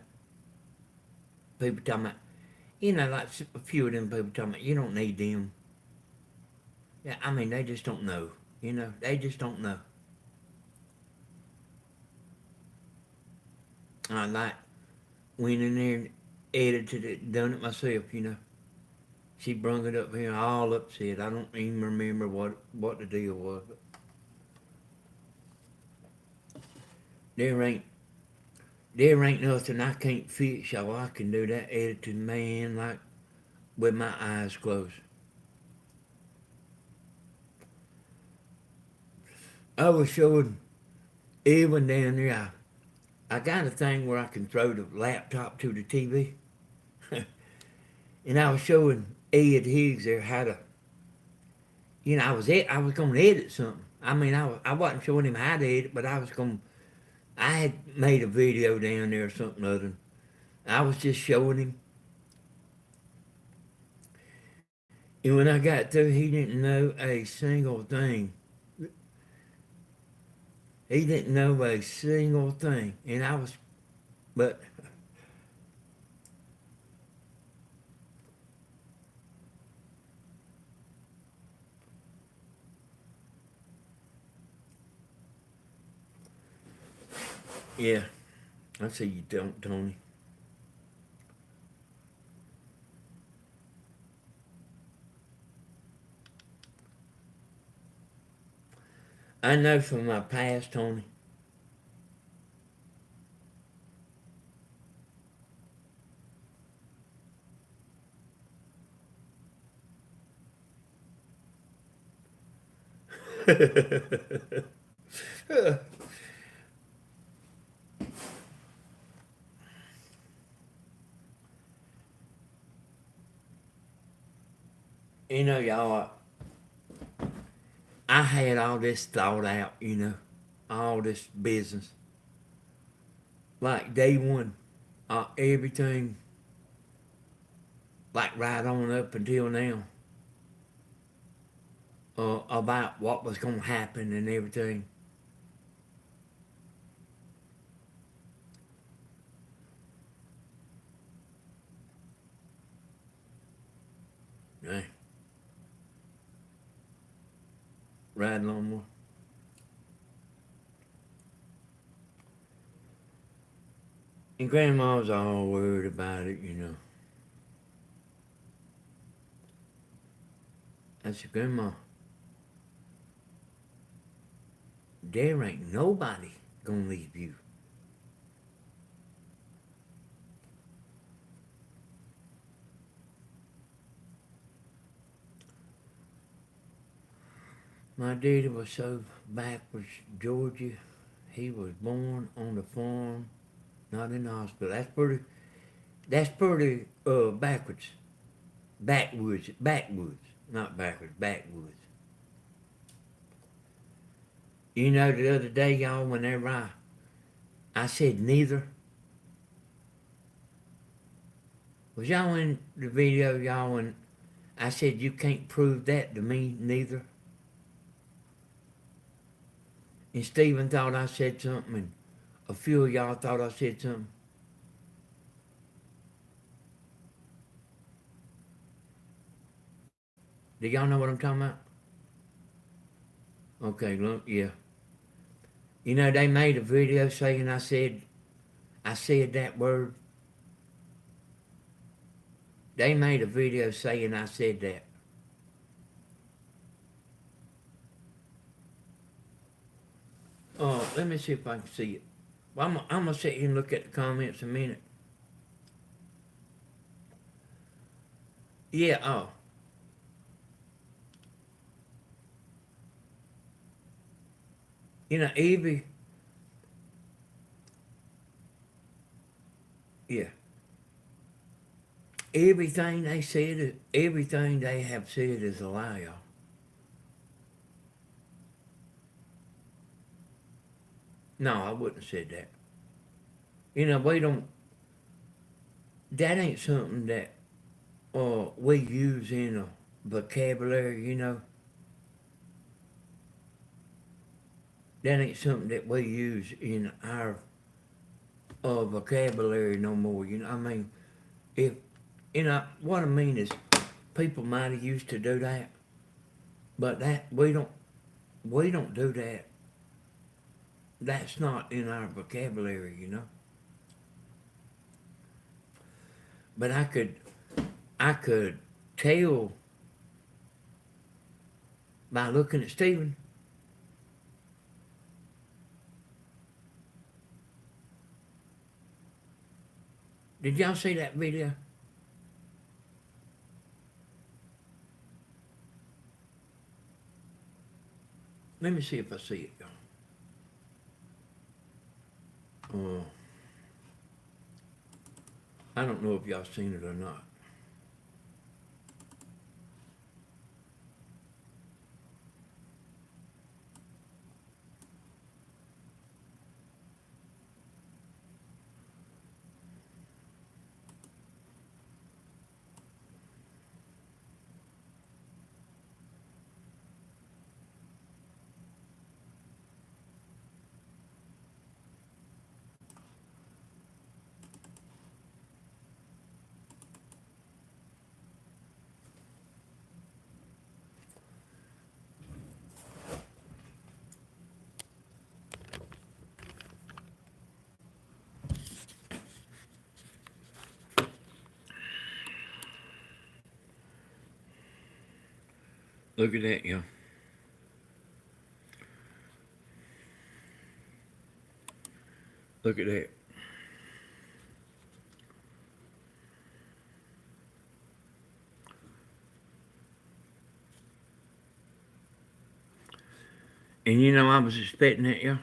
people talking about, you know, like a few of them people talking about, you don't need them. Yeah, I mean, they just don't know, you know, they just don't know. I like went in there and edited it, done it myself, you know. She brung it up here all upset. I don't even remember what the deal was. But there ain't there ain't nothing I can't fix, y'all. I can do that editing, man, like with my eyes closed. I was showing Evan down there. I got a thing where I can throw the laptop to the TV. And I was showing Ed Higgs there how to, you know, I was going to edit something. I mean, I wasn't showing him how to edit, but I had made a video down there or something other. I was just showing him. And when I got through, he didn't know a single thing. He didn't know a single thing. And I was, but yeah, I see you don't, Tony. I know from my past, Tony. You know, y'all, I had all this thought out, you know, all this business. Like day one, everything, like right on up until now, about what was going to happen and everything. Right, right along more. And Grandma was all worried about it, you know. I said, Grandma, there ain't nobody gonna leave you. My daddy was so backwards, Georgia. He was born on the farm, not in the hospital. That's pretty backwards. Backwoods. Not backwards, backwoods. You know, the other day, y'all, whenever I said neither, was y'all in the video, y'all, when I said you can't prove that to me, neither? And Stephen thought I said something, and a few of y'all thought I said something. Do y'all know what I'm talking about? Okay, look, yeah. You know, they made a video saying I said that word. They made a video saying I said that. Oh, let me see if I can see it. Well, I'm gonna sit here and look at the comments a minute. Yeah, oh. You know, yeah. Everything they said, everything they have said is a lie, y'all. No, I wouldn't have said that. You know, that ain't something that we use in a vocabulary, you know. That ain't something that we use in our vocabulary no more, you know. I mean, if, you know, what I mean is people might have used to do that, but that, we don't do that. That's not in our vocabulary, you know. But I could tell by looking at Stephen. Did y'all see that video? Let me see if I see it, y'all. I don't know if y'all seen it or not. Look at that, y'all. Look at that. And you know, I was expecting that, y'all.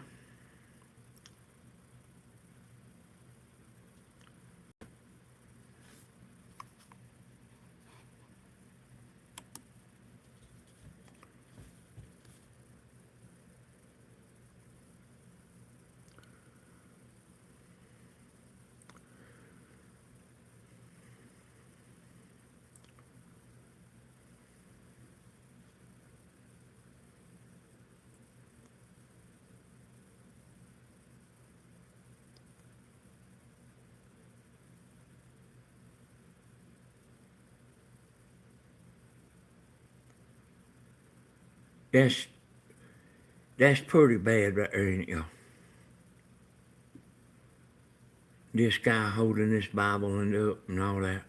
That's pretty bad right there, ain't it, y'all? This guy holding this Bible and up and all that.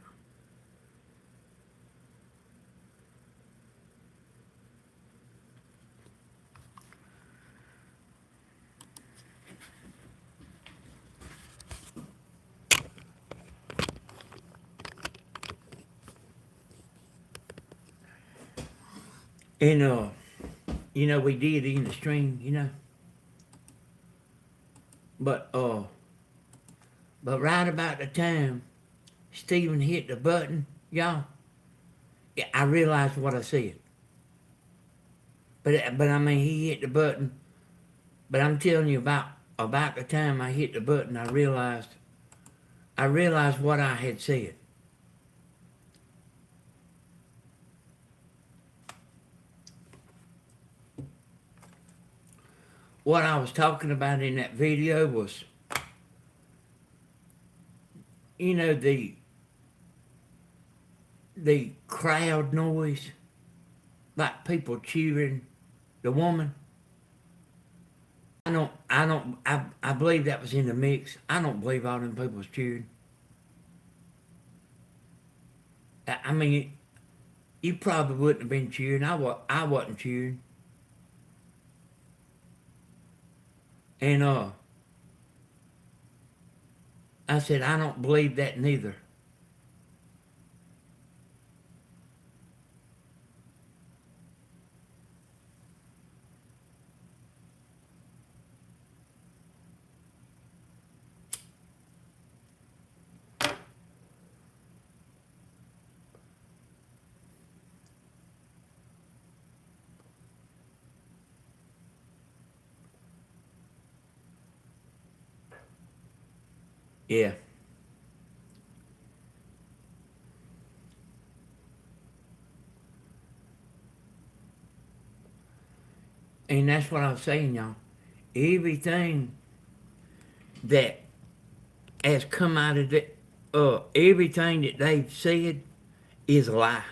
And you know, we did in the stream, you know. But right about the time Stephen hit the button, y'all, I realized what I said. But I mean, he hit the button. But I'm telling you, about the time I hit the button, I realized what I had said. What I was talking about in that video was, you know, the crowd noise, like people cheering the woman. I believe that was in the mix. I don't believe all them people was cheering. I mean, you probably wouldn't have been cheering. I wasn't cheering. And I said, I don't believe that neither. Yeah. And that's what I was saying, y'all. Everything that has come out of it, everything that they've said is a lie.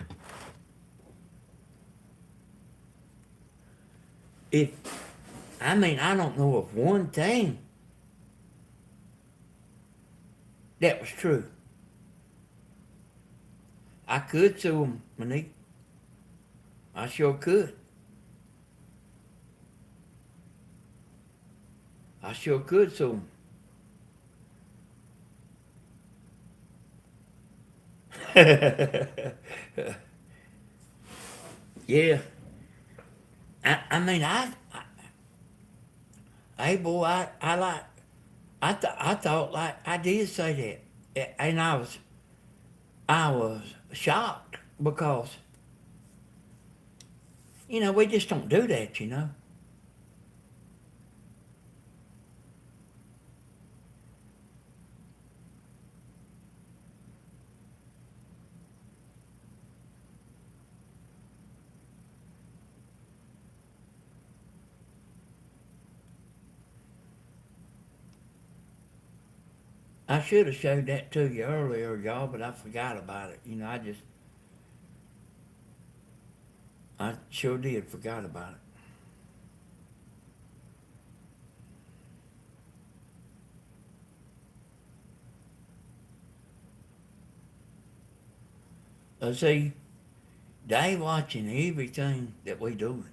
If I mean, I don't know of one thing that was true. I could sue them, Monique. I sure could. I sure could sue them. Yeah. I mean, hey boy, I like, I thought like I did say that, and I was shocked because we just don't do that. I should have showed that to you earlier, y'all, but I forgot about it. I sure did forgot about it. See, they watching everything that we doing.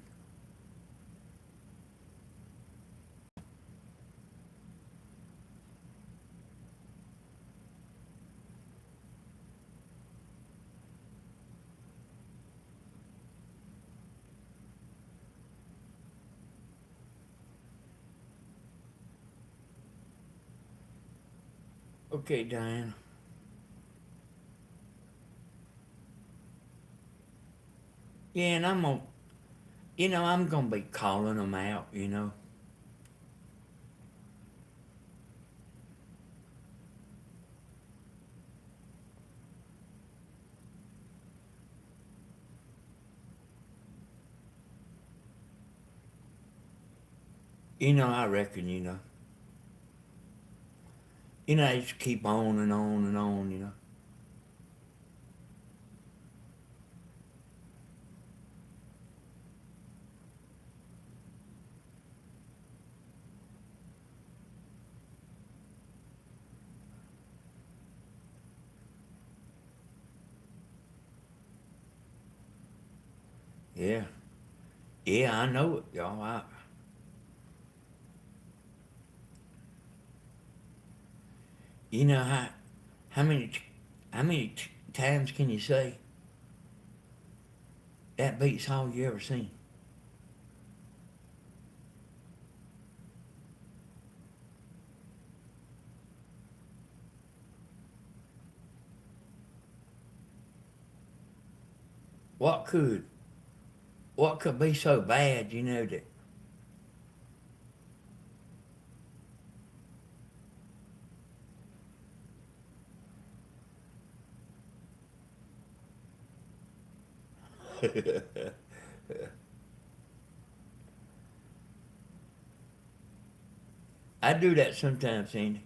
Okay, Diana. Yeah, and I'm gonna be calling them out. I reckon. They just keep on and on and on. Yeah. Yeah, I know it, y'all. You know how many times can you say that beats all you ever seen? what could be so bad, you know, that I do that sometimes, Sandy.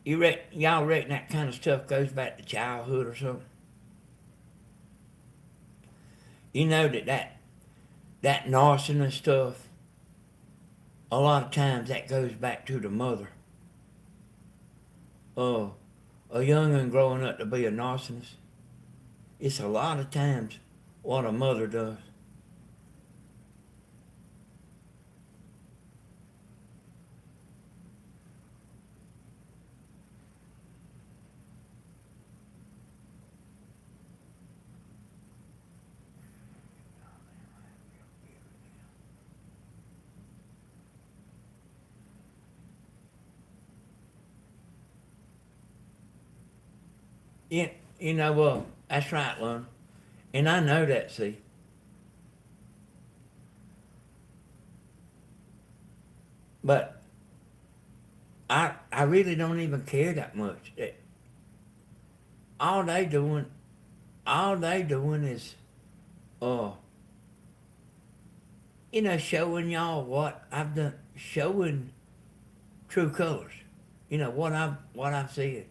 Y'all reckon that kind of stuff goes back to childhood or something? You know that narcissism stuff, a lot of times that goes back to the mother. A young one growing up to be a narcissist, it's a lot of times what a mother does. Yeah, you know what? That's right, Lon. And I know that, see. But I really don't even care that much. All they doing, all they doing is, uh, showing y'all what I've done, showing true colors. What I've said.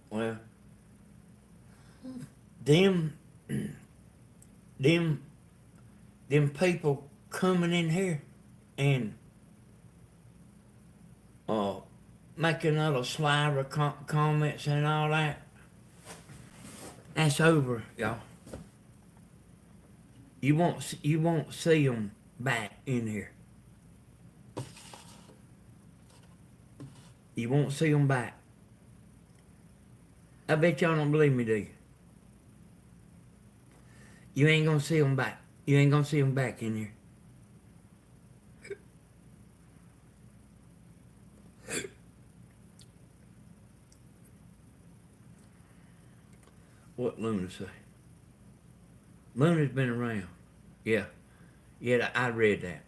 Well, them, them, them people coming in here and uh, making little sly comments and all that. That's over, y'all. You won't see them back in here. You won't see them back. I bet y'all don't believe me, do you? You ain't gonna see them back. You ain't gonna see them back in here. What Luna say? Luna's been around. Yeah. Yeah, I read that.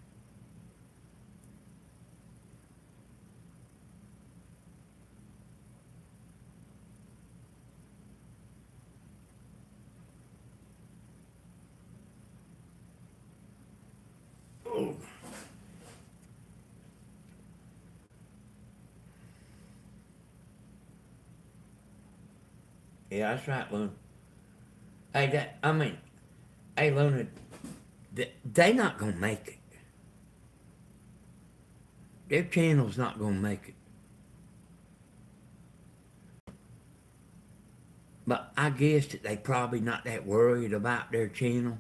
Oh. Yeah, that's right, Luna. Hey, Luna, they not gonna make it. Their channel's not gonna make it. But I guess that they probably not that worried about their channel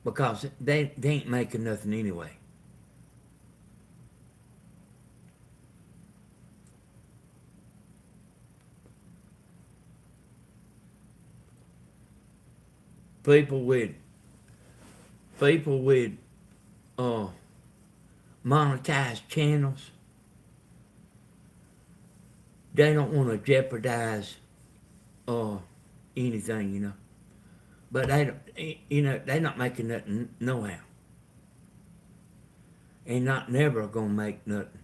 because they ain't making nothing anyway. People with uh monetized channels, they don't want to jeopardize anything, But they don't, they're not making nothing no how. And not never gonna make nothing.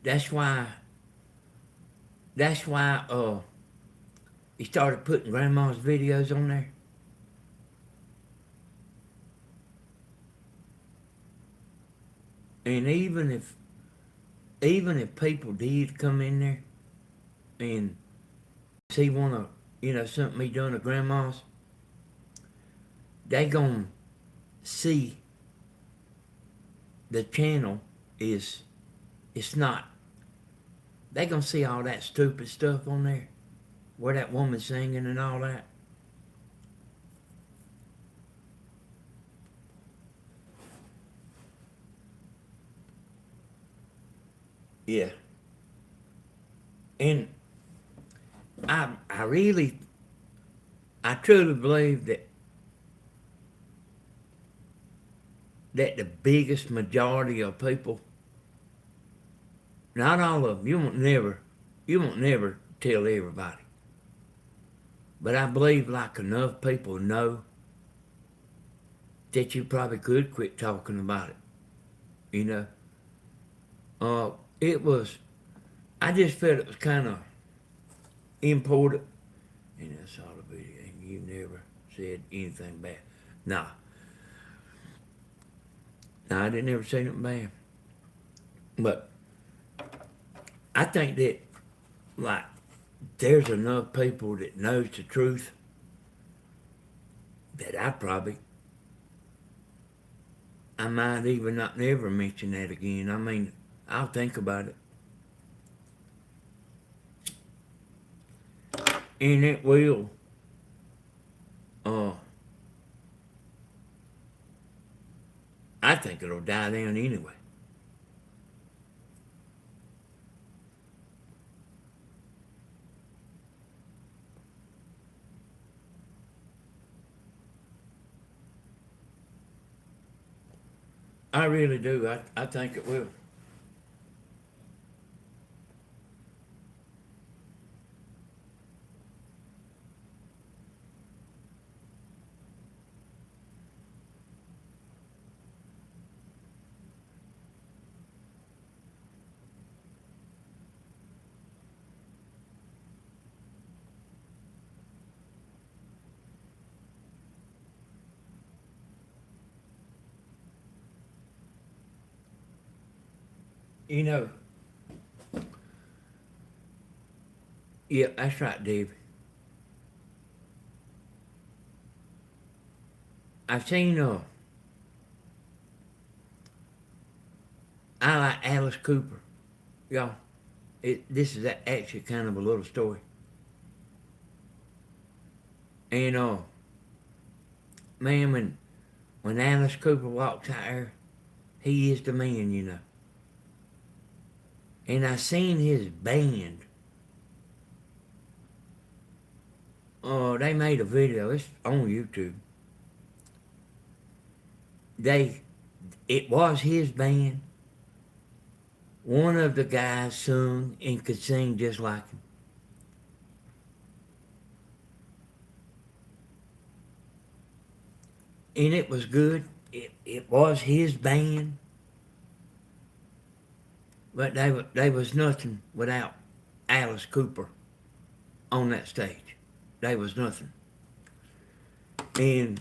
That's why he started putting grandma's videos on there. And even if people did come in there and see something he done to grandma's, they gonna see the channel it's not. They gonna see all that stupid stuff on there, where that woman's singing and all that. Yeah. And I really, I truly believe that the biggest majority of people, not all of them, you won't never tell everybody. But I believe like enough people know that you probably could quit talking about it. You know, it was. I just felt it was kind of important. And I saw the video, and you never said anything bad. Nah, I didn't ever say nothing bad. But I think that like there's enough people that knows the truth that I might even not never mention that again. I mean, I'll think about it. And it will, uh, I think it'll die down anyway. I really do. I think it will. You know, yeah, that's right, Dave. I've seen, I like Alice Cooper. Y'all, this is actually kind of a little story. And, man, when Alice Cooper walks out there, he is the man, you know. And I seen his band. Oh, they made a video. It's on YouTube. It was his band. One of the guys sung and could sing just like him. And it was good. It was his band. But they was nothing without Alice Cooper on that stage. They was nothing. And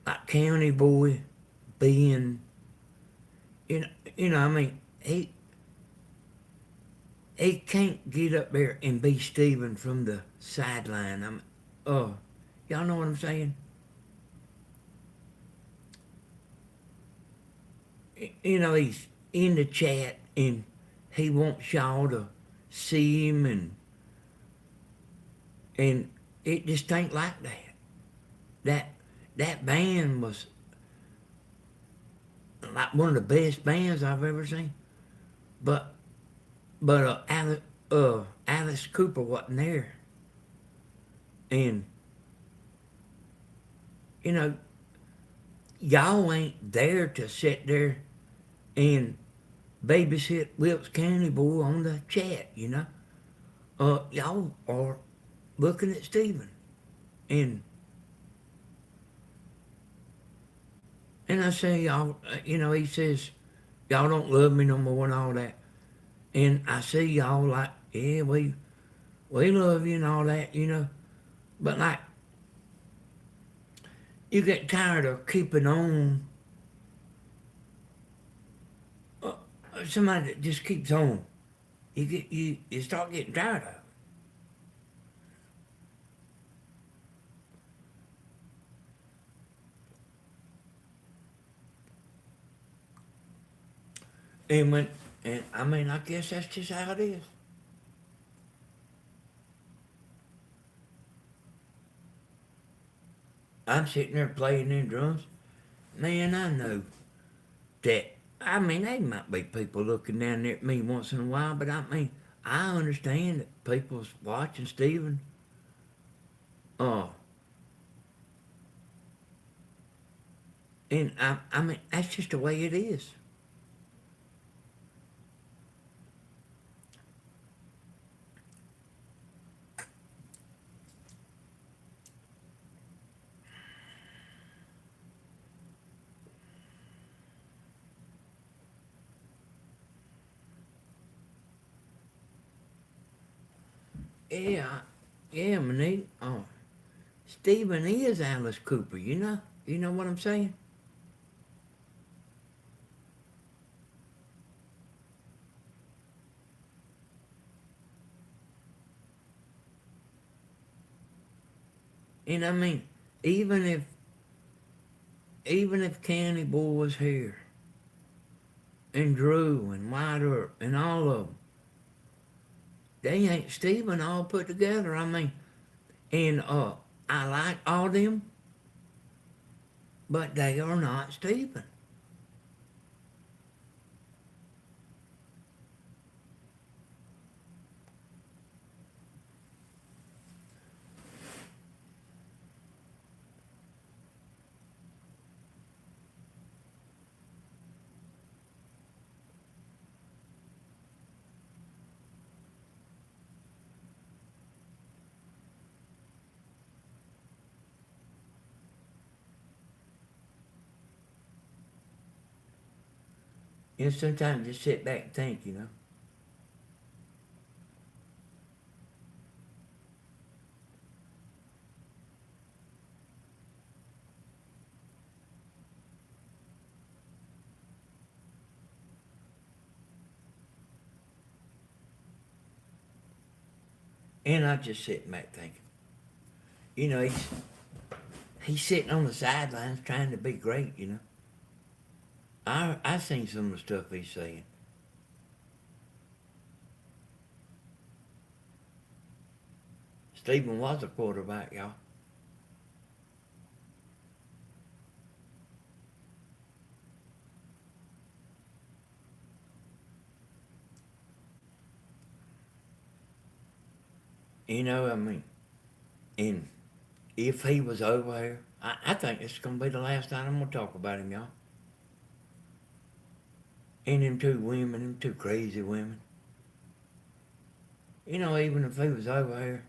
like County Boy being, I mean, he can't get up there and be Steven from the sideline. Y'all know what I'm saying? He's in the chat and he wants y'all to see him and it just ain't like that. That band was like one of the best bands I've ever seen. But Alice Cooper wasn't there. And y'all ain't there to sit there and babysit Wilkes County Boy on the chat, y'all are looking at Steven. And I say, y'all, he says, y'all don't love me no more and all that. And I see y'all like, yeah, we love you and all that, But like, you get tired of keeping on somebody that just keeps on. You start getting tired of it. And I mean, I guess that's just how it is. I'm sitting there playing them drums. Man, I know that I mean, there might be people looking down there at me once in a while, but I mean, I understand that people's watching Stephen. Uh, and I mean, that's just the way it is. Yeah, yeah, Monique. Oh, Stephen is Alice Cooper, you know? You know what I'm saying? And I mean, even if even if Candy Boy was here, and Drew and White Earp and all of them, they ain't Stephen all put together. I mean, and I like all them, but they are not Stephen. You know, sometimes just sit back and think, you know. And I just sitting back thinking, you know, he's sitting on the sidelines trying to be great, you know. I seen some of the stuff he's saying. Stephen was a quarterback, y'all. You know, I mean, and if he was over here, I think it's going to be the last time I'm going to talk about him, y'all. And them two women, them two crazy women. You know, even if he was over here,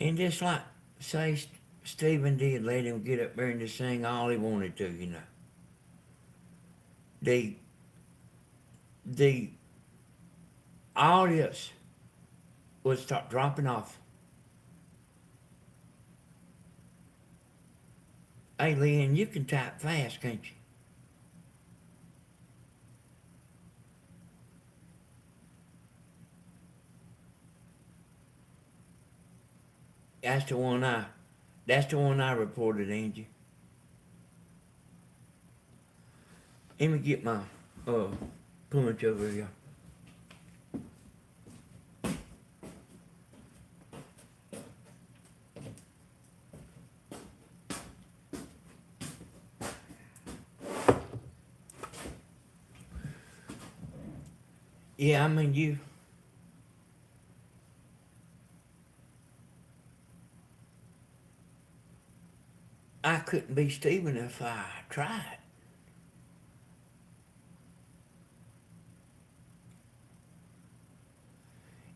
and just like, say, Stephen did let him get up there and just sing all he wanted to, you know. The, the audience would start dropping off. Hey, Lynn, you can type fast, can't you? That's the one I reported, Angie. Let me get my punch over here. Yeah, I mean I couldn't be Stephen if I tried.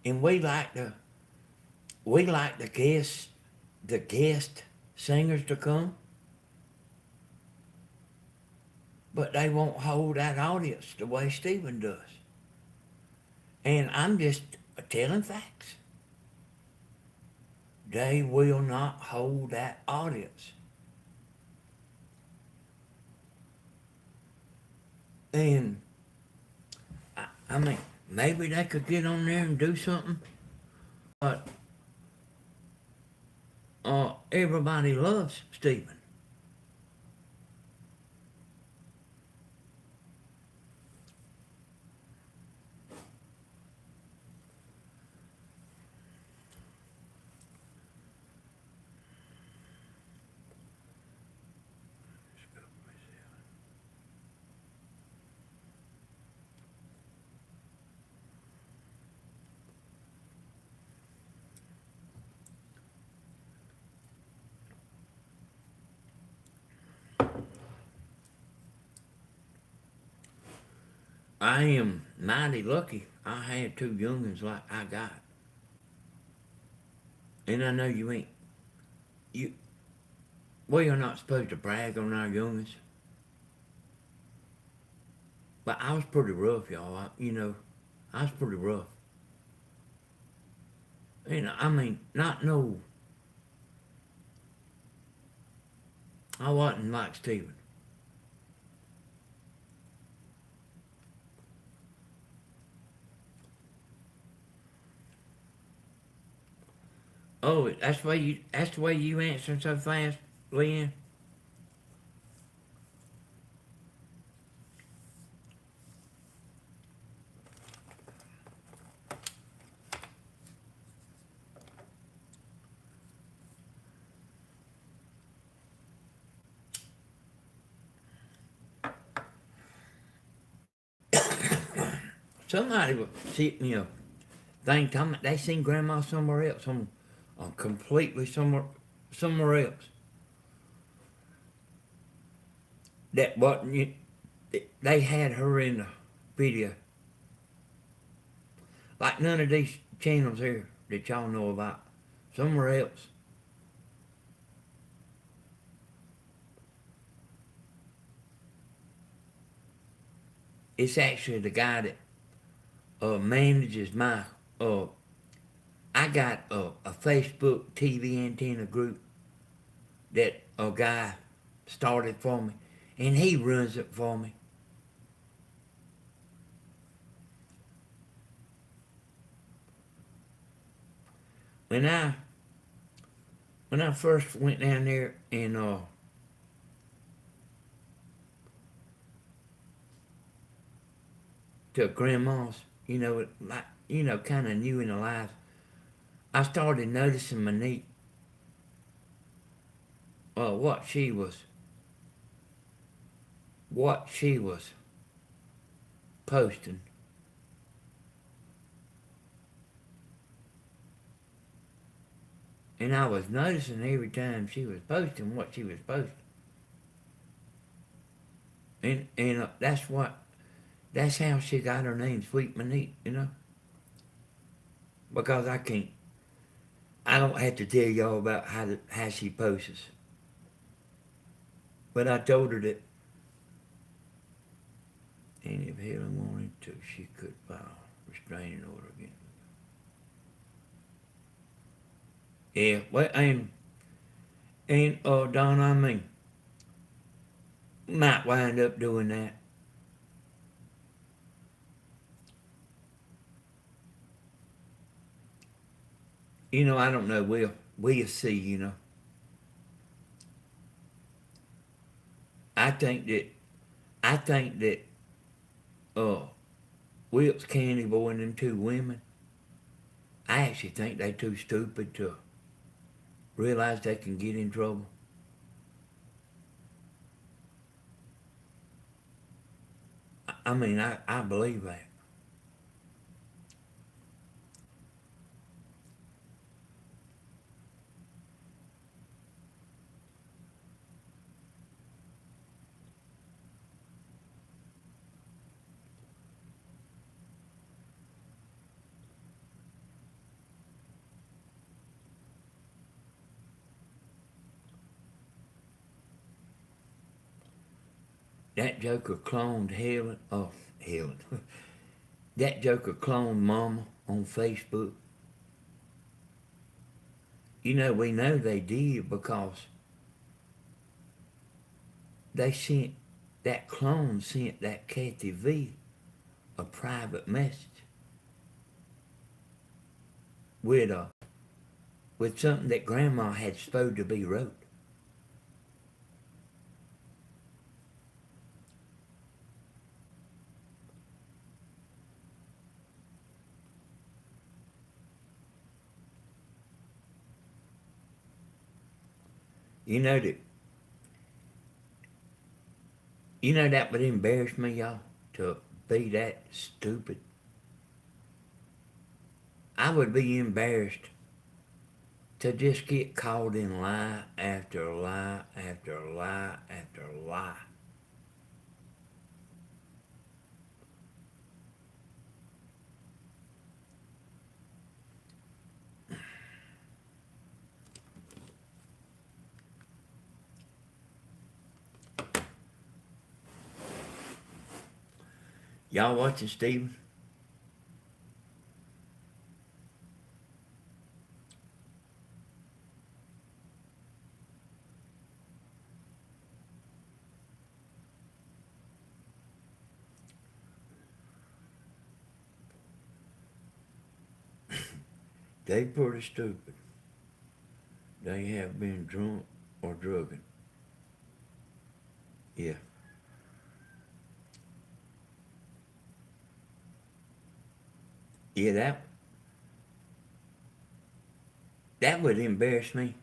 And we like the guest singers to come, but they won't hold that audience the way Stephen does. And I'm just telling facts. They will not hold that audience. And I mean, maybe they could get on there and do something, but everybody loves Stephen. I am mighty lucky I had two youngins like I got. And I know you ain't. You, we are not supposed to brag on our youngins. But I was pretty rough, y'all. I was pretty rough. And I mean, not no. I wasn't like Steven. Oh, that's the way you answering so fast, Leanne? Somebody was sent me a thing telling me they seen grandma somewhere else, completely somewhere else. That wasn't you. They had her in the video. Like none of these channels here that y'all know about. Somewhere else. It's actually the guy that manages my. I got a Facebook TV antenna group that a guy started for me, and he runs it for me. When I first went down there and to grandma's, like kind of new in the life, I started noticing my niece, what she was posting. And I was noticing every time she was posting what she was posting. And that's how she got her name, Sweet Manette, Because I don't have to tell y'all about how she posts. But I told her that, and if Helen wanted to, she could file a restraining order against me. Yeah, well, and Don, I mean, might wind up doing that. I don't know. We'll see. I think that uh, Wilkes Candy Boy and them two women. I actually think they too stupid to realize they can get in trouble. I mean, I believe that. That joker cloned Helen. Oh, Helen. That joker cloned Mama on Facebook. We know they did because that clone sent that Kathy V a private message with something that Grandma had supposed to be wrote. You know that that would embarrass me, y'all, to be that stupid. I would be embarrassed to just get caught in lie after lie after lie after lie. Y'all watching Steven? They pretty stupid. They have been drunk or drugging. Yeah. Yeah, that would embarrass me.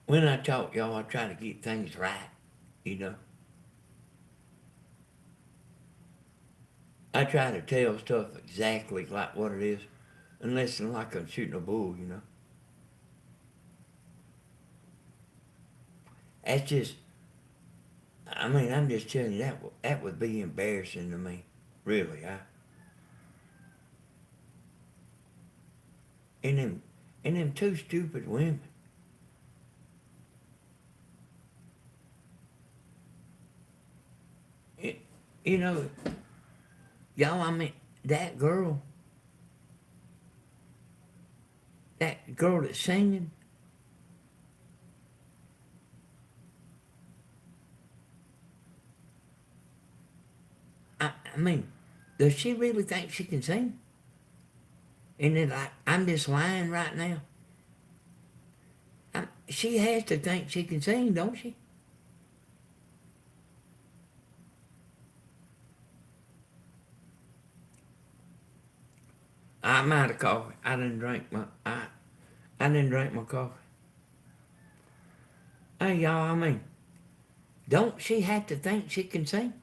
When I talk, y'all, I try to get things right, you know. I try to tell stuff exactly like what it is, unless it's like I'm shooting a bull, you know. That's just, I mean, I'm just telling you that would be embarrassing to me, really. And them two stupid women. It, you know, y'all. I mean, that girl that's singing. I mean, does she really think she can sing? And then like, I'm just lying right now. She has to think she can sing, don't she? I'm out of coffee. I didn't drink my coffee. Hey y'all, I mean, don't she have to think she can sing?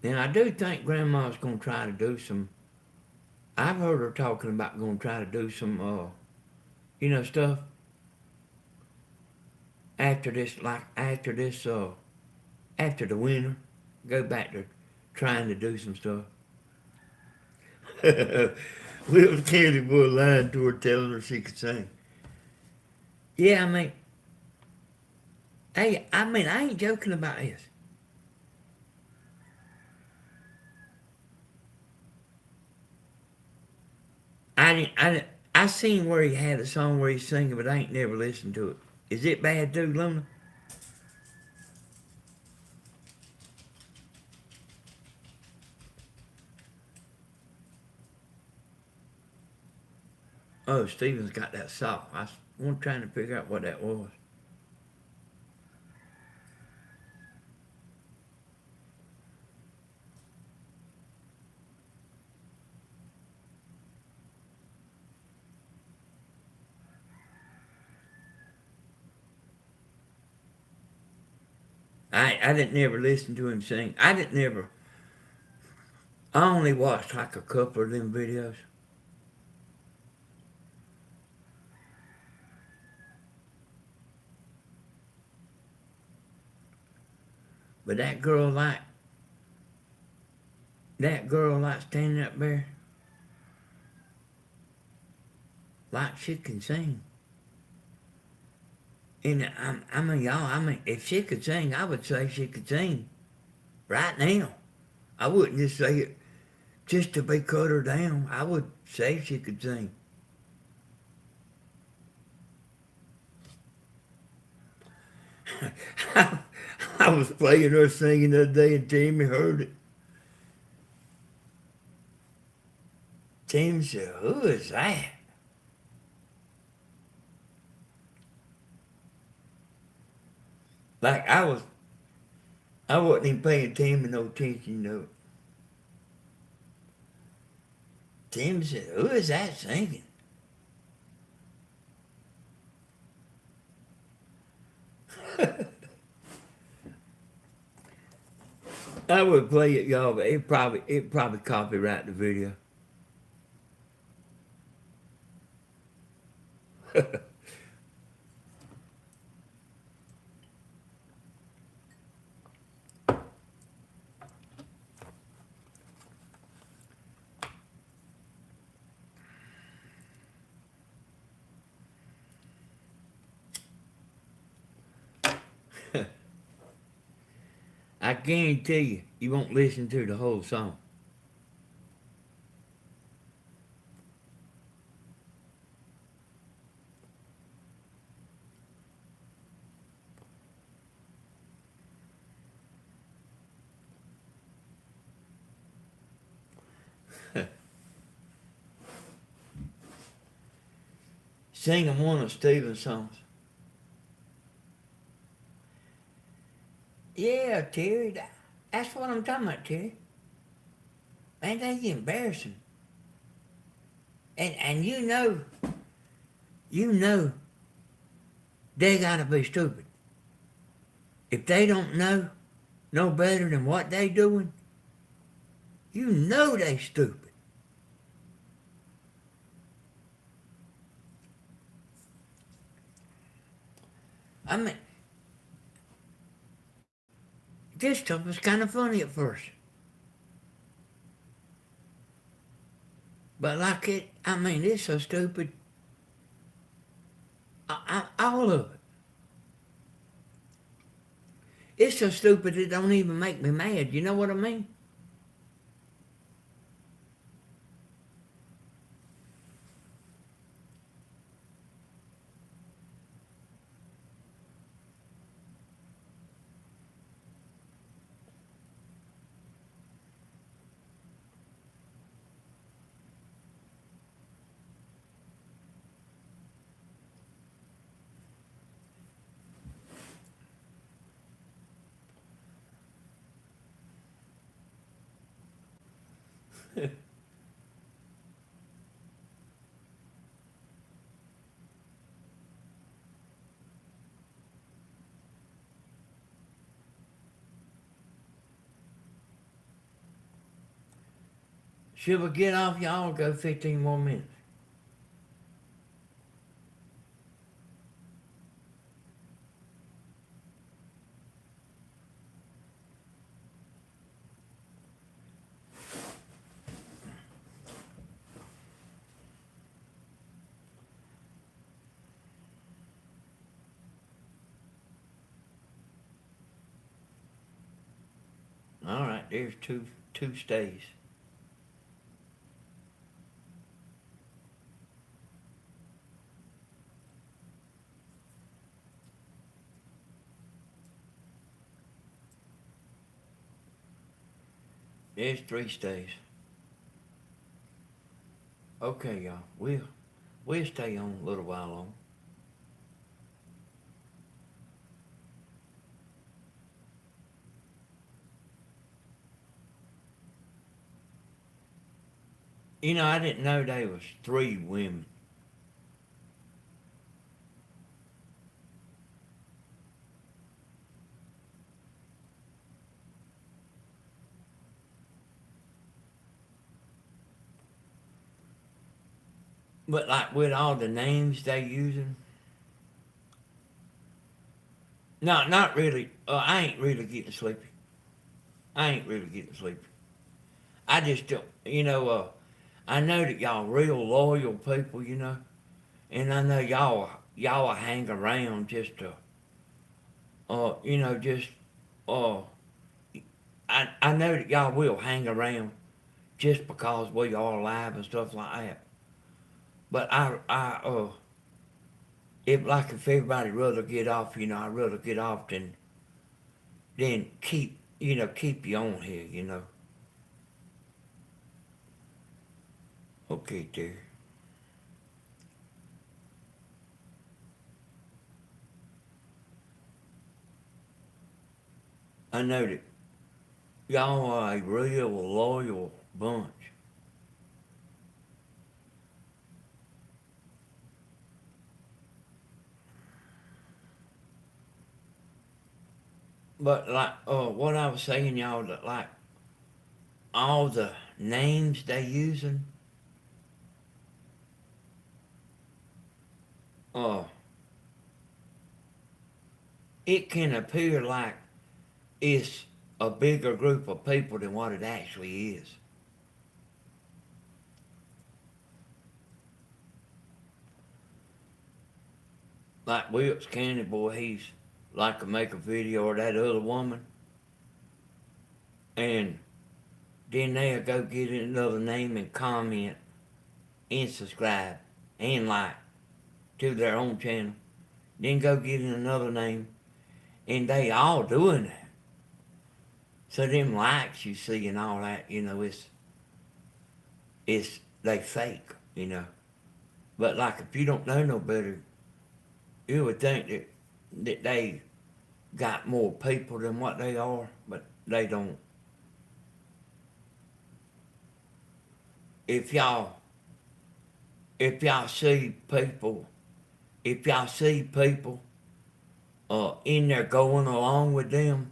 Now I do think Grandma's gonna try to do some. I've heard her talking about gonna try to do some, stuff after this, after the winter. Go back to trying to do some stuff. Little candy boy lying to her, telling her she could sing. Yeah, I mean, hey, I mean, I ain't joking about this. I seen where he had a song where he's singing, but I ain't never listened to it. Is it bad too, Luna? Oh, Steven's got that song. I was trying to figure out what that was. I didn't never listen to him sing. I only watched like a couple of them videos. But that girl like standing up there like she can sing. And I mean, y'all, I mean, if she could sing, I would say she could sing right now. I wouldn't just say it just to be cut her down. I would say she could sing. I was playing her singing the other day and Tammy heard it. Tammy said, "Who is that?" Like I wasn't even paying Tammy no attention, you know. Tammy said, "Who is that singing?" I would play it, y'all, but it probably copyright the video. I guarantee you, you won't listen to the whole song. Singing one of Stephen's songs. Yeah, Terry, that's what I'm talking about, Terry. Ain't that embarrassing? And you know, they gotta be stupid. If they don't know no better than what they doing, you know they stupid. I mean, this stuff was kind of funny at first. But it's so stupid. All of it. It's so stupid it don't even make me mad. You know what I mean? Should we get off, y'all, or go 15 more minutes? All right, there's two stays. There's 3 stays. Okay, y'all, we'll stay on a little while longer. You know, I didn't know there was 3 women. But like with all the names they using, no, not really. I ain't really getting sleepy. I ain't really getting sleepy. I just don't, I know that y'all real loyal people, and I know y'all hang around just to, just, uh, I know that y'all will hang around just because we are alive and stuff like that. But if everybody rather get off, I'd rather get off than keep you on here. Okay, dear. I know that y'all are a real loyal bunch. But like, what I was saying, y'all, that like all the names they using, uh, it can appear like it's a bigger group of people than what it actually is. Like Wilkes County boy, he's like to make a video or that other woman, and then they'll go get another name and comment and subscribe and like to their own channel. Then go get another name, and they all doing that. So them likes you see and all that, it's they fake, But like if you don't know no better, you would think that they got more people than what they are, but they don't. If y'all see people, if y'all see people in there going along with them,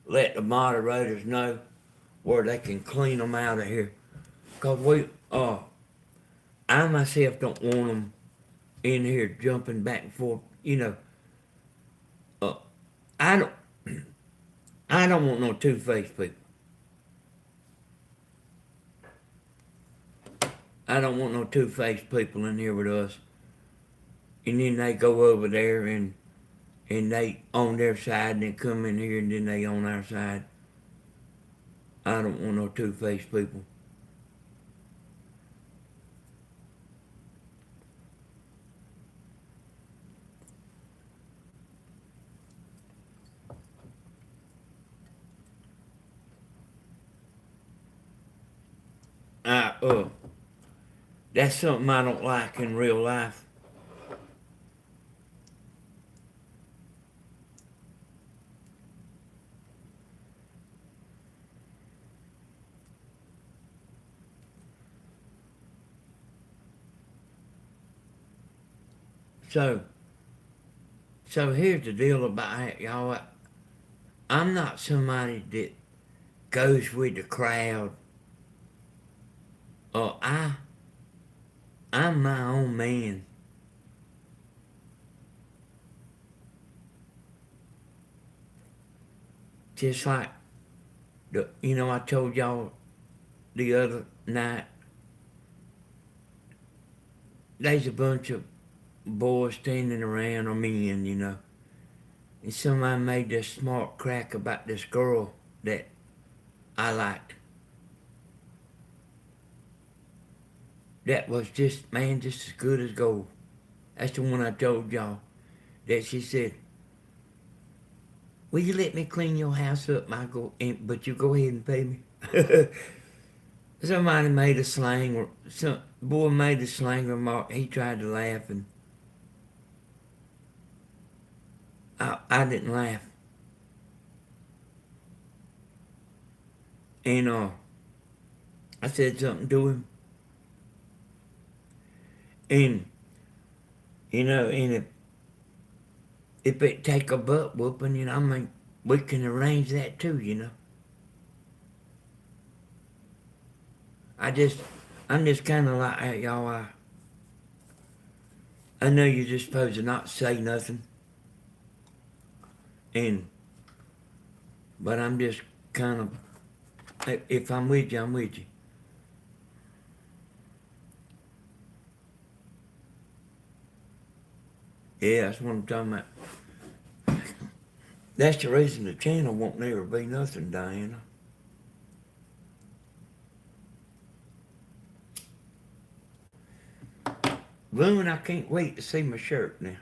let the moderators know where they can clean them out of here. Cause I myself don't want them in here jumping back and forth. I don't, I don't want no two-faced people. I don't want no two-faced people in here with us. And then they go over there and they on their side and then come in here and then they on our side. I don't want no two-faced people. That's something I don't like in real life. So here's the deal about it, y'all. I'm not somebody that goes with the crowd. I'm my own man. Just like I told y'all the other night, there's a bunch of boys standing around, or men, and somebody made this smart crack about this girl that I liked. That was just as good as gold. That's the one I told y'all. That she said, will you let me clean your house up, Michael? But you go ahead and pay me. Somebody made a slang, some boy made a slang remark. He tried to laugh, and I didn't laugh. And I said something to him. And and if it take a butt whooping, I mean, we can arrange that too, I'm just kind of like that, y'all. I know you're just supposed to not say nothing, but I'm just kind of, if I'm with you, I'm with you. Yeah, that's what I'm talking about. That's the reason the channel won't never be nothing, Diana. Boone, I can't wait to see my shirt now.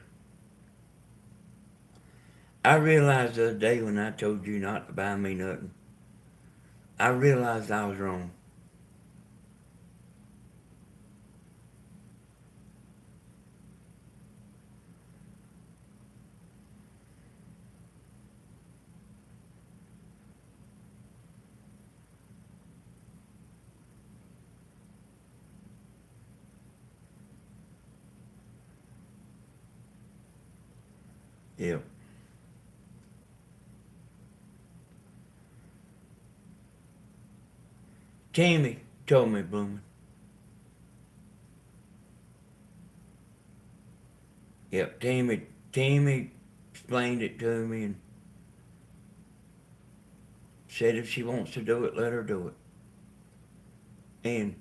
I realized the other day when I told you not to buy me nothing, I realized I was wrong. Yep. Tammy told me, Bloomin'. Yep, Tammy explained it to me and said if she wants to do it, let her do it. And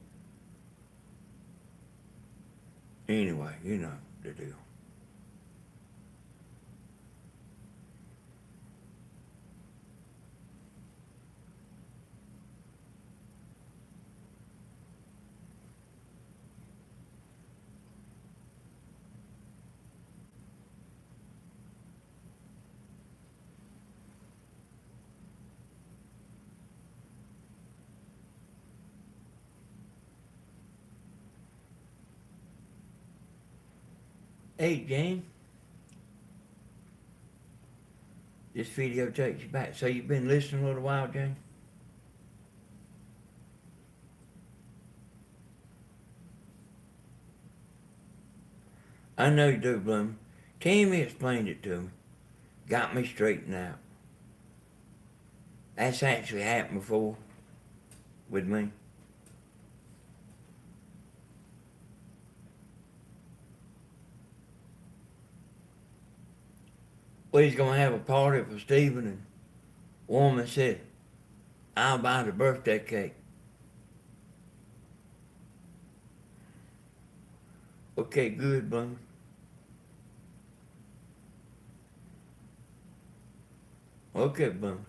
anyway, you know the deal. Hey, Jane. This video takes you back. So you've been listening a little while, Jane? I know you do, Bloom. Tammy explained it to me. Got me straightened out. That's actually happened before with me. We was gonna have a party for Stephen and woman said, I'll buy the birthday cake. Okay, good, Bloom. Okay, Bloom.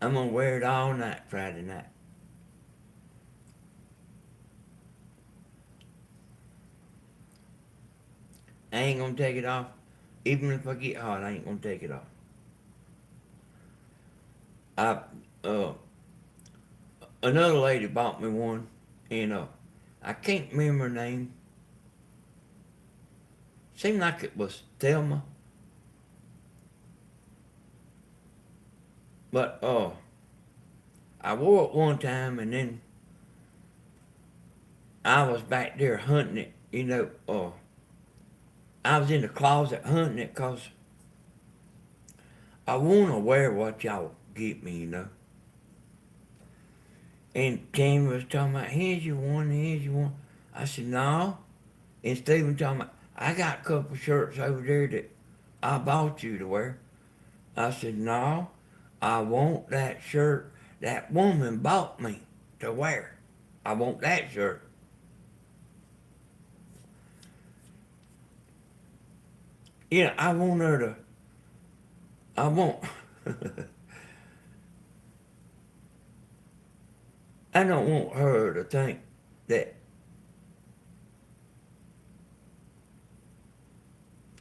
I'm gonna wear it all night Friday night. I ain't gonna take it off. Even if I get hot, I ain't gonna take it off. Another lady bought me one, and I can't remember her name. Seemed like it was Thelma. But I wore it one time, and then I was back there hunting it. I was in the closet hunting it 'cause I wanna wear what y'all get me. And Tammy was talking about, here's your one. I said, no. And Stephen talking about, I got a couple shirts over there that I bought you to wear. I said, no, I want that shirt that woman bought me to wear. I want that shirt. I want her to, I want, I don't want her to think that,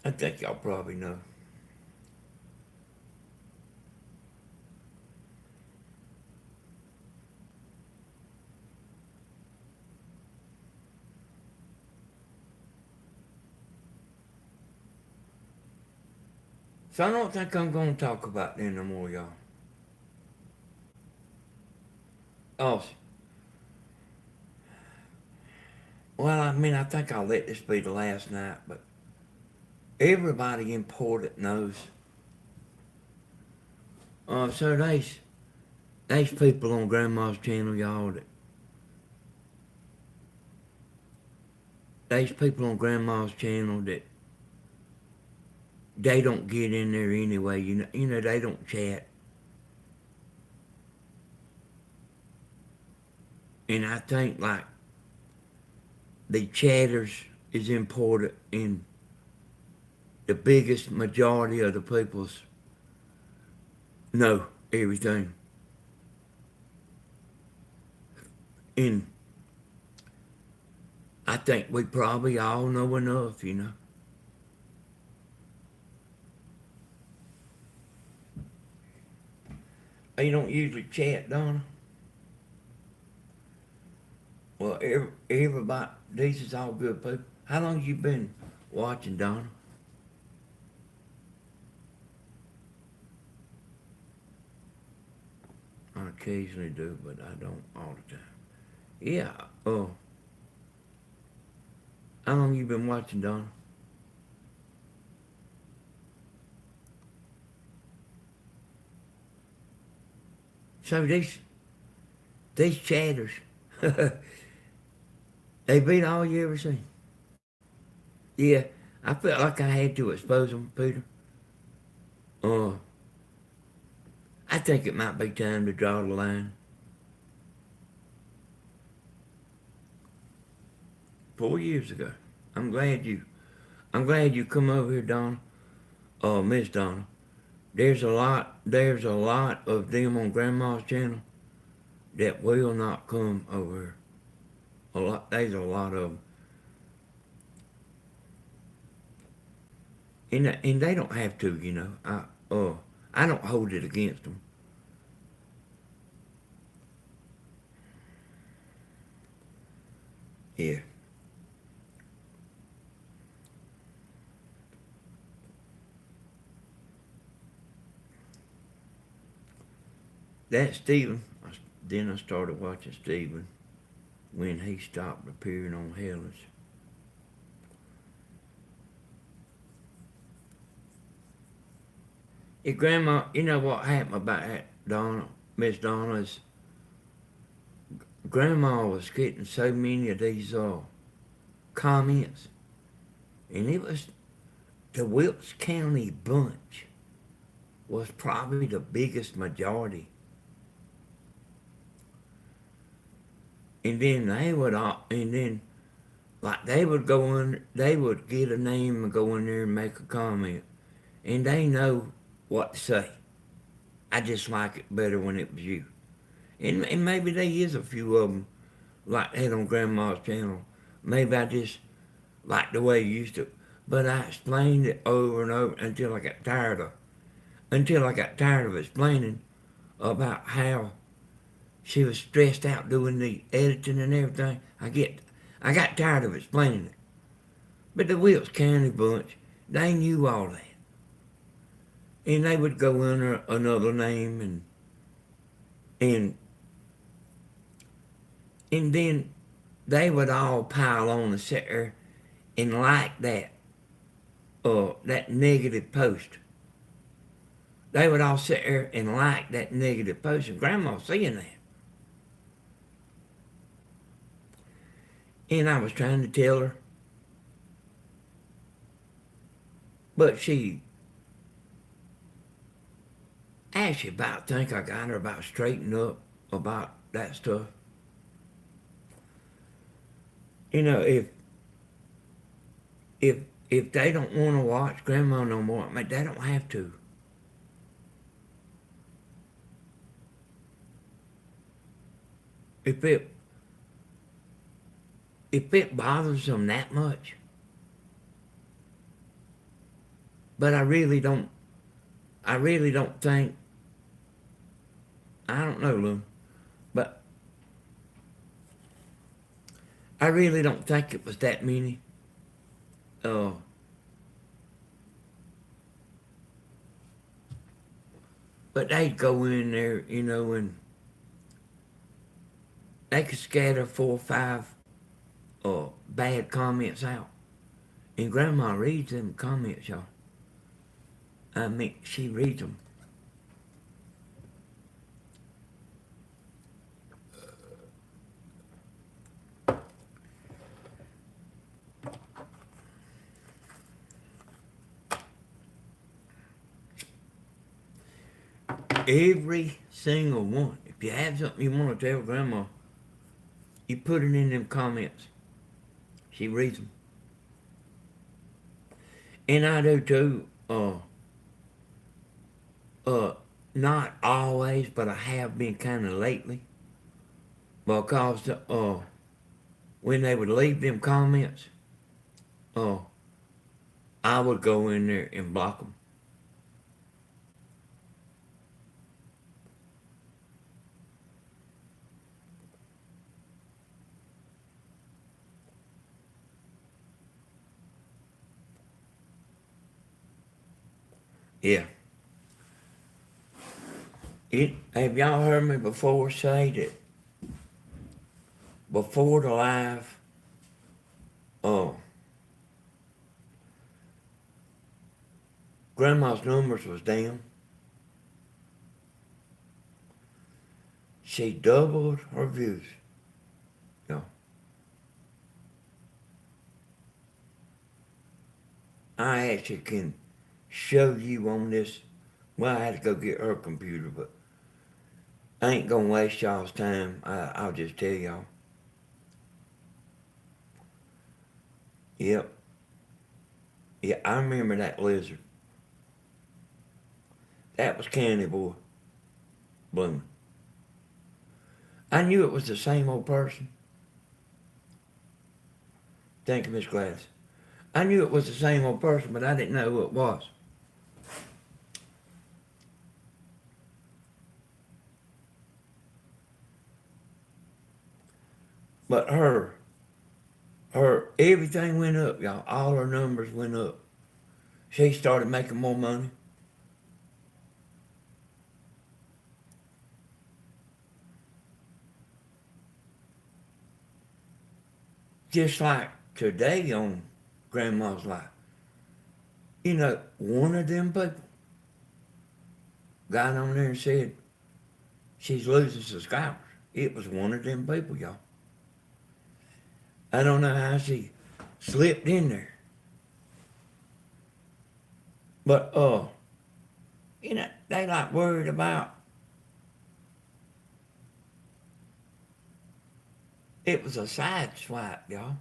I think y'all probably know. So I don't think I'm going to talk about that no more, y'all. Oh, well, I think I'll let this be the last night, but everybody important knows. So there's people on Grandma's channel, y'all, there's people on Grandma's channel that they don't get in there anyway, they don't chat. And I think, like, the chatters is important, and the biggest majority of the peoples know everything. And I think we probably all know enough. You don't usually chat, Donna? Well, everybody, these is all good people. How long you been watching, Donna? I occasionally do, but I don't all the time. Yeah, how long you been watching, Donna? So these chatters, they beat all you ever seen. Yeah, I felt like I had to expose them, Peter. Uh, I think it might be time to draw the line. 4 years ago. I'm glad you come over here, Donna. Miss Donna. There's a lot of them on Grandma's channel that will not come over here. There's a lot of them. And they don't have to, you know. I don't hold it against them. Yeah. That Stephen, then I started watching Stephen when he stopped appearing on Hellas. Your grandma, you know what happened about that, Donna, Miss Donna's grandma was getting so many of these comments, and it was the Wilkes County bunch was probably the biggest majority. And then they would go in, they would get a name and go in there and make a comment, and they know what to say. I just like it better when it was you. And maybe there is a few of them like that on Grandma's channel. Maybe I just like the way you used to. But I explained it over and over until I got tired of explaining about how she was stressed out doing the editing and everything. I got tired of explaining it. But the Wilkes County bunch, they knew all that. And they would go under another name and then they would all pile on and sit there and like that negative post. They would all sit there and like that negative post, and Grandma seeing that. And I was trying to tell her, but she actually about think I got her about straightened up about that stuff. You know, if they don't want to watch Grandma no more, I mean, they don't have to. If it bothers them that much, but I really don't think, I don't know, Lou, but I really don't think it was that many. But they'd go in there, you know, and they could scatter 4 or 5 bad comments out. And Grandma reads them comments, y'all. I mean, she reads them. Every single one. If you have something you want to tell Grandma, you put it in them comments. She reads them. And I do too. Not always, but I have been kind of lately. Because when they would leave them comments, I would go in there and block them. Yeah. Have y'all heard me before say that before the live, Grandma's numbers was down. she doubled her views. You know, I actually can show you on this. Well, I had to go get her computer, but I ain't gonna waste y'all's time. I'll just tell y'all. Yep. Yeah, I remember that lizard. That was Candy Boy blooming. I knew it was the same old person. Thank you, Miss Gladys. I knew it was the same old person, but I didn't know who it was. But her, everything went up, y'all. All her numbers went up. She started making more money. Just like today on Grandma's Life. You know, one of them people got on there and said she's losing subscribers. It was one of them people, y'all. I don't know how she slipped in there. But, you know, they like worried about it was a side swipe, y'all.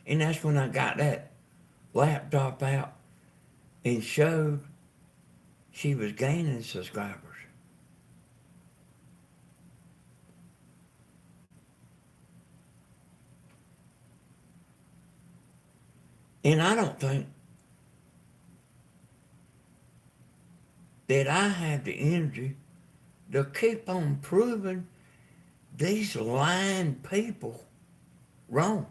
And that's when I got that laptop out and showed she was gaining subscribers. And I don't think that I have the energy to keep on proving these lying people wrong.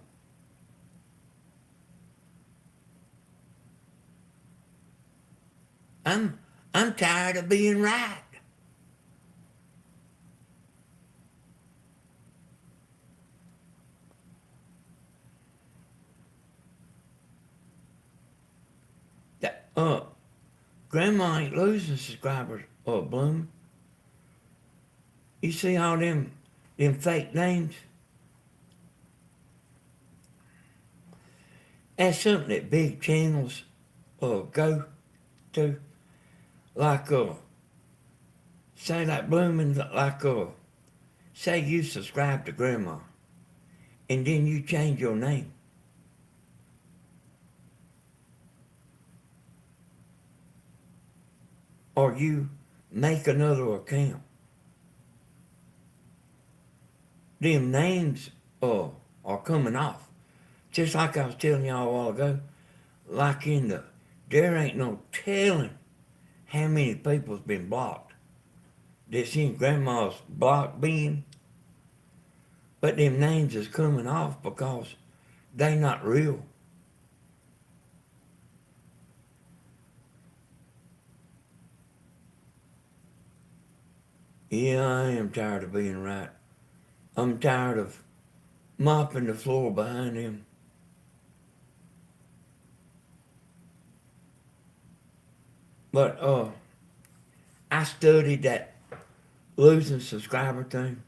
I'm tired of being right. That Grandma ain't losing subscribers, Bloom. You see all them fake names? That's something that big channels go to. Like say like Blooming, like say you subscribe to Grandma and then you change your name. Or you make another account. Them names are coming off. Just like I was telling y'all a while ago, like there ain't no telling how many people's been blocked. That's in Grandma's block bin. But them names is coming off because they not real. Yeah, I am tired of being right. I'm tired of mopping the floor behind him. But I studied that losing subscriber thing.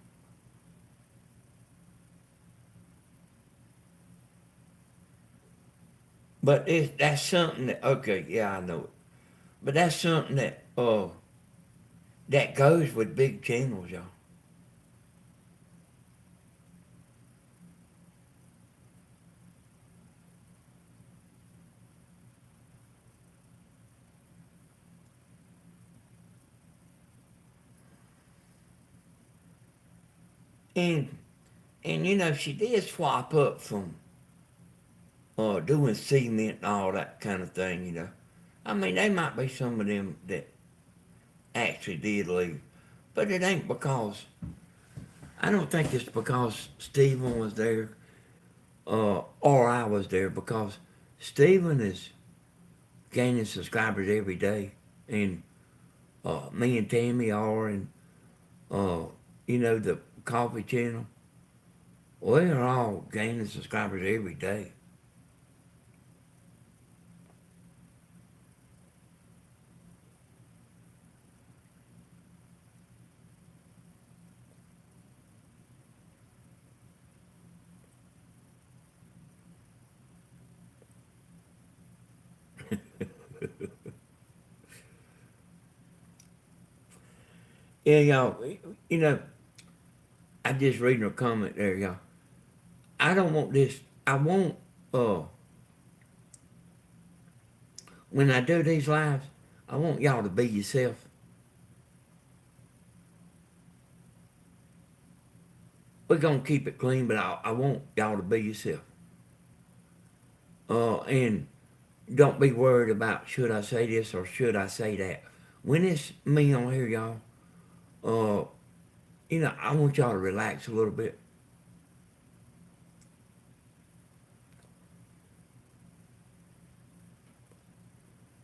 But that's something that, okay, yeah, I know it. But that's something that that goes with big channels, y'all. And you know, she did swap up from doing cement and all that kind of thing, you know. I mean, they might be some of them that actually did leave. But it ain't because, I don't think it's because Stephen was there or I was there, because Stephen is gaining subscribers every day. And me and Tammy are, and you know, the coffee channel, we're all gaining subscribers every day. Yeah, y'all, you know, I just reading a comment there, y'all. I don't want this, I want, when I do these lives, I want y'all to be yourself. We're gonna keep it clean, but I want y'all to be yourself. And don't be worried about should I say this or should I say that. When it's me on here, y'all, you know, I want y'all to relax a little bit.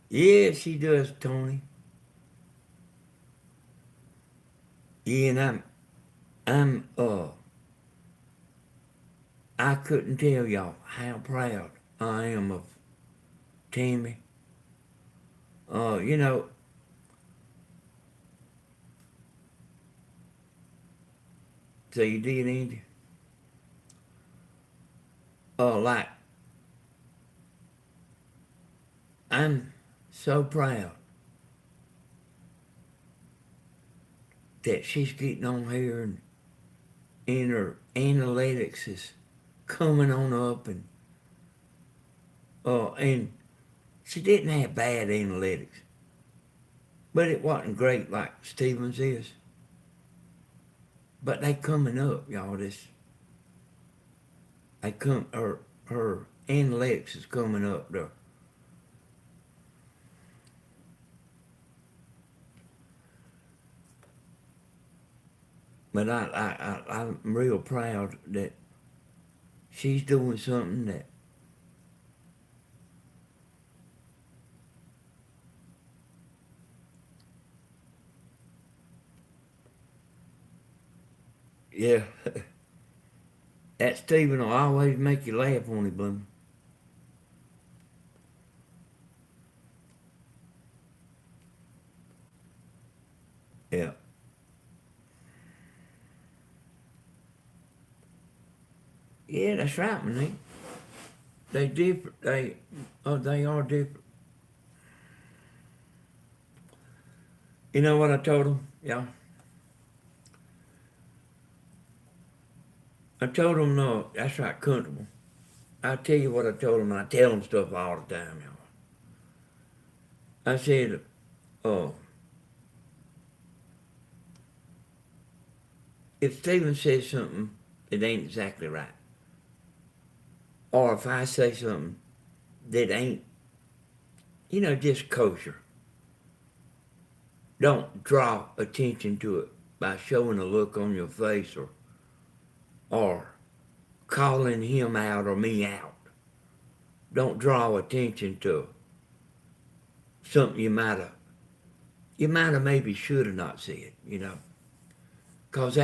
Yeah, she does, Tony. Yeah, and I couldn't tell y'all how proud I am of Tammy. You know, so you did, Andy? Like, I'm so proud that she's getting on here and her analytics is coming on up and she didn't have bad analytics, but it wasn't great like Stevens is. But they coming up, y'all. Her analytics is coming up though. But I'm real proud that she's doing something that yeah. That Steven will always make you laugh, won't he, Bloom? Yeah. Yeah, that's right, man. They different. They are different. You know what I told them? Yeah. I told them, no, that's right, comfortable. I tell you what I told them, and I tell them stuff all the time, y'all. I said, oh, if Steven says something that ain't exactly right, or if I say something that ain't, you know, just kosher, don't draw attention to it by showing a look on your face or calling him out or me out. Don't draw attention to something you might have maybe should have not said, you know, because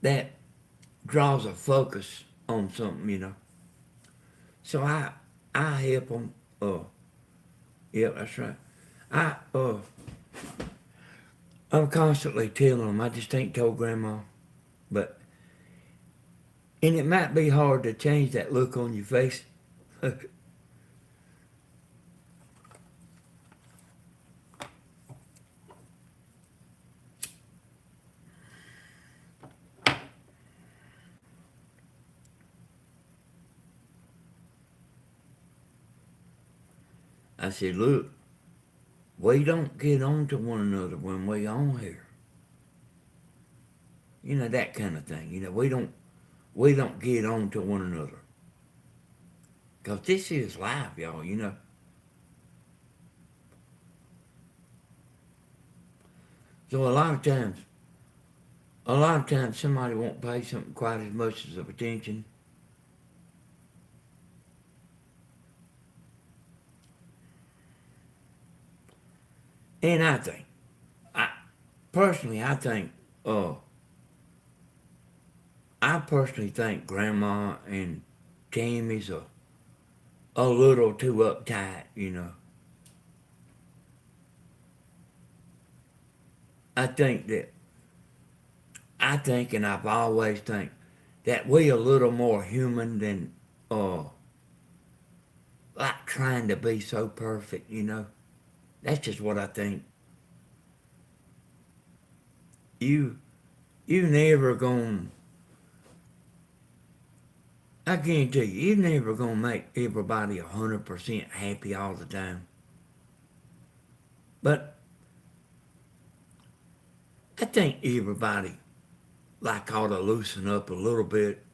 that draws a focus on something, you know. So I help them. Yeah, that's right. I I'm constantly telling them. I just ain't told Grandma, but and it might be hard to change that look on your face. I said, look, we don't get on to one another when we on here. You know, that kind of thing. You know, we don't get on to one another. Because this is life, y'all, you know. So a lot of times somebody won't pay something quite as much as of attention. And I personally, uh, I personally think Grandma and Tammy's a little too uptight, you know. I think that, and I've always think that we a little more human than, like trying to be so perfect, you know. That's just what I think. you never gonna, I guarantee you're never gonna make everybody 100% happy all the time. But I think everybody like ought to loosen up a little bit.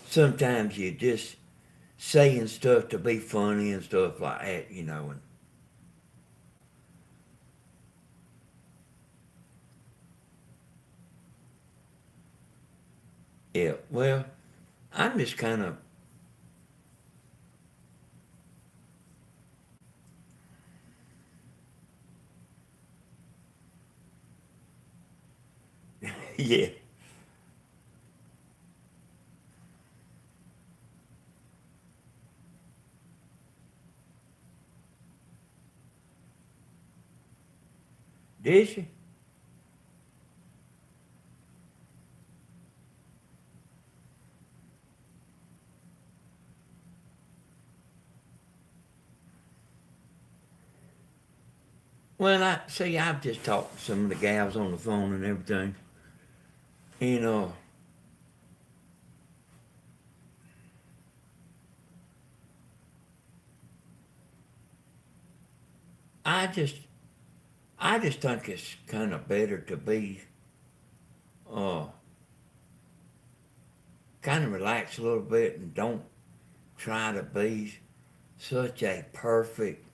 Sometimes you just saying stuff to be funny and stuff like that, you know. And yeah, well, I'm just kind of, yeah. Did she? Well, I've just talked to some of the gals on the phone and everything. And, I just, I just think it's kind of better to be, uh, kind of relax a little bit and don't try to be such a perfect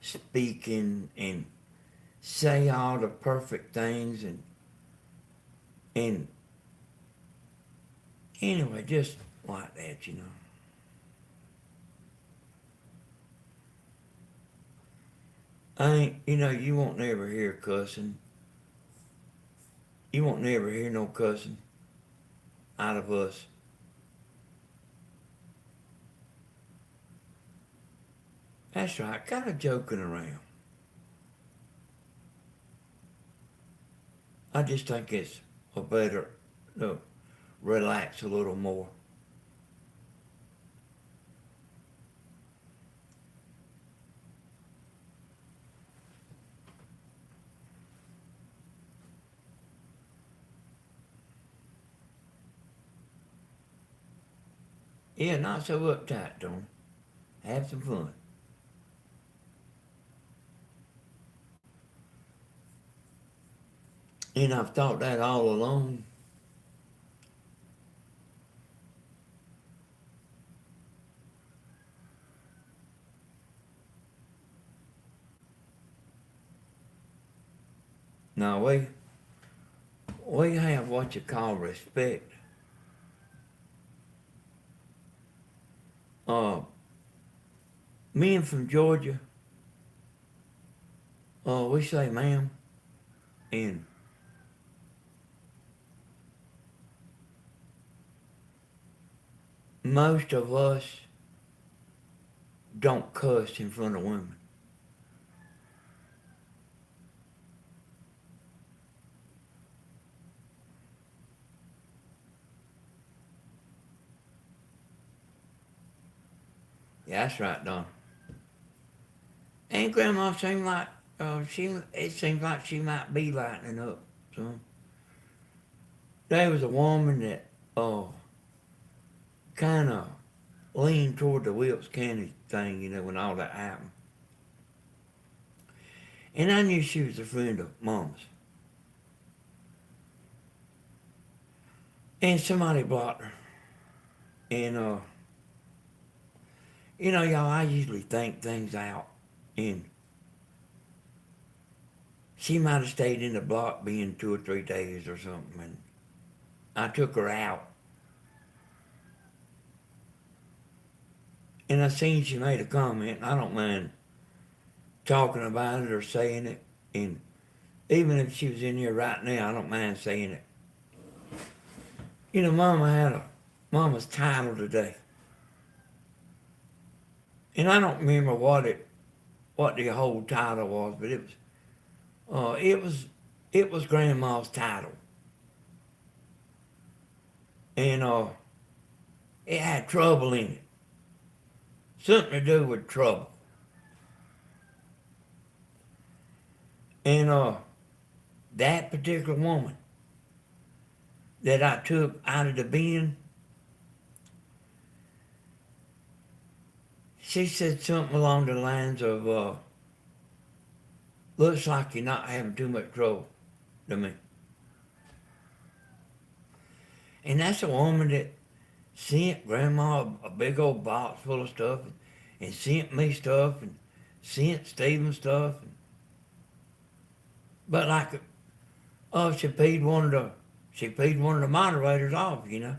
speaking and say all the perfect things and anyway, just like that, you know. I ain't, you know, you won't never hear cussing. You won't never hear no cussing out of us. That's right, kind of joking around. I just think it's a better to relax a little more. Yeah, not so uptight, don't. Have some fun. And I've thought that all along. Now we have what you call respect. Uh, Men from Georgia, we say ma'am, and most of us don't cuss in front of women. Yeah, that's right, Don. And Grandma seemed like it seems like she might be lightening up. So there was a woman that kind of leaned toward the Wilkes County thing, you know, when all that happened. And I knew she was a friend of Mama's. And somebody blocked her. And you know, y'all, I usually think things out. And she might have stayed in the block being 2 or 3 days or something. And I took her out. And I seen she made a comment. And I don't mind talking about it or saying it. And even if she was in here right now, I don't mind saying it. You know, Mama's title today. And I don't remember what the whole title was, but it was Grandma's title. And it had trouble in it. Something to do with trouble. And that particular woman that I took out of the bin, she said something along the lines of, looks like you're not having too much trouble to me. And that's a woman that sent Grandma a big old box full of stuff and sent me stuff and sent Stephen stuff. But like, oh, she paid one of the moderators off, you know.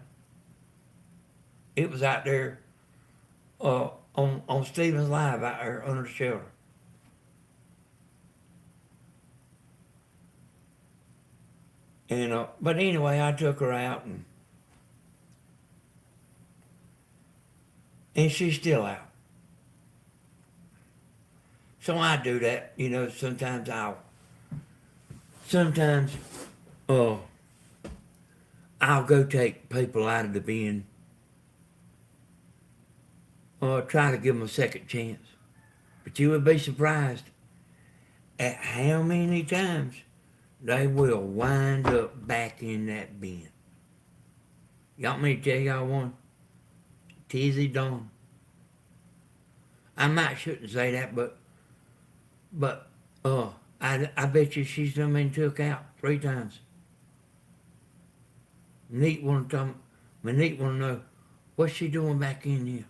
It was out there on Stephen's Live out there under the shelter. And but anyway, I took her out and she's still out. So I do that, you know. Sometimes I'll go take people out of the bin or try to give them a second chance. But you would be surprised at how many times they will wind up back in that bin. Y'all want me to tell y'all one? Tizzy Dawn. I might shouldn't say that, but I bet you she's done been took out 3 times. Neat one to know what's she doing back in here.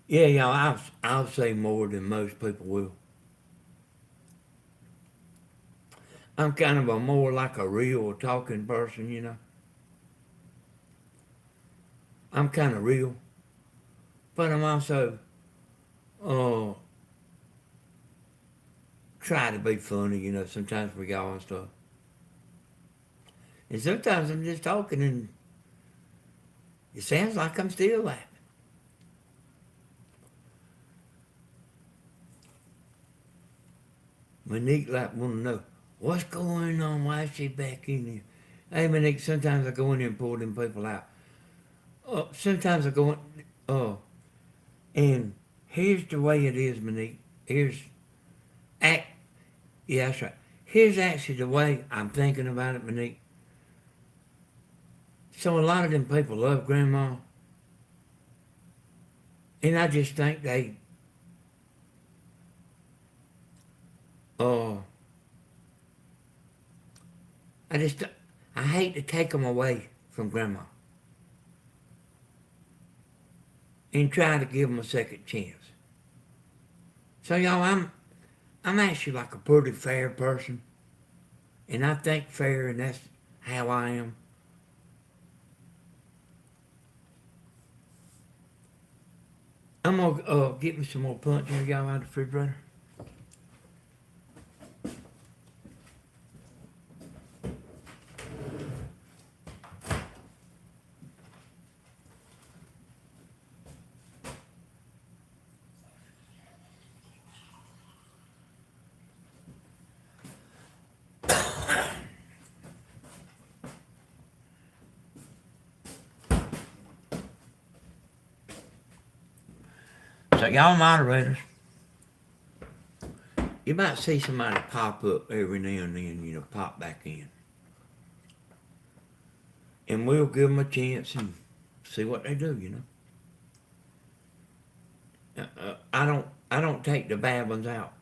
Yeah, y'all, I'll say more than most people will. I'm kind of more like a real talking person, you know. I'm kind of real, but I'm also try to be funny, you know. Sometimes we go and stuff, and sometimes I'm just talking and it sounds like I'm still laughing. Monique like want to know what's going on. Why is she back in here? Hey, Monique. Sometimes I go in there and pull them people out. Sometimes I go in. And here's the way it is, Monique. Yeah, that's right. Here's actually the way I'm thinking about it, Monique. So a lot of them people love Grandma, and I just think they, I hate to take them away from Grandma and try to give them a second chance. So y'all, I'm actually like a pretty fair person, and I think fair, and that's how I am. I'm gonna get me some more punch here, y'all, out of the refrigerator. So y'all moderators, you might see somebody pop up every now and then, you know, pop back in. And we'll give them a chance and see what they do, you know. I don't take the bad ones out.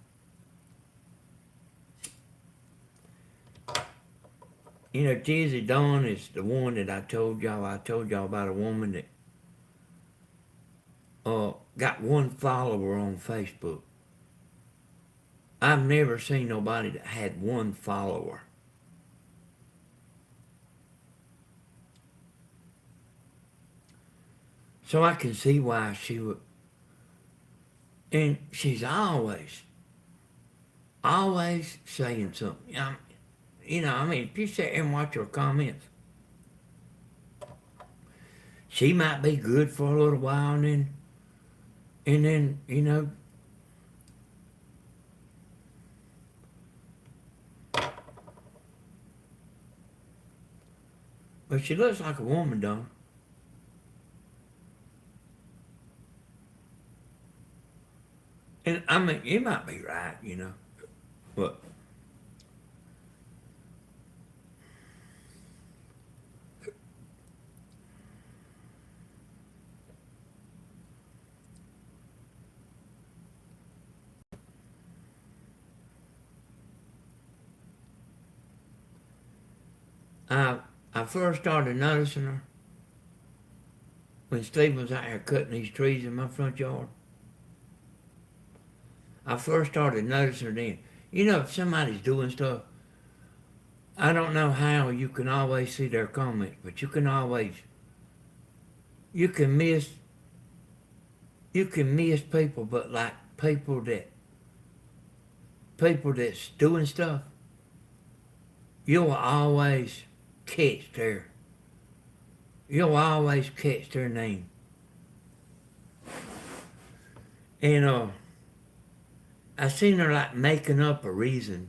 You know, Tizzy Dawn is the one that I told y'all about a woman that got 1 follower on Facebook. I've never seen nobody that had 1 follower. So I can see why she would. And she's always saying something. You know, I mean, if you sit there and watch her comments, she might be good for a little while and then, you know, but she looks like a woman, don't I mean, you might be right, you know, but I first started noticing her when Steve was out here cutting these trees in my front yard. I first started noticing her then. You know, if somebody's doing stuff, I don't know how you can always see their comments, but you can miss people, but like people that's doing stuff, you'll always catch their name. And I seen her like making up a reason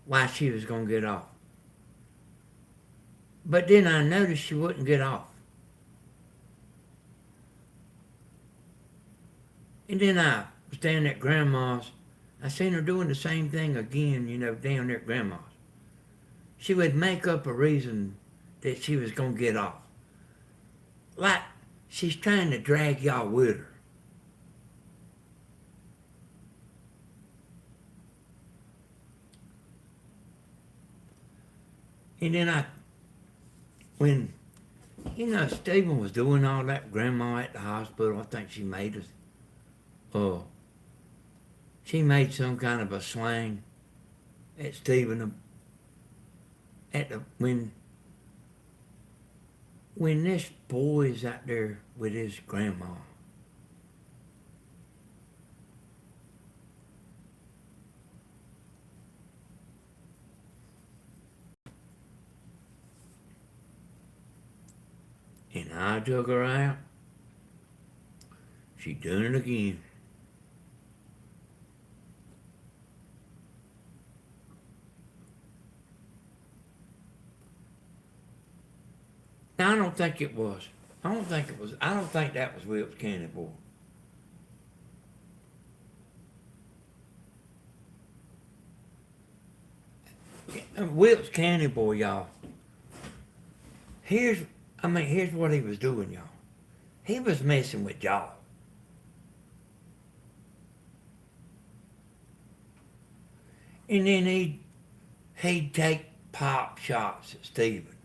why she was gonna get off. But then I noticed she wouldn't get off. And then I was down at Grandma's. I seen her doing the same thing again, you know, down there at Grandma's. She would make up a reason that she was gonna get off. Like she's trying to drag y'all with her. And then when, you know, Stephen was doing all that, Grandma at the hospital, I think she made some kind of a slang at Stephen when this boy is out there with his grandma. And I took her out. She done it again. Now, I don't think it was. I don't think that was Wilkes County boy. Wilkes County boy, y'all. Here's what he was doing, y'all. He was messing with y'all. And then he'd take pop shots at Stephen.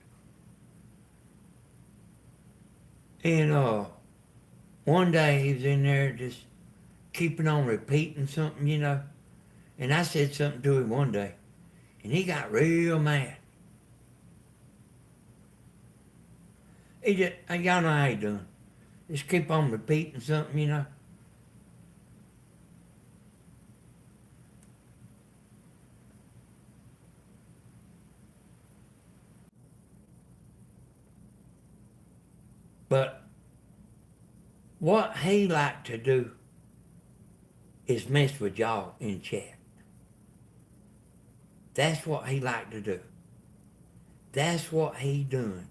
And one day he was in there just keeping on repeating something, you know. And I said something to him one day, and he got real mad. He just, y'all know how he done. Just keep on repeating something, you know. But what he liked to do is mess with y'all in chat. That's what he liked to do. That's what he done.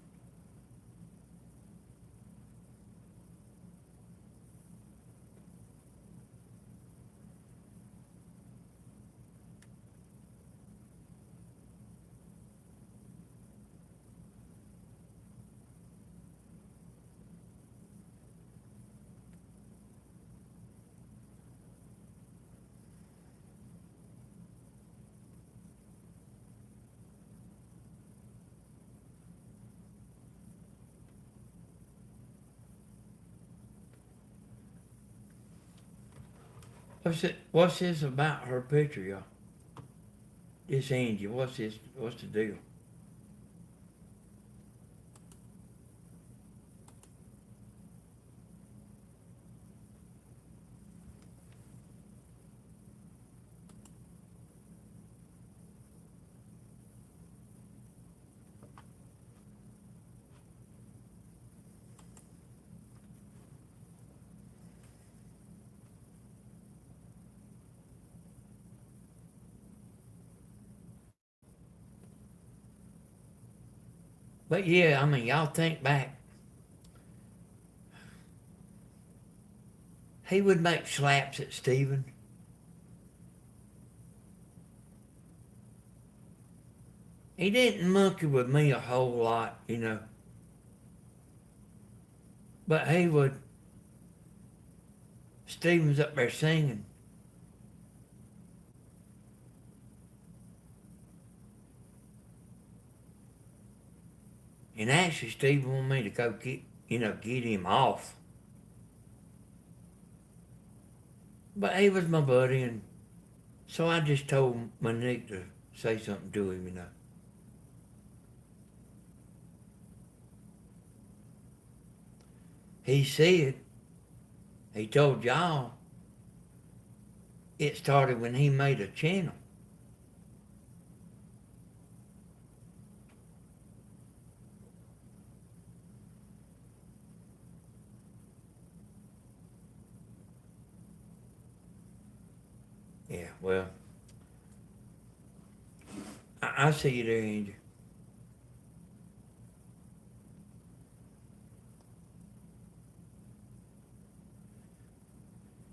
What's this about her picture, y'all? This Angie, what's the deal? But yeah, I mean, y'all think back. He would make slaps at Stephen He didn't monkey with me a whole lot, you know. But he would, Stephen's up there singing. And actually, Stephen wanted me to go get him off. But he was my buddy, and so I just told Monique to say something to him, you know. He said, he told y'all, it started when he made a channel. Yeah, well, I see you there, Andrew.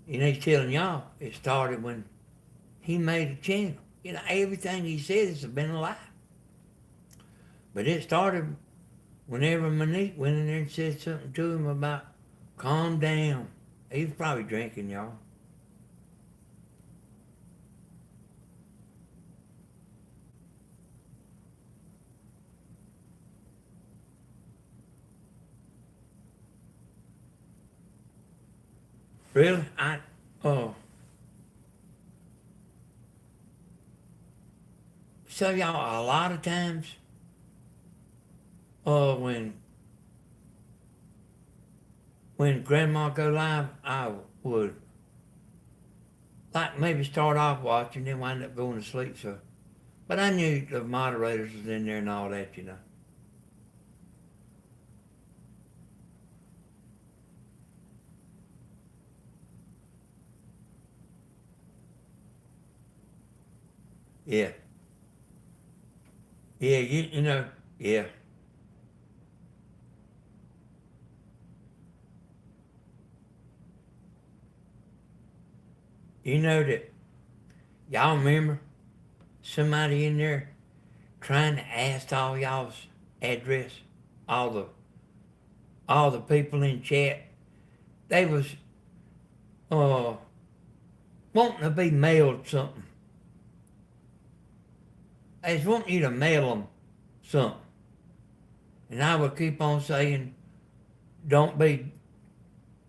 And he's telling y'all it started when he made a channel. You know, everything he said has been a lie. But it started whenever Monique went in there and said something to him about calm down. He was probably drinking, y'all. Really? Oh. So y'all, a lot of times, when Grandma go live, I would like maybe start off watching, then wind up going to sleep. So, but I knew the moderators was in there and all that, you know. Yeah. Yeah, you know, yeah. You know that, y'all remember somebody in there trying to ask all y'all's address, all the people in chat. They was uh wanting to be mailed something. They was wanting you to mail them something. And I would keep on saying, don't be,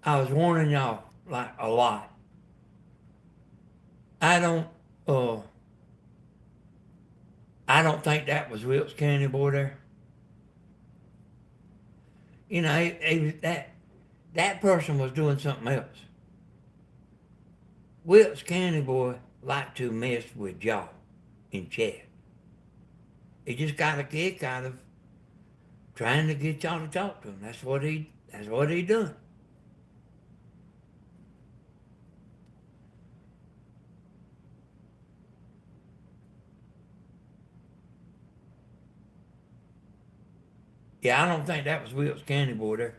I was warning y'all like a lot. I don't uh I don't think that was Wilkes County boy there. You know, that person was doing something else. Wilkes County boy liked to mess with y'all in chat. He just got a kick out of trying to get y'all to talk to him. That's what he done. Yeah, I don't think that was Wilkes County boy there.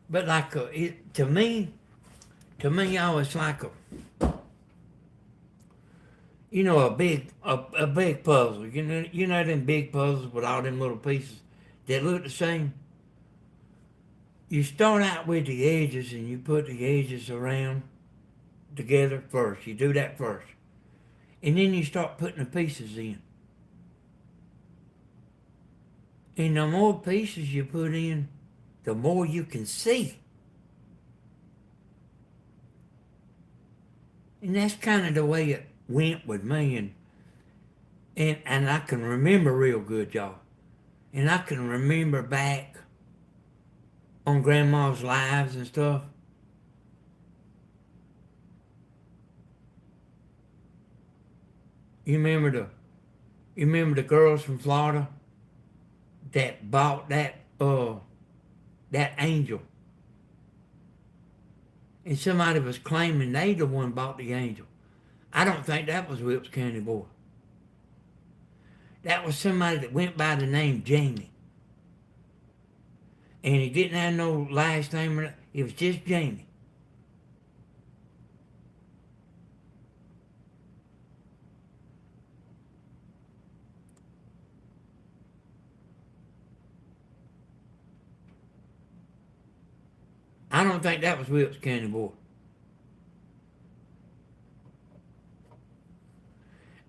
But like to me, y'all, it's like a big puzzle. You know them big puzzles with all them little pieces that look the same. You start out with the edges and you put the edges around together first. You do that first, and then you start putting the pieces in. And the more pieces you put in, the more you can see. And that's kind of the way it went with me. And I can remember real good, y'all. And I can remember back on Grandma's lives and stuff. You remember the girls from Florida that bought that angel. And somebody was claiming they the one bought the angel. I don't think that was Wilkes County boy. That was somebody that went by the name Jamie. And he didn't have no last name. It was just Jamie. I don't think that was Wilkes County boy.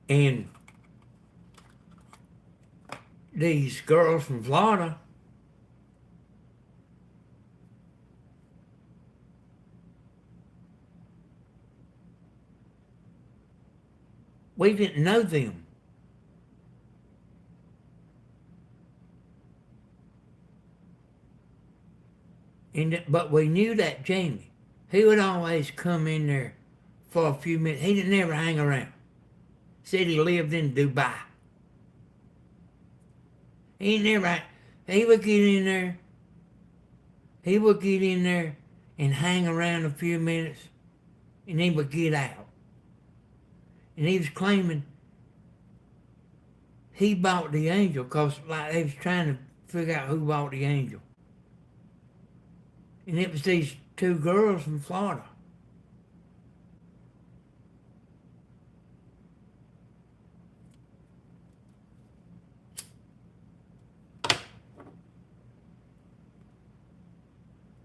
And these girls from Florida, we didn't know them. But we knew that Jamie. He would always come in there for a few minutes. He didn't never hang around. Said he lived in Dubai. He never. He would get in there. He would get in there and hang around a few minutes, and he would get out. And he was claiming he bought the angel because like they was trying to figure out who bought the angel. And it was these two girls from Florida.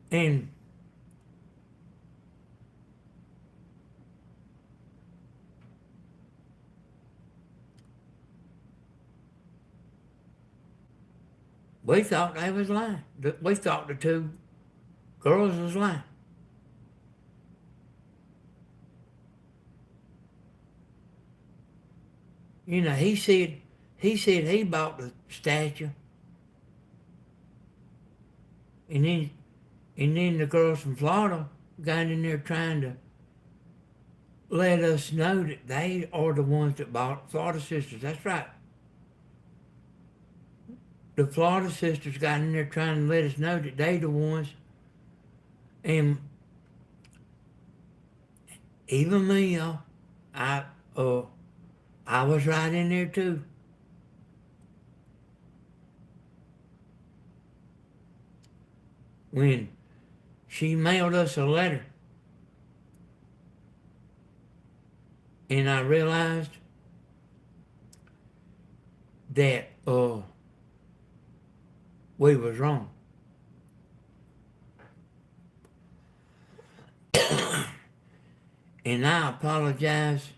And we thought they was lying. We thought the two girls was lying. You know, he said he bought the statue. And then the girls from Florida got in there trying to let us know that they are the ones that bought Florida Sisters. That's right. The Florida Sisters got in there trying to let us know that they the ones. And even me, y'all, I was right in there too. When she mailed us a letter, and I realized that we was wrong. And I apologize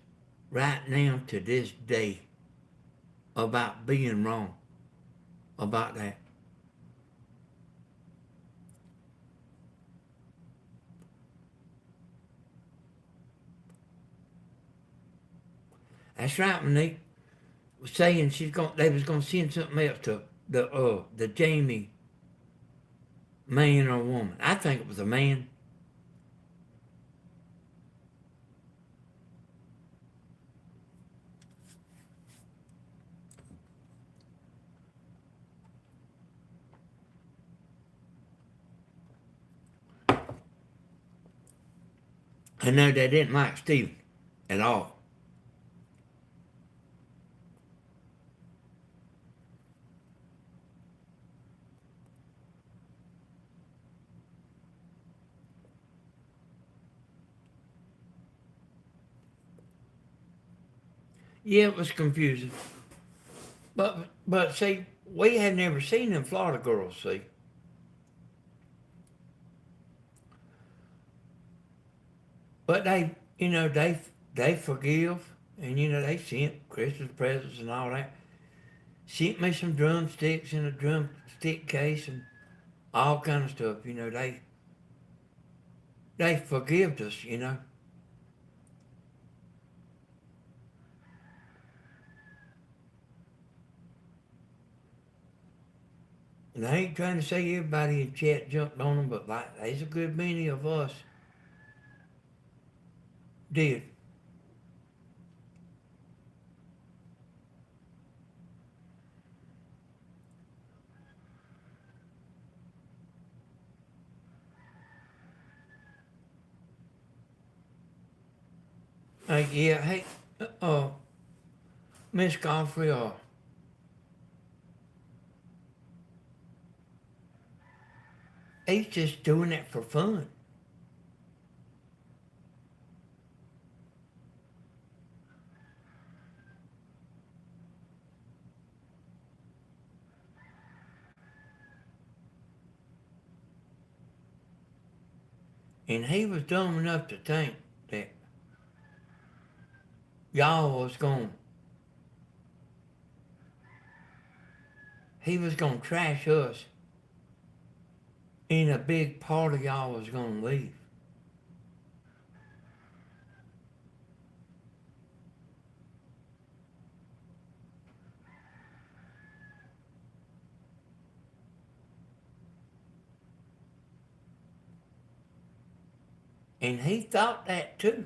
right now to this day about being wrong about that. That's right, Monique was saying they was gonna send something else to the Jamie man or woman. I think it was a man. I know they didn't like Stephen at all. Yeah, it was confusing. But see, we had never seen them Florida girls, see. But they forgive, and they sent Christmas presents and all that. Sent me some drumsticks in a drumstick case and all kind of stuff. They forgived us. And I ain't trying to say everybody in chat jumped on them, but like there's a good many of us did. Yeah, hey, Miss Godfrey, he's just doing it for fun. And he was dumb enough to think that y'all was he was gonna trash us, and a big part of y'all was gonna leave. And he thought that too.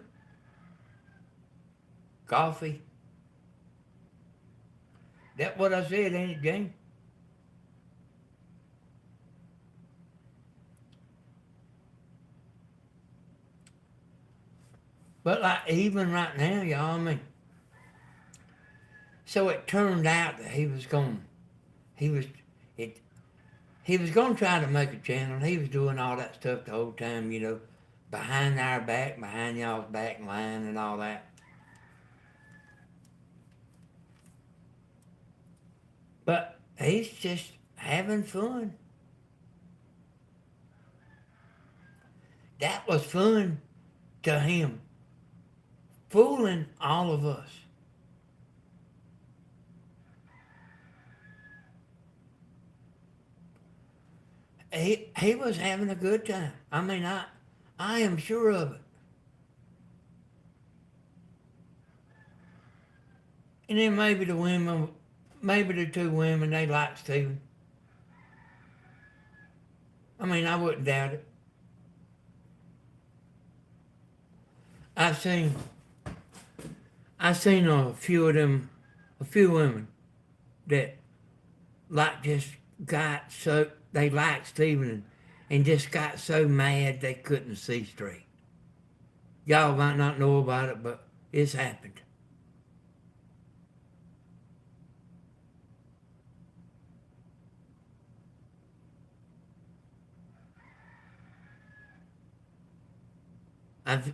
Coffee. That's what I said, ain't it, James? But like even right now, y'all, I mean, so it turned out that he was it, he was gonna try to make a channel. He was doing all that stuff the whole time, you know, behind our back, behind y'all's back line and all that. But he's just having fun. That was fun to him, fooling all of us. He was having a good time. I mean, I am sure of it. And then maybe the two women, they like Stephen. I mean, I wouldn't doubt it. I've seen a few of them, a few women that like just got so, they liked Stephen and just got so mad they couldn't see straight. Y'all might not know about it, but it's happened.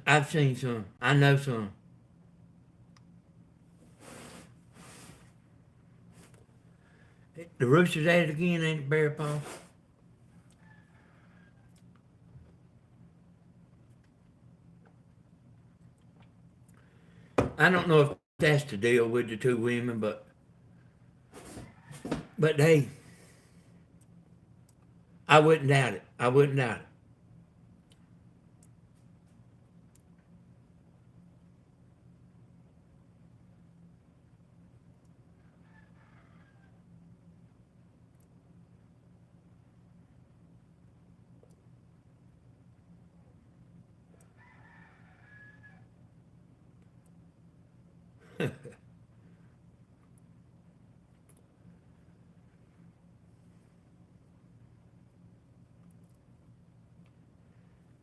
I've seen some. I know some. The rooster's at it again, ain't it, Bear Paw? I don't know if that's the deal with the two women, but they, I wouldn't doubt it. I wouldn't doubt it.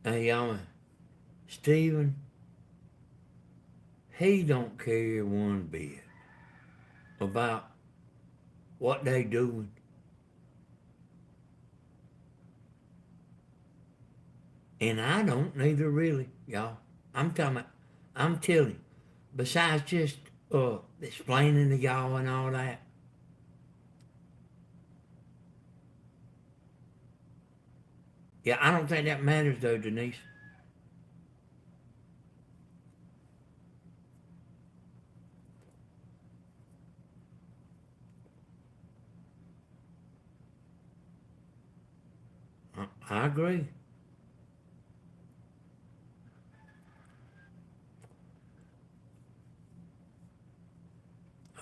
Hey, y'all, Stephen, he don't care one bit about what they doing. And I don't neither, really, y'all. I'm telling you, besides just explaining to y'all and all that. Yeah, I don't think that matters though, Denise. I agree.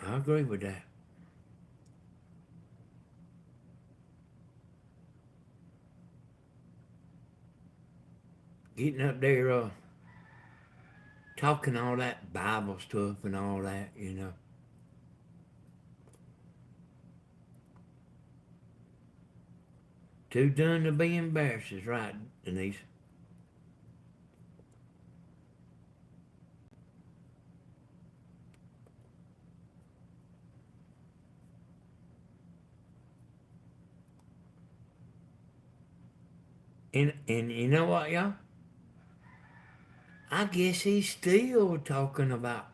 I agree with that. Getting up there, talking all that Bible stuff and all that, you know. Too done to be embarrassed is right, Denise. And you know what, y'all? I guess he's still talking about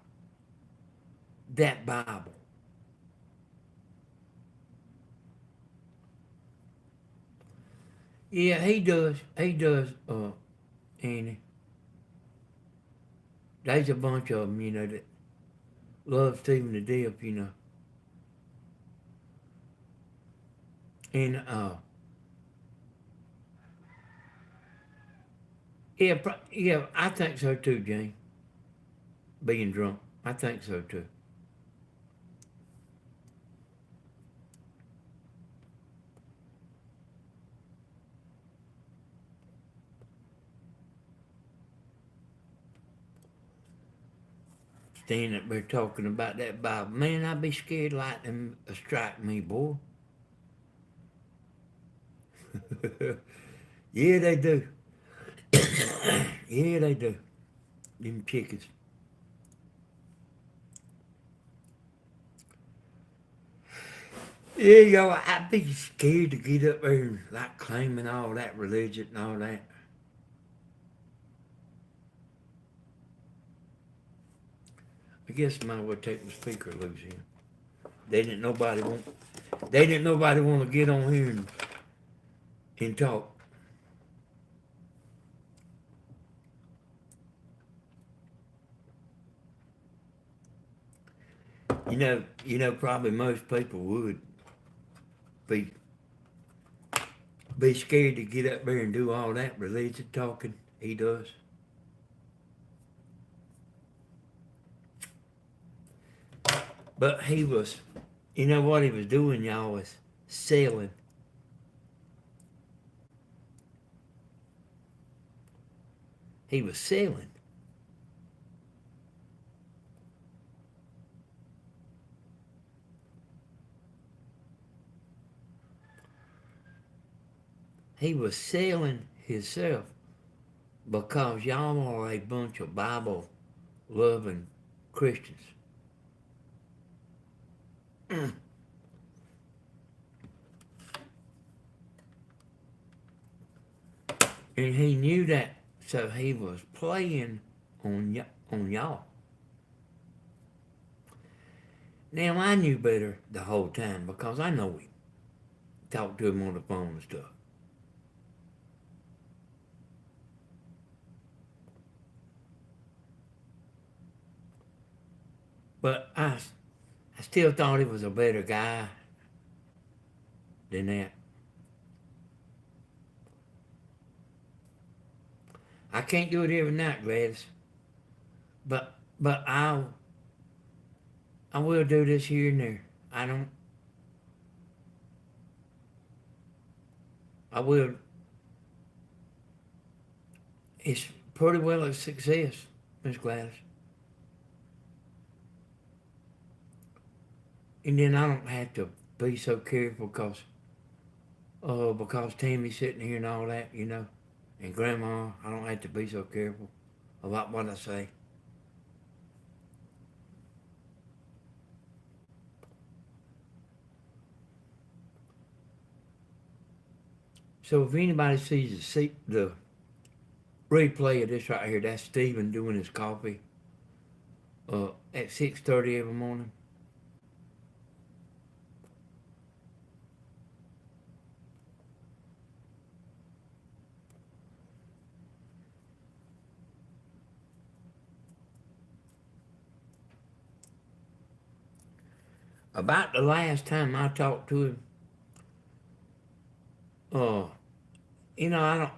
that Bible. Yeah, he does. He does. Annie. There's a bunch of them, you know, that love Stephen to death, you know. And, yeah, I think so too, Jane. Being drunk. I think so too. Standing up there talking about that Bible. Man, I'd be scared like them strike me, boy. Yeah, they do. Yeah, they do. Them chickens. Yeah, yo, I'd be scared to get up there and like claiming all that religion and all that. I guess might well take the speaker loose here. They didn't nobody want to get on here and talk. Probably most people would be scared to get up there and do all that religion talking he does. But he was, you know what he was doing, y'all, was selling. He was selling. He was selling himself because y'all are a bunch of Bible-loving Christians. And he knew that, so he was playing on y'all. Now, I knew better the whole time because I know him. Talked to him on the phone and stuff. But I still thought he was a better guy than that. I can't do it every night, Gladys. But I will do this here and there. I will. It's pretty well a success, Miss Gladys. And then I don't have to be so careful because Tammy's sitting here and all that, you know, and Grandma, I don't have to be so careful about what I say. So if anybody sees the replay of this right here, that's Stephen doing his coffee at 6:30 every morning. About the last time I talked to him, I don't.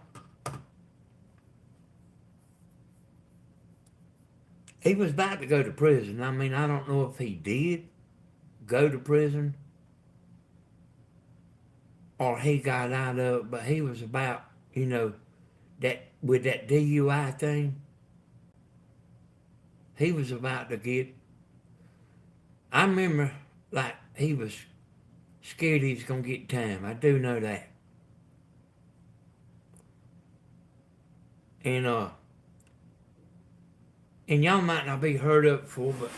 He was about to go to prison. I mean, I don't know if he did go to prison or he got out of it, but he was about, that with that DUI thing, he was about to get. I remember, like, he was scared he was going to get time. I do know that. And y'all might not be heard up for, but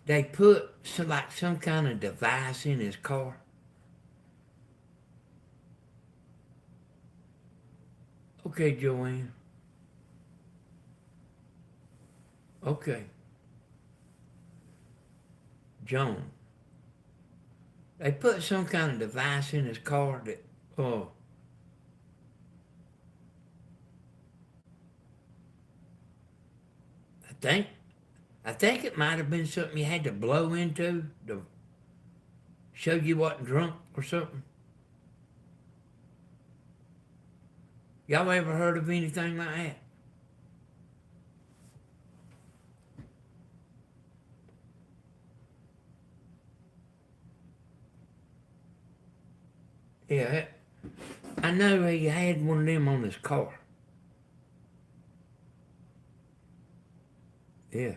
they put some kind of device in his car. Okay, Joanne. Okay. Joan. They put some kind of device in his car that, I think it might have been something you had to blow into to show you wasn't drunk or something. Y'all ever heard of anything like that? Yeah, I know he had one of them on his car. Yeah.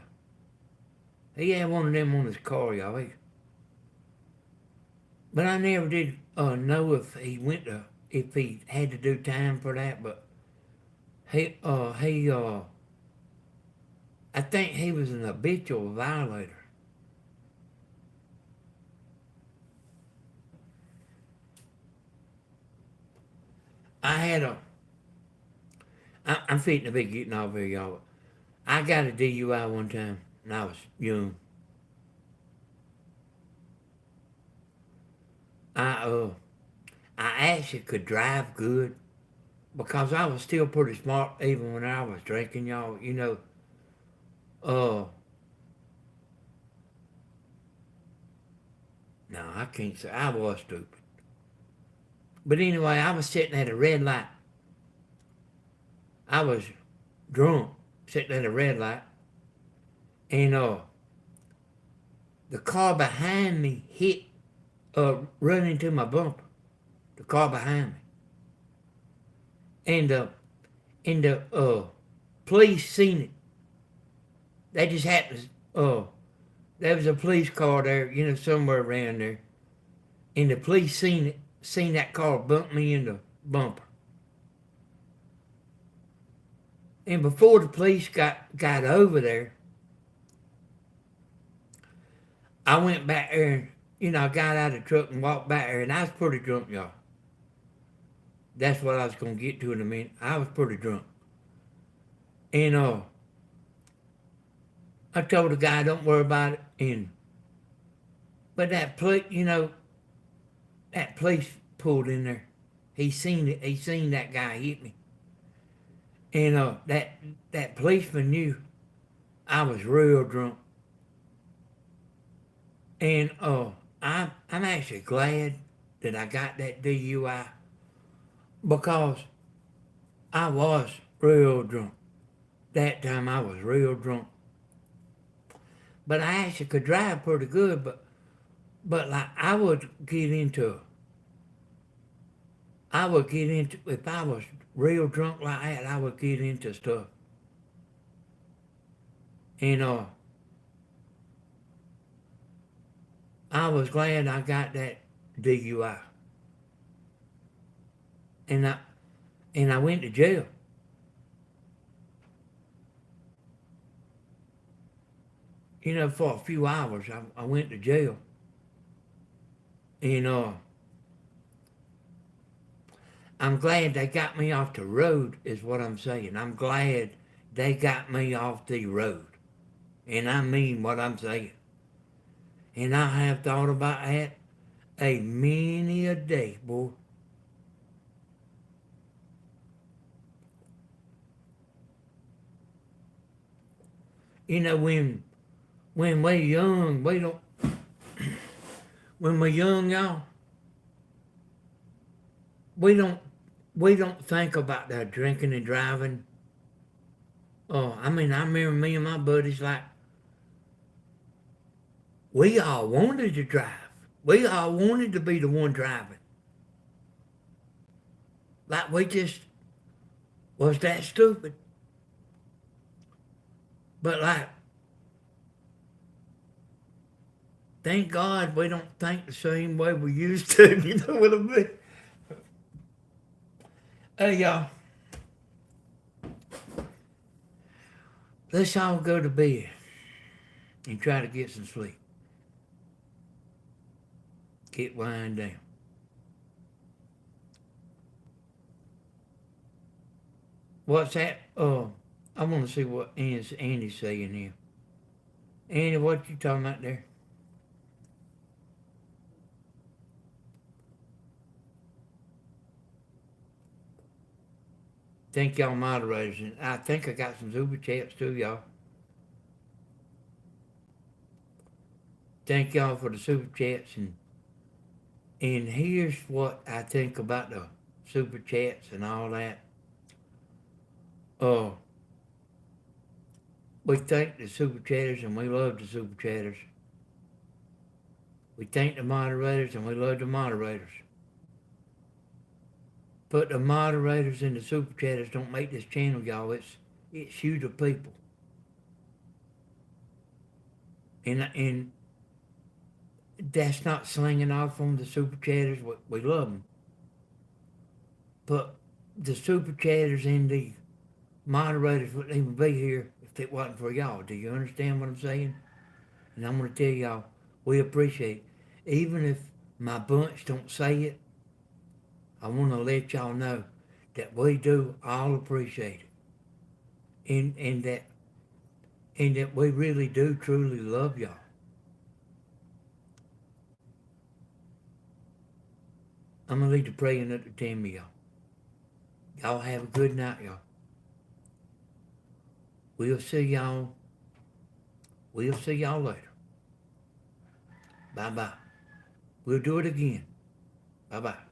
He had one of them on his car, y'all. But I never did know if if he had to do time for that, but I think he was an habitual violator. I'm fitting to be getting off here, y'all. I got a DUI one time when I was young. I actually could drive good because I was still pretty smart even when I was drinking, y'all. No, I can't say I was stupid. But anyway, I was sitting at a red light. I was drunk, sitting at a red light, and the car behind me run into my bumper. The car behind me, and the police seen it. They just happened. There was a police car there, somewhere around there, and the police seen that car bump me in the bumper. And before the police got over there, I went back there and, I got out of the truck and walked back there, and I was pretty drunk, y'all. That's what I was going to get to in a minute. I was pretty drunk. And I told the guy, don't worry about it. But that police pulled in there. He seen it. He seen that guy hit me. And that policeman knew I was real drunk. And I'm actually glad that I got that DUI because I was real drunk. That time I was real drunk. But I actually could drive pretty good, but like I would get into, if I was real drunk like that, I would get into stuff. And I was glad I got that DUI. And I went to jail. For a few hours, I went to jail. And I'm glad they got me off the road, is what I'm saying. I'm glad they got me off the road. And I mean what I'm saying. And I have thought about that a many a day, boy. When we're young, when we're young, y'all, we don't think about that drinking and driving. I remember me and my buddies, like, we all wanted to drive. We all wanted to be the one driving. Like, we just was that stupid. But, like, thank God we don't think the same way we used to, you know what I mean? Hey, y'all. Let's all go to bed and try to get some sleep. Get wind down. What's that? I want to see what Andy's saying here. Andy, what you talking about there? Thank y'all moderators, and I think I got some super chats too, y'all. thank y'all for the super chats, and here's what I think about the super chats and all that. We thank the super chatters and we love the super chatters. We thank the moderators and we love the moderators. But the moderators and the super chatters don't make this channel, y'all. It's you, the people. And that's not slinging off on the super chatters. We love them. But the super chatters and the moderators wouldn't even be here if it wasn't for y'all. Do you understand what I'm saying? And I'm going to tell y'all, we appreciate it. Even if my bunch don't say it, I want to let y'all know that we do all appreciate it. And that we really do truly love y'all. I'm going to leave the praying up to Tammy, y'all. Y'all have a good night, y'all. We'll see y'all later. Bye-bye. We'll do it again. Bye-bye.